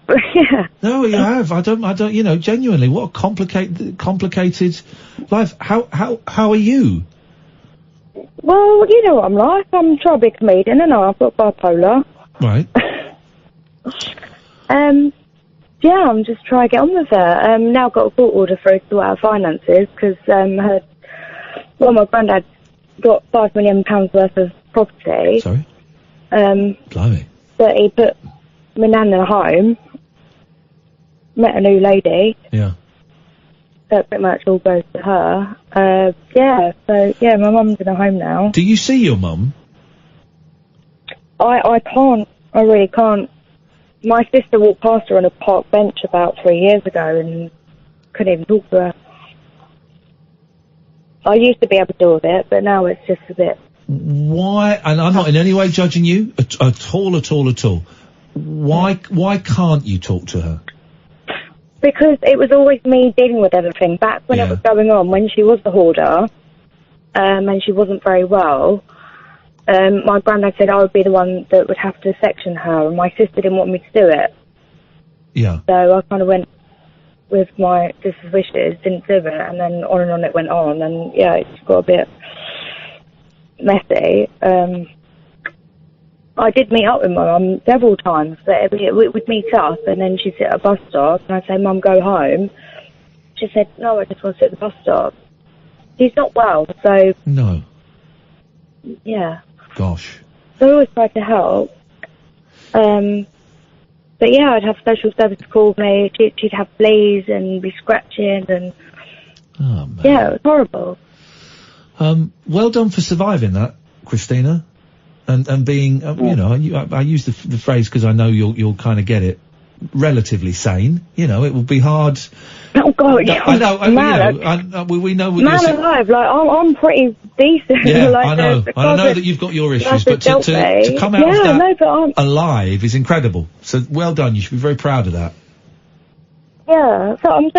Yeah. No, you have. I don't, you know, genuinely, what a complicated life. How are you? Well, you know what I'm like. I'm trying to be a comedian, and I've got bipolar. Right. Yeah, I'm just trying to get on with it. Now I've got a court order for her to sort out finances, because my granddad got £5 million worth of property. Sorry? Blimey. But he put my nan in a home, met a new lady. Yeah. That pretty much all goes to her. My mum's in a home now. Do you see your mum? I can't. I really can't. My sister walked past her on a park bench about 3 years ago and couldn't even talk to her. I used to be able to deal with it, but now it's just a bit... Why, and I'm not in any way judging you, at all. Why can't you talk to her? Because it was always me dealing with everything. Back when it was going on, when she was the hoarder, and she wasn't very well, my granddad said I would be the one that would have to section her, and my sister didn't want me to do it. Yeah. So I kind of went with my sister's wishes, didn't do it, and then on and on it went on, and yeah, it's got a bit messy. I did meet up with my mum several times, but we'd meet up, and then she'd sit at a bus stop, and I'd say, Mum, go home. She said, no, I just want to sit at the bus stop. She's not well, so... No. Yeah. Gosh. So I always tried to help. But yeah, I'd have social services call me, she'd have fleas and be scratching, and... Oh, man. Yeah, it was horrible. Well done for surviving that, Christina. And being, you know, I use the phrase because I know you'll kind of get it. relatively sane. You know, it will be hard. Oh God, yeah, I know. man, We know what man you're alive, like I'm pretty decent. Yeah, like, I know. the I know cards that you've got your that issues, they but dealt me. to come out Yeah, of that no, but I'm, alive is incredible. So well done. You should be very proud of that. yeah, so I'm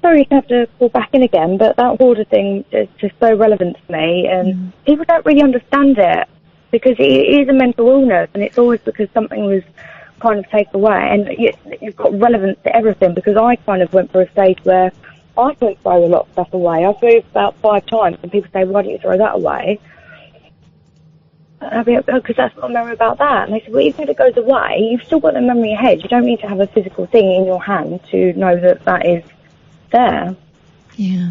sorry you have to call back in again, but that order thing is just so relevant to me, and people don't really understand it because it is a mental illness, and it's always because something was kind of taken away, and you've got relevance to everything. Because I kind of went through a stage where I couldn't throw a lot of stuff away. I've moved about 5 times, and people say, "Why don't you throw that away?" And I'll be like, "Oh, because that's not a memory about that." And they said, "Well, even if it goes away, you've still got the memory in your head. You don't need to have a physical thing in your hand to know that that is there." Yeah.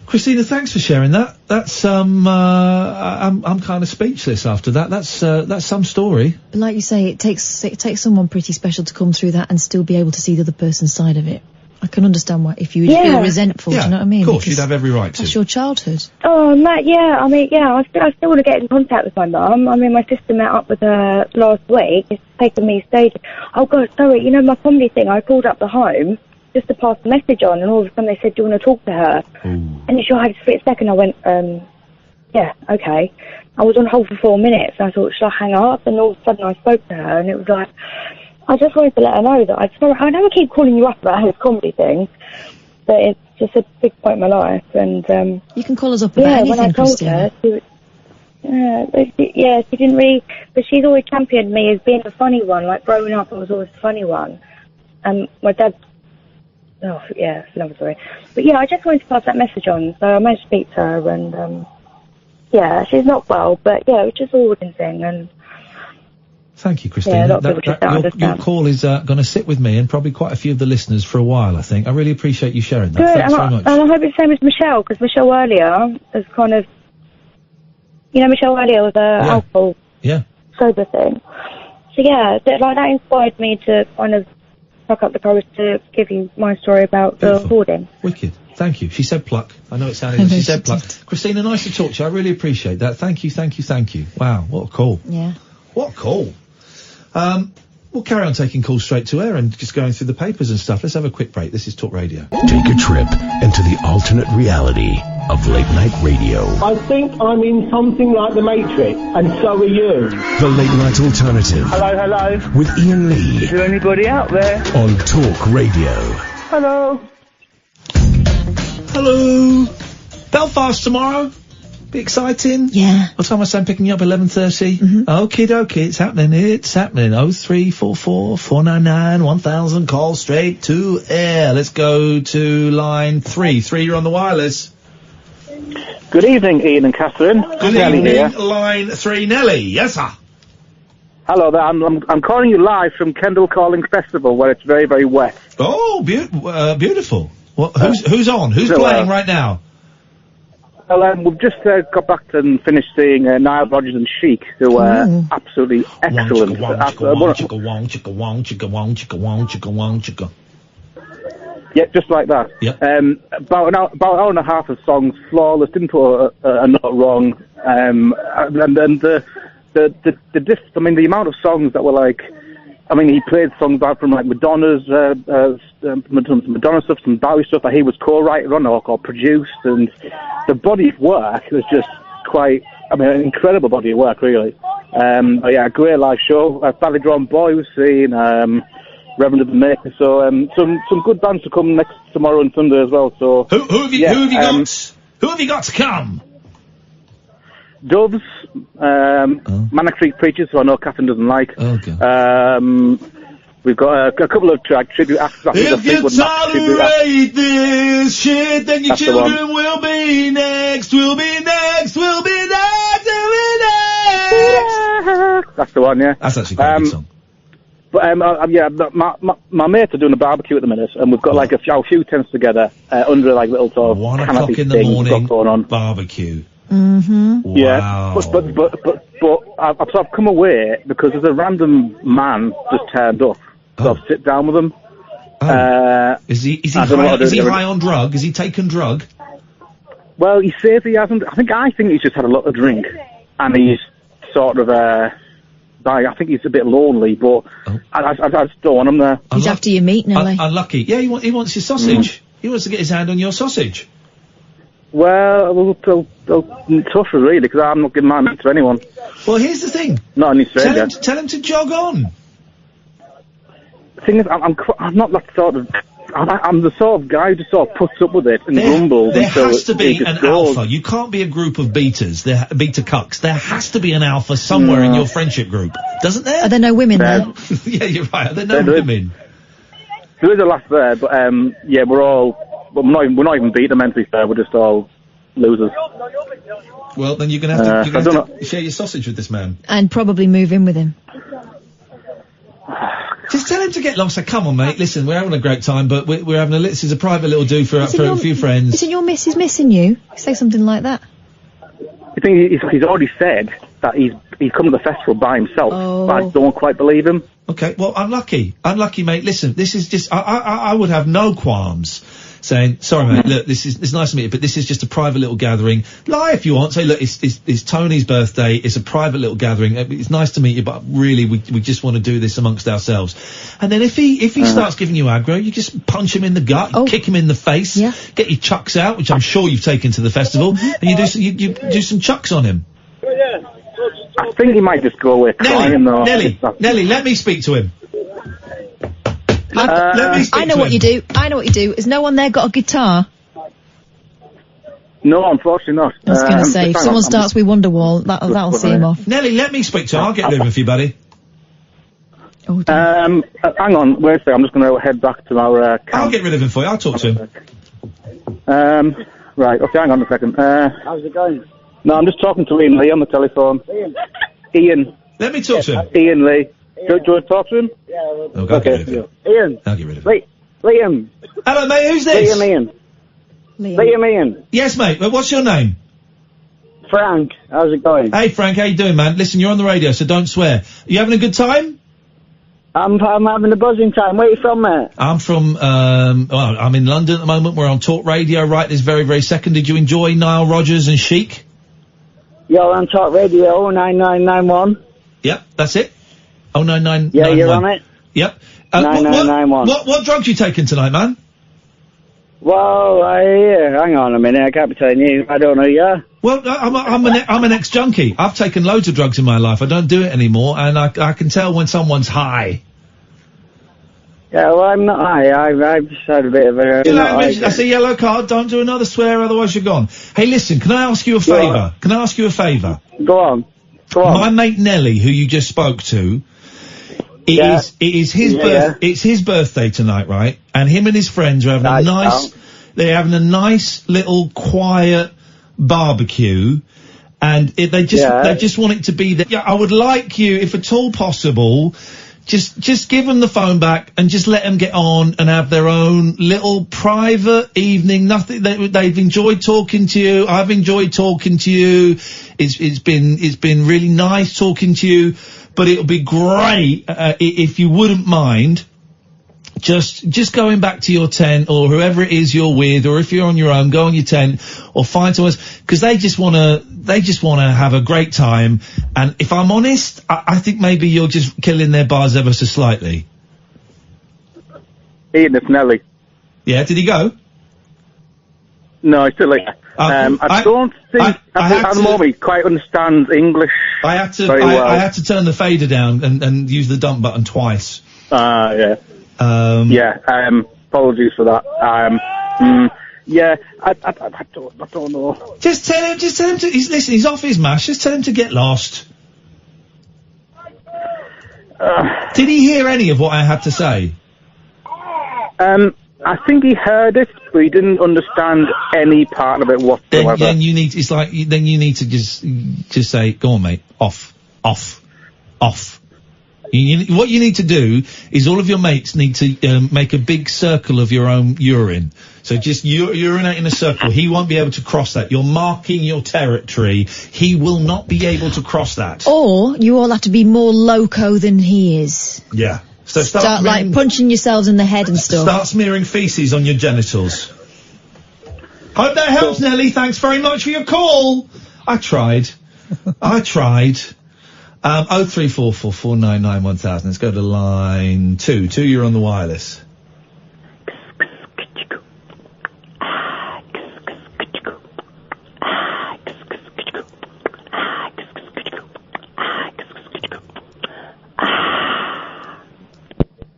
Christina, thanks for sharing that. That's I'm kind of speechless after that. That's some story. But like you say, it takes someone pretty special to come through that and still be able to see the other person's side of it. I can understand why, if you would feel resentful, do you know what I mean? Of course, Because you'd have every right to. that's your childhood. Oh, Matt, yeah. I mean, yeah, I still want to get in contact with my mum. I mean, my sister met up with her last week. It's taken me stages. Oh, God, sorry. You know, my comedy thing, I called up the home just to pass the message on, and all of a sudden they said, "Do you want to talk to her?" And then I had a split second. I went, yeah, okay. I was on hold for 4 minutes, and I thought, should I hang up? And all of a sudden I spoke to her, and it was like, I just wanted to let her know that I never keep calling you up about his comedy thing, but it's just a big point in my life. And you can call us up about anything, when I told Christina. her, she didn't really, but she's always championed me as being a funny one. Like growing up, I was always a funny one. And my dad, oh yeah, it's another story. But yeah, I just wanted to pass that message on. So I managed to speak to her, and yeah, she's not well, but yeah, it was just a wooden thing. And thank you, Christina. Yeah, a lot of people just don't your understand. call is going to sit with me and probably quite a few of the listeners for a while, I think. I really appreciate you sharing that. Good, Thanks and very much. I hope it's the same as Michelle, because Michelle earlier is kind of, you know, Michelle earlier was a alcohol sober thing. So yeah, that inspired me to kind of pluck up the courage to give you my story about the hoarding. Wicked. Thank you. She said pluck. I know it sounded. She said pluck. Christina, nice to talk to you. I really appreciate that. Thank you. Wow, what a call. Yeah. What a call. We'll carry on taking calls straight to air and just going through the papers and stuff. Let's have a quick break. This is Talk Radio. Take a trip into the alternate reality of late night radio. I think I'm in something like the Matrix, and so are you. The Late Night Alternative. Hello. With Iain Lee. Is there anybody out there? On Talk Radio. Hello. Hello. Belfast tomorrow. Be exciting. Yeah. What time was I picking you up? 11:30. Okie dokie. It's happening. 0344 499 1000. Call straight to air. Let's go to line 3. 3, you're on the wireless. Good evening, Ian and Catherine. Good Nelly evening, here. line 3. Nelly. Yes, sir. Hello there. I'm calling you live from Kendal Calling Festival, where it's very, very wet. Oh, beautiful. What? Who's on? Who's so, playing right now? Well, we've just got back and finished seeing Nile Rodgers and Chic, who are absolutely excellent. Yeah, just like that. Yeah. About an hour and a half of songs, flawless, didn't put a note wrong. And then the amount of songs that were like, I mean, he played songs out from like Madonna's, Madonna stuff, some Bowie stuff that he was co-writer on or produced, and the body of work was just quite, I mean, an incredible body of work, really. But yeah, a great live show. Badly Drawn Boy was seen, Reverend of the Maker, so some good bands to come tomorrow and Sunday as well. So who have you got to come? Doves, Manic Street Preachers, who I know Catherine doesn't like. Okay. We've got a couple of tribute acts. If you tolerate this shit, then your children will be next. We'll be next. That's the one, yeah. That's actually quite a good song. But my mates are doing a barbecue at the minute, and we've got like a few tents together under like little sort of 1 canopy o'clock in the thing we've morning. got going on. Barbecue. Mm-hmm. Yeah, but I've come away because there's a random man just turned up. So I've sit down with him. Is he high on drug? Is he taken drug? Well, he says he hasn't. I think he's just had a lot of drink, and he's sort of I think he's a bit lonely, but I just don't want him there. He's after your meat, Nelly. Unlucky. Yeah, he wants your sausage. He wants to get his hand on your sausage. Well, tough really, because I'm not giving my meat to anyone. Well, here's the thing. Not in Australia. Tell him to jog on. The thing is, I'm not that sort of... I'm the sort of guy who just sort of puts up with it and grumbles. There has to be an alpha. You can't be a group of beaters, beta cucks. There has to be an alpha somewhere in your friendship group, doesn't there? Are there no women there? Yeah, you're right. Are there no women? There is a laugh there, but yeah, we're not even beta men, to be fair. We're just all losers. Well, then you're going to have to share your sausage with this man. And probably move in with him. Just tell him to get lost. Say, come on, mate. Listen, we're having a great time, but we're having this is a private little do for a few friends. Isn't your missus missing you? Say something like that. I think he's already said that he's come to the festival by himself, but I don't quite believe him. Okay, well, unlucky, mate. Listen, this is just I would have no qualms saying, sorry, mate. Look, it's nice to meet you, but this is just a private little gathering. Lie if you want. Say, look, it's Tony's birthday. It's a private little gathering. It's nice to meet you, but really, we just want to do this amongst ourselves. And then if he starts giving you aggro, you just punch him in the gut, you kick him in the face, get your chucks out, which I'm sure you've taken to the festival, and you do some chucks on him. I think he might just go away crying though. Nelly, let me speak to him. Let me speak I know to what him. you do. I know what you do. Has no one there got a guitar? No, unfortunately not. I was going to say, if someone starts with Wonderwall, that'll see him off. Nelly, let me speak to him. I'll get rid of him for you, buddy. Hang on, wait a second. I'm just going to head back to our camp. I'll get rid of him for you. I'll talk to him. Right, okay, hang on a second. How's it going? No, I'm just talking to Ian Lee on the telephone. Ian. Let me talk to him. Ian Lee. Do you want to talk to him? Yeah. I'll get rid of him. Ian. I'll get rid of him. Liam. Hello, mate. Who's this? Liam Ian. Yes, mate. What's your name? Frank. How's it going? Hey, Frank. How you doing, man? Listen, you're on the radio, so don't swear. You having a good time? I'm having a buzzing time. Where are you from, mate? I'm from, I'm in London at the moment. We're on Talk Radio right this very, very second. Did you enjoy Nile Rodgers and Chic? You're on Talk Radio 9991. Yep, that's it. 09991. Yeah, you're on it? Yep. 9991. What drugs you taking tonight, man? Well, hang on a minute. I can't be telling you. I don't know you. Well, I'm an ex-junkie. I've taken loads of drugs in my life. I don't do it anymore, and I can tell when someone's high. Yeah, well, I'm not high. I've just had a bit of a... That's a yellow card. Don't do another swear, otherwise you're gone. Hey, listen, can I ask you a favour? Can I ask you a favour? Go on. My mate Nelly, who you just spoke to, it's his birthday tonight, right? And him and his friends are having they're having a nice little quiet barbecue, and they just want it to be there. Yeah, I would like you, if at all possible, just give them the phone back and just let them get on and have their own little private evening. Nothing. They've enjoyed talking to you. I've enjoyed talking to you. It's been really nice talking to you. But it'll be great if you wouldn't mind just going back to your tent, or whoever it is you're with, or if you're on your own, go on your tent or find someone else, because they just want to have a great time. And if I'm honest, I think maybe you're just killing their bars ever so slightly. Ian, it's Nelly. Yeah, did he go? No, he's still here. I don't think at the moment he quite understands English. I had to turn the fader down and use the dump button twice. Yeah. Apologies for that. I don't know. Just tell him to. He's off his mash. Just tell him to get lost. Did he hear any of what I had to say? I think he heard it, but he didn't understand any part of it whatsoever. Then you need to just say, go on, mate, off. What you need to do is all of your mates need to make a big circle of your own urine. So just urinate in a circle. He won't be able to cross that. You're marking your territory. He will not be able to cross that. Or you all have to be more loco than he is. Yeah. So start like punching yourselves in the head and stuff. Start smearing feces on your genitals. Hope that helps, Nelly. Thanks very much for your call. I tried. 0344 499 1000. Let's go to line 2. 2, you're on the wireless.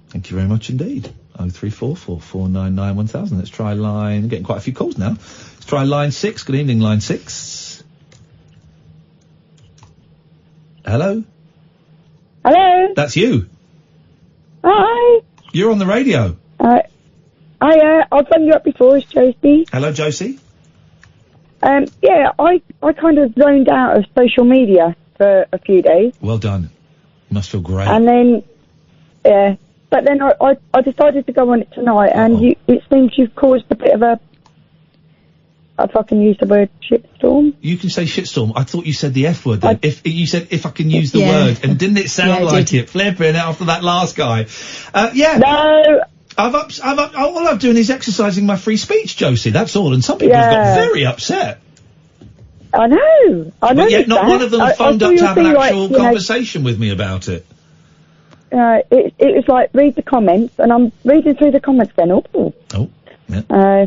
Thank you very much indeed. 0344 499 1000. Let's try line... I'm getting quite a few calls now. Let's try line 6. Good evening, line 6. Hello? Hello? That's you. Hi. You're on the radio. I've phoned you up before, it's Josie. Hello, Josie. Yeah, I kind of zoned out of social media for a few days. Well done. You must feel great. And then, yeah. But then I decided to go on it tonight, and it seems you've caused a bit of a... If I can use the word shitstorm. You can say shitstorm. I thought you said the F word then. If you said if I can use the word, and didn't it sound like it? Flipping after that last guy. Yeah. No. All I'm doing is exercising my free speech, Josie. That's all. And some people have got very upset. I know. But yet not one of them phoned up to have an actual like, conversation with me about it. It was like, read the comments, and I'm reading through the comments going, yeah.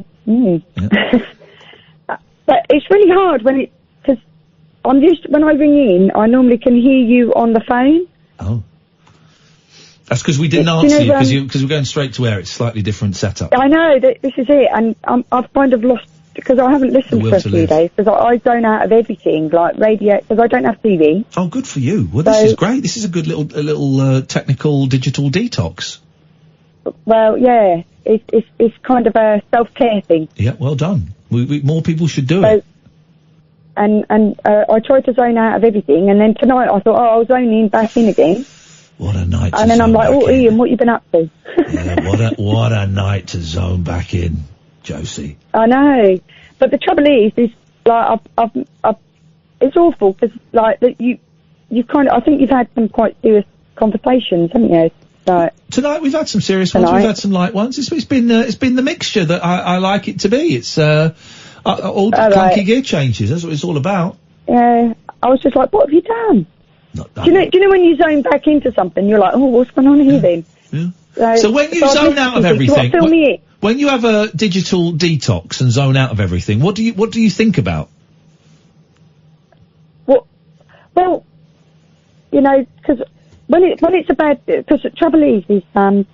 But it's really hard because I'm used to, when I ring in, I normally can hear you on the phone. Oh. That's because we didn't answer you, because we're going straight to air. It's a slightly different setup. I know, this is it, and I've kind of lost, because I haven't listened for a few days, because I zone out of everything, like radio, because I don't have TV. Oh, good for you. Well, this is great. This is a good little technical digital detox. Well, yeah, it's kind of a self-care thing. Yeah, well done. More people should do it. And I tried to zone out of everything, and then tonight I thought, I'll zone in back in again. What a night! And then I'm like, Ian, what you been up to? Yeah, what a night to zone back in, Josie. I know, but the trouble is like it's awful because like that you kind of, I think you've had some quite serious conversations, haven't you? Like, tonight we've had some serious ones. We've had some light ones. It's been the mixture that I like it to be. It's all clunky gear changes. That's what it's all about. Yeah, I was just like, what have you done? Do you know when you zone back into something, you're like, what's going on here then? Yeah. So when you zone out of everything, when you have a digital detox and zone out of everything, what do you think about? Well, you know, because when it's a bad, because the trouble is well,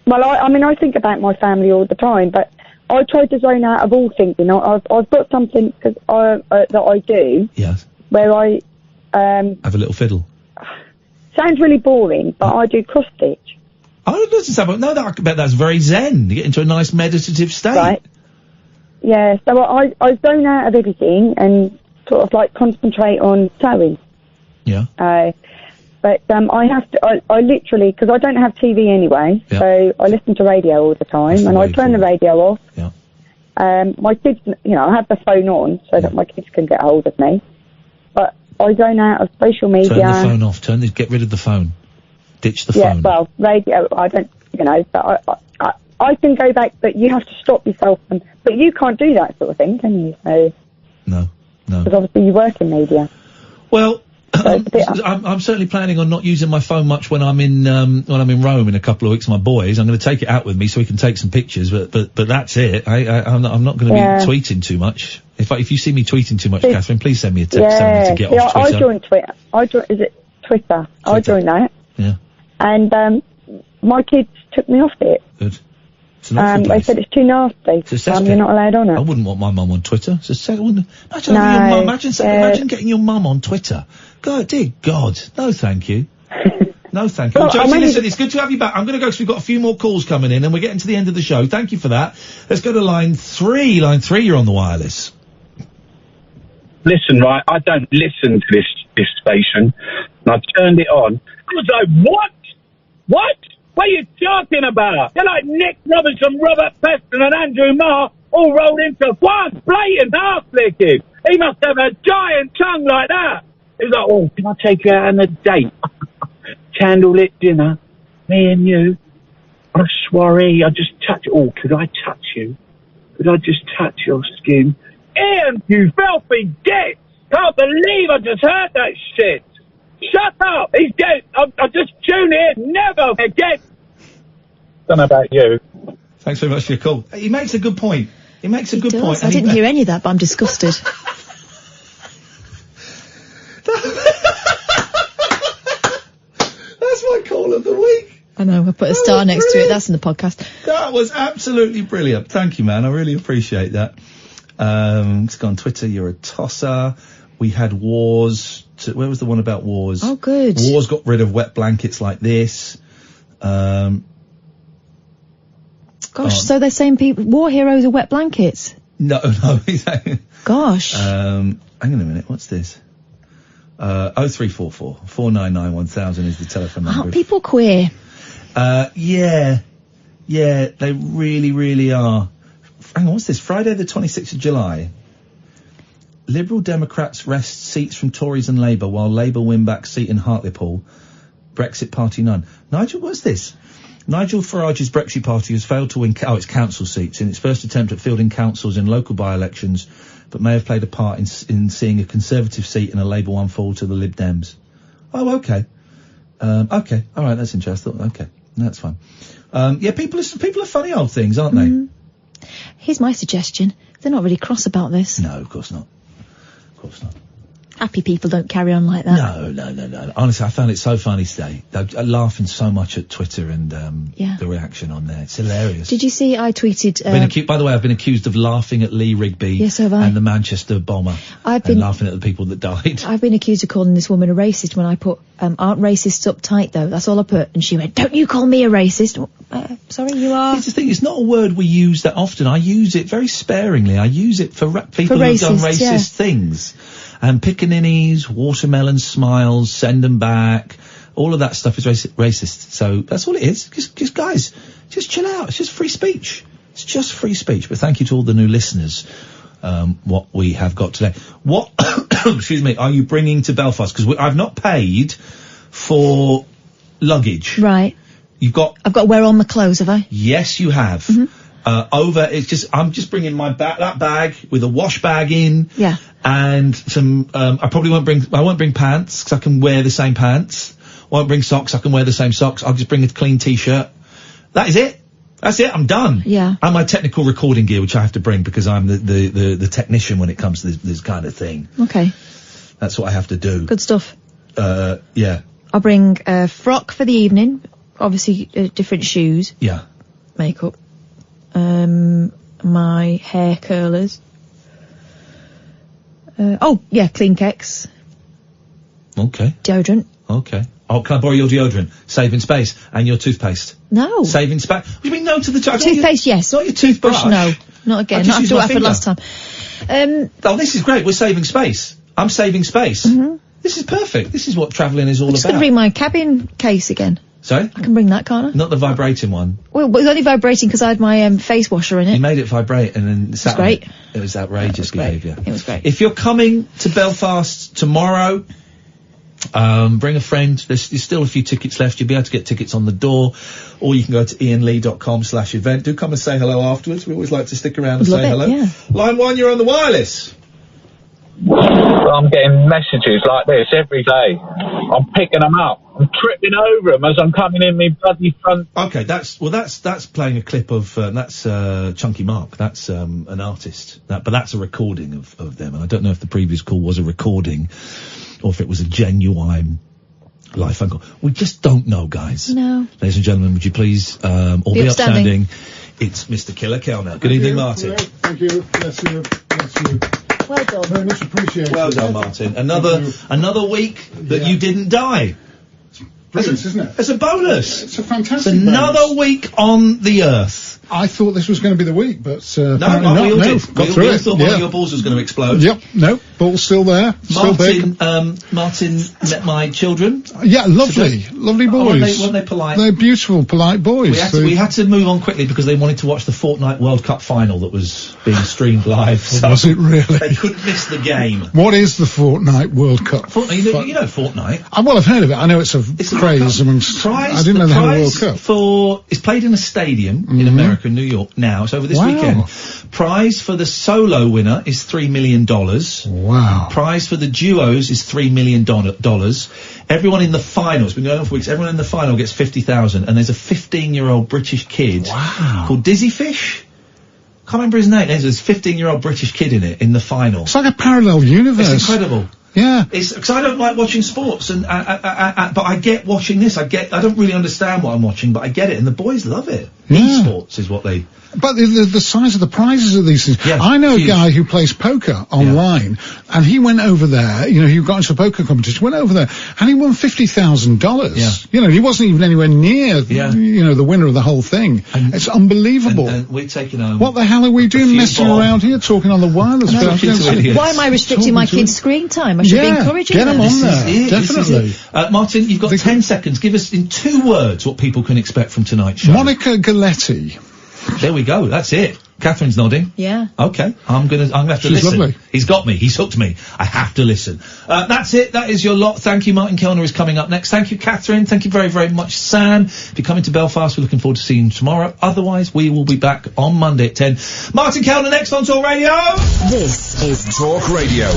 I mean, I think about my family all the time, but I try to zone out of all thinking. I've got something that I do. Yes. Where I have a little fiddle. Sounds really boring, but I do cross stitch. Oh, it doesn't sound. No, I bet that's very zen. You get into a nice meditative state. Right. Yeah. So I zone out of everything and sort of like concentrate on sewing. Yeah. But I have to. I literally, because I don't have TV anyway, so I listen to radio all the time, and I turn the radio off. Yeah. My kids, I have the phone on so that my kids can get hold of me. But I zone out of social media. Turn the phone off. Get rid of the phone. Ditch the phone. Yeah. Well, radio. I don't. But I can go back, but you have to stop yourself. But you can't do that sort of thing, can you? So. No. Because obviously you work in media. Well. I'm certainly planning on not using my phone much when I'm in Rome in a couple of weeks. My boys, I'm going to take it out with me so we can take some pictures. But that's it. I'm not going to be tweeting too much. If you see me tweeting too much, Catherine, please send me a text. Tell me to get off Twitter. I joined Twitter. Is it Twitter? I joined that. Yeah. And my kids took me off it. Good. It's an awful place. They said it's too nasty. You're not allowed on it. I wouldn't want my mum on Twitter. Imagine getting your mum on Twitter. God, dear God. No, thank you. No, thank you. Well, Josie, listen, it's good to have you back. I'm going to go because we've got a few more calls coming in and we're getting to the end of the show. Thank you for that. Let's go to line 3. Line 3, you're on the wireless. Listen, right, I don't listen to this station. And I turned it on. I was like, what? What? What are you talking about? You're like Nick Robinson, Robert Peston and Andrew Marr all rolled into one blatant half-licking. He must have a giant tongue like that. He's like, can I take you out on a date? Candlelit dinner, me and you. On a soiree, I just touch could I touch you? Could I just touch your skin? Ian, you filthy git! Can't believe I just heard that shit! Shut up! He's dead! I'll just tune in! Never again! Don't know about you. Thanks very much for your call. He makes a good point. He makes a good does. point. I didn't hear any of that, but I'm disgusted. That's my call of the week. I know, I put a star next to it. That's in the podcast. That was absolutely brilliant. Thank you, man. I really appreciate that. Let's go on Twitter. You're a tosser. We had Wars. Where was the one about Wars? Oh, good. Wars got rid of wet blankets like this. Gosh, so they're saying war heroes are wet blankets. No. Gosh. Hang on a minute. What's this? 0344 499 1000 is the telephone number. Aren't people queer? Yeah, they really, really are. Hang on, what's this? Friday the 26th of July. Liberal Democrats wrest seats from Tories and Labour while Labour win back seat in Hartlepool. Brexit Party none. Nigel, what's this? Nigel Farage's Brexit Party has failed to win its council seats in its first attempt at fielding councils in local by-elections, but may have played a part in seeing a Conservative seat and a Labour one fall to the Lib Dems. Oh, okay. Okay. All right, that's interesting. Okay. That's fine. Yeah, people are funny old things, aren't they? Mm. Here's my suggestion. They're not really cross about this. No, of course not. Of course not. Happy people don't carry on like that. No. Honestly, I found it so funny today. They're laughing so much at Twitter and the reaction on there. It's hilarious. Did you see I tweeted... By the way, I've been accused of laughing at Lee Rigby yes, so have I. and the Manchester bomber. And laughing at the people that died. I've been accused of calling this woman a racist when I put, aren't racists uptight though? That's all I put. And she went, don't you call me a racist. Sorry, you are. Here's the thing, it's not a word we use that often. I use it very sparingly. I use it for people who've done racist things. And pickaninnies, watermelon smiles, send them back. All of that stuff is racist. So that's all it is. Just guys, just chill out. It's just free speech. It's just free speech. But thank you to all the new listeners. What we have got today. What, excuse me, are you bringing to Belfast? Because I've not paid for luggage. Right. I've got to wear all my clothes, have I? Yes, you have. Mm-hmm. I'm just bringing my that bag with a wash bag in. Yeah. And some, I won't bring pants, because I can wear the same pants. Won't bring socks, I can wear the same socks. I'll just bring a clean t-shirt. That is it. That's it, I'm done. Yeah. And my technical recording gear, which I have to bring because I'm the technician when it comes to this kind of thing. Okay. That's what I have to do. Good stuff. Yeah. I'll bring a frock for the evening. Obviously, different shoes. Yeah. Makeup. My hair curlers. Clean kecks. Okay. Deodorant. Okay. Oh, can I borrow your deodorant? Saving space. And your toothpaste. No. Saving space. What do you mean no to the toothpaste? Yes. Not your toothbrush. No. Not again. Not after what happened last time. Oh, this is great. We're saving space. I'm saving space. Mm-hmm. This is perfect. This is what travelling is all about. I'm just going to bring my cabin case again. Sorry? I can bring that, can't I? Not the vibrating one. Well, it was only vibrating because I had my face washer in it. You made it vibrate and then... It was great. It was outrageous behaviour. It was great. If you're coming to Belfast tomorrow, bring a friend. There's still a few tickets left. You'll be able to get tickets on the door, or you can go to iainlee.com/event. Do come and say hello afterwards. We always like to stick around and say hello. Yeah. Line 1, you're on the wireless. I'm getting messages like this every day. I'm picking them up. I'm tripping over them as I'm coming in my bloody front. Okay, that's playing a clip of that's Chunky Mark. That's an artist. But that's a recording of them. And I don't know if the previous call was a recording or if it was a genuine live phone call. We just don't know, guys. No. Ladies and gentlemen, would you please all be upstanding? It's Mr. Killer Kellner. Good evening, Martin. Thank you. Bless you. Bless you. Well done. Very much appreciated. Well done, Martin. Another week that you didn't die. Brilliant, isn't it? It's a bonus. It's a fantastic It's another week on the earth. I thought this was going to be the week, but no, we all did. Got through we all it. thought one of your balls was going to explode. Yep, no, ball's still there. Still big. Martin met my children. Yeah, lovely boys. Weren't they polite? They're beautiful, polite boys. We had to move on quickly because they wanted to watch the Fortnite World Cup final that was being streamed live. So was it really? They couldn't miss the game. What is the Fortnite World Cup? Fortnite, you know Fortnite. Well, I've heard of it. I know it's a craze amongst... I didn't know they had a World Cup. It's played in a stadium in America. America and New York now. It's over this Wow. weekend. Prize for the solo winner is $3 million. Wow. Prize for the duos is $3 million. Everyone in the final, it's been going on for weeks, everyone in the final gets 50,000, and there's a 15-year-old British kid called Dizzy Fish. Can't remember his name. There's this 15-year-old British kid in it, in the final. It's like a parallel universe. It's incredible. Yeah. It's because I don't like watching sports, and but I get watching this. I don't really understand what I'm watching, but I get it, and the boys love it. Esports is what they. But the size of the prizes of these things. Yeah, I know huge. a guy who plays poker online, and he went over there, you know, he got into a poker competition, went over there, and he won $50,000. Yeah. You know, he wasn't even anywhere near, you know, the winner of the whole thing. It's unbelievable. And we're taking home. What the hell are we doing messing around here, talking on the wireless? Why am I restricting my kids' screen time? I should be encouraging get them on This there, is it, definitely. this is it. Martin, you've got 10 seconds. Give us in 2 words what people can expect from tonight's show. Monica Galletti. There we go. That's it. Catherine's nodding. Yeah. Okay. I'm gonna have to She's listen. lovely. He's got me. He's hooked me. I have to listen. That's it. That is your lot. Thank you. Martin Kellner is coming up next. Thank you, Catherine. Thank you very, very much, Sam. If you're coming to Belfast, we're looking forward to seeing you tomorrow. Otherwise, we will be back on Monday at 10. Martin Kellner next on Talk Radio. This is Talk Radio.